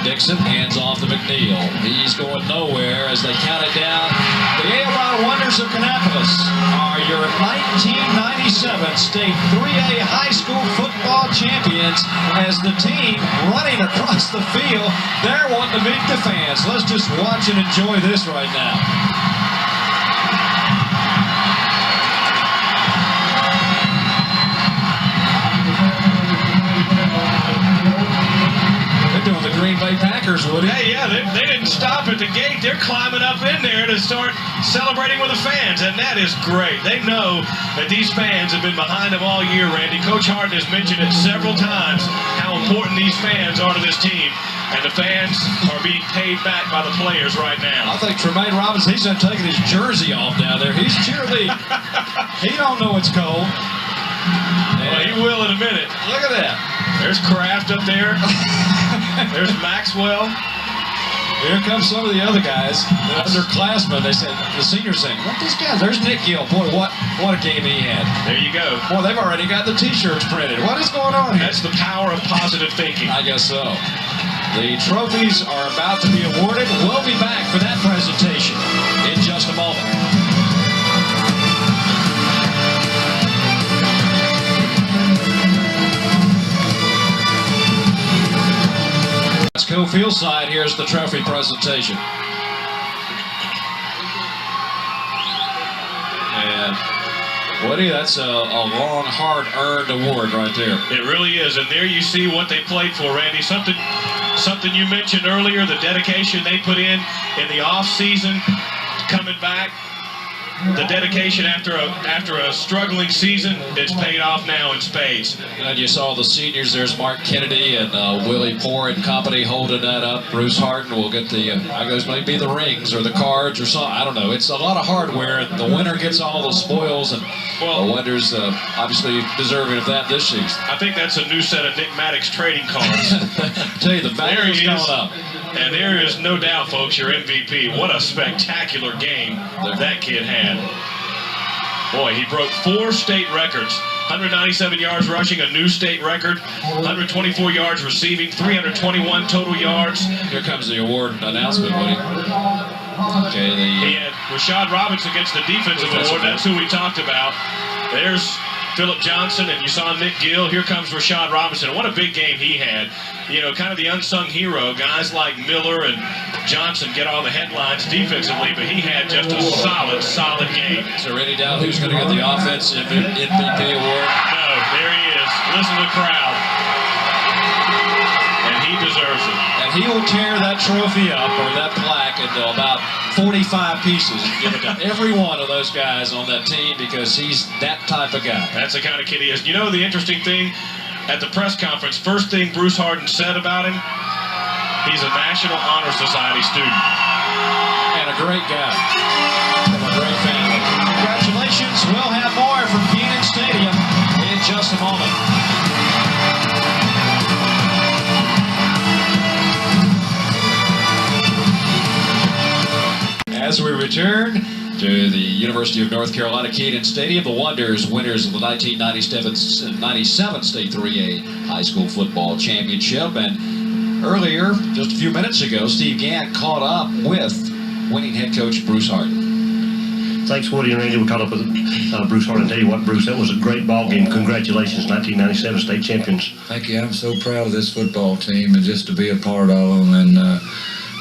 Dixon hands off to McNeil. He's going nowhere as they count it down. The A.L. Wonders of Kannapolis are your 1997 State 3A high school football champions as the team running across the field. They're wanting to meet the fans. Let's just watch and enjoy this right now. Doing the Green Bay Packers, Woody. Hey, yeah, they didn't stop at the gate. They're climbing up in there to start celebrating with the fans, and that is great. They know that these fans have been behind them all year, Randy. Coach Harden has mentioned it several times how important these fans are to this team, and the fans are being paid back by the players right now. I think Tremaine Robbins, he's done taking his jersey off down there. He's cheerleading. He don't know it's cold. Well, he will in a minute. Look at that. There's Kraft up there. There's Maxwell. Here comes some of the other guys, the underclassmen. They said, the seniors saying, what these guys? There's Nick Gill. Boy, what a game he had. There you go. Boy, they've already got the T-shirts printed. What is going on here? That's the power of positive thinking. I guess so. The trophies are about to be awarded. We'll be back for that presentation in just a moment. Let's go field side. Here's the trophy presentation. And Woody, that's a long, hard-earned award right there. It really is, and there you see what they played for, Randy. Something you mentioned earlier, the dedication they put in the off-season, coming back. The dedication after a struggling season, it's paid off now in spades. And you saw the seniors. There's Mark Kennedy and Willie Poore and company holding that up. Bruce Harden will get the, I guess maybe the rings or the cards or something. I don't know. It's a lot of hardware. The winner gets all the spoils, and Wonders obviously deserving of that this season. I think that's a new set of Nick Maddox trading cards. Tell you, the value is coming up. And there is no doubt, folks, your MVP. What a spectacular game that kid had. Boy, he broke 4 state records. 197 yards rushing, a new state record. 124 yards receiving, 321 total yards. Here comes the award announcement, Woody. Okay, he had Rashad Robinson gets the defensive award. That's who we talked about. There's Phillip Johnson, and you saw Nick Gill. Here comes Rashad Robinson. What a big game he had. You know, kind of the unsung hero. Guys like Miller and Johnson get all the headlines defensively, but he had just a solid game. Is there any doubt who's going to get the offensive MVP award? No, there he is. Listen to the crowd. And he deserves it. And he will tear that trophy up, or that plaque, into about 45 pieces and give it to every one of those guys on that team, because he's that type of guy. That's the kind of kid he is. You know the interesting thing? At the press conference, first thing Bruce Harden said about him, he's a National Honor Society student. And a great guy. From a great family. Congratulations. We'll have more from Keenan Stadium in just a moment. As we return to the University of North Carolina Kenan Stadium, the Wonders, winners of the 1997 State 3A High School Football Championship. And earlier, just a few minutes ago, Steve Gant caught up with winning head coach Bruce Harden. Thanks, Woody and Randy. We caught up with Bruce Hart. And tell you what, Bruce, that was a great ball game. Congratulations, 1997 state champions. Thank you. I'm so proud of this football team and just to be a part of them.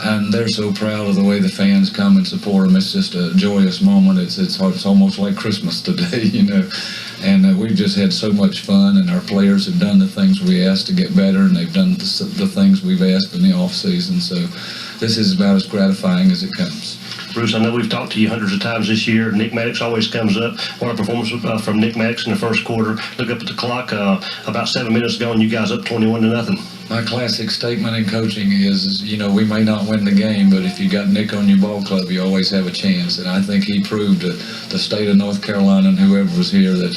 And they're so proud of the way the fans come and support them. It's just a joyous moment. It's almost like Christmas today, you know. And we've just had so much fun, and our players have done the things we asked to get better, and they've done the things we've asked in the off season. So this is about as gratifying as it comes. Bruce, I know we've talked to you hundreds of times this year. Nick Maddox always comes up. What a performance from Nick Maddox in the first quarter. Look up at the clock about 7 minutes ago, and you guys up 21-0. My classic statement in coaching is, you know, we may not win the game, but if you got Nick on your ball club, you always have a chance. And I think he proved to the state of North Carolina and whoever was here that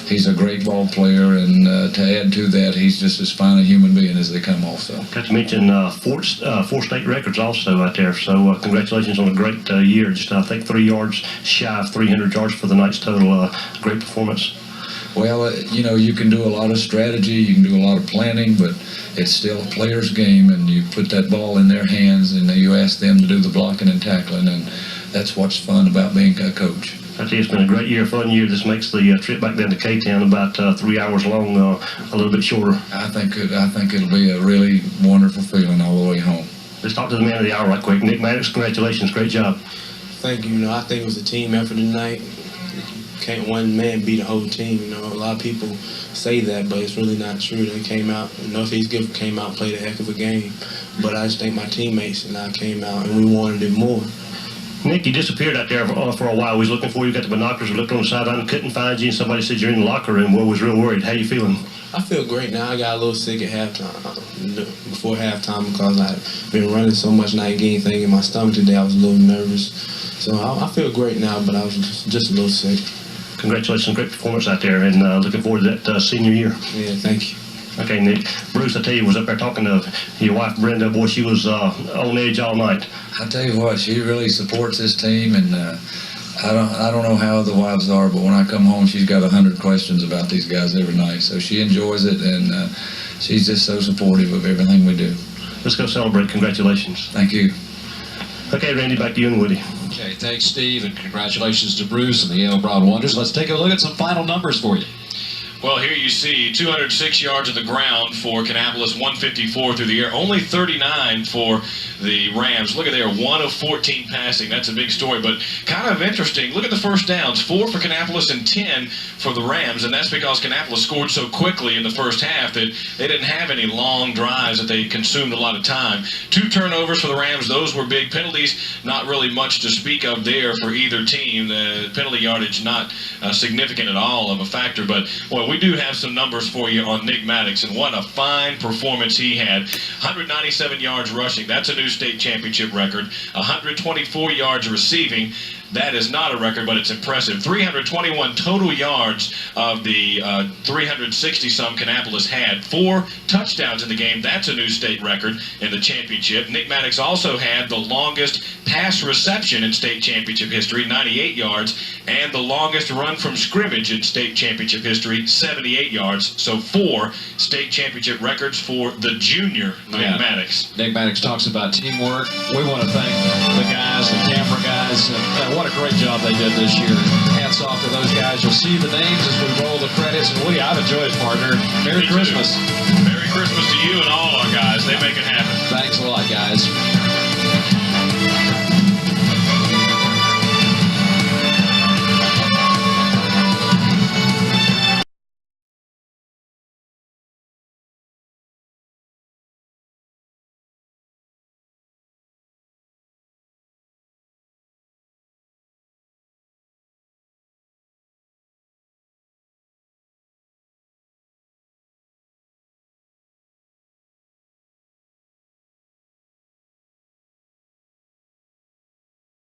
he's a great ball player. And to add to that, he's just as fine a human being as they come also. Got to mention four state records also out there. So congratulations on a great year. Just, I think, 3 yards shy of 300 yards for the night's total. Great performance. Well, you know, you can do a lot of strategy, you can do a lot of planning, but it's still a player's game, and you put that ball in their hands, and you ask them to do the blocking and tackling, and that's what's fun about being a coach. I tell you, it's been a great year, fun year. This makes the trip back down to K-Town about 3 hours long, a little bit shorter. I think it'll be a really wonderful feeling all the way home. Let's talk to the man of the hour right quick. Nick Maddox, congratulations, great job. Thank you. You know, I think it was a team effort tonight. Can't one man beat a whole team. You know, a lot of people say that, but it's really not true. They came out, Northeast Guilford came out and played a heck of a game. But I just think my teammates and I came out and we wanted it more. Nick, you disappeared out there for a while. We was looking for you, got the binoculars, we looked on the sideline, couldn't find you, and somebody said you're in the locker room. Well, was real worried. How you feeling? I feel great now. I got a little sick at halftime, before halftime, because I've been running so much and I didn't get anything in my stomach today. I was a little nervous. So I feel great now, but I was just a little sick. Congratulations, great performance out there, and looking forward to that senior year. Yeah, thank you. Okay, Nick. Bruce, I tell you, was up there talking to your wife, Brenda. Boy, she was on edge all night. I tell you what, she really supports this team, and I don't know how other wives are, but when I come home, she's got 100 questions about these guys every night. So she enjoys it, and she's just so supportive of everything we do. Let's go celebrate. Congratulations. Thank you. Okay, Randy, back to you and Woody. Okay, thanks, Steve, and congratulations to Bruce and the A.L. Brown Wonders. Let's take a look at some final numbers for you. Well, here you see 206 yards of the ground for Kannapolis, 154 through the air, only 39 for the Rams. Look at there, 1 of 14 passing. That's a big story, but kind of interesting. Look at the first downs, 4 for Kannapolis and 10 for the Rams, and that's because Kannapolis scored so quickly in the first half that they didn't have any long drives that they consumed a lot of time. 2 turnovers for the Rams. Those were big. Penalties, not really much to speak of there for either team. The penalty yardage not significant at all of a factor, but boy, we do have some numbers for you on Nick Maddox, and what a fine performance he had. 197 yards rushing. That's a new state championship record. 124 yards receiving. That is not a record, but it's impressive. 321 total yards of the 360-some Kannapolis had. 4 touchdowns in the game. That's a new state record in the championship. Nick Maddox also had the longest pass reception in state championship history, 98 yards, and the longest run from scrimmage in state championship history, 78 yards. So 4 state championship records for the junior Nick Maddox. Nick Maddox talks about teamwork. We want to thank the guys, the camera guys, and what a great job they did this year. Hats off to those guys. You'll see the names as we roll the credits. And Woody, I've enjoyed it, partner. Merry Christmas. Merry Christmas to you and all our guys. They make it happen. Thanks a lot, guys.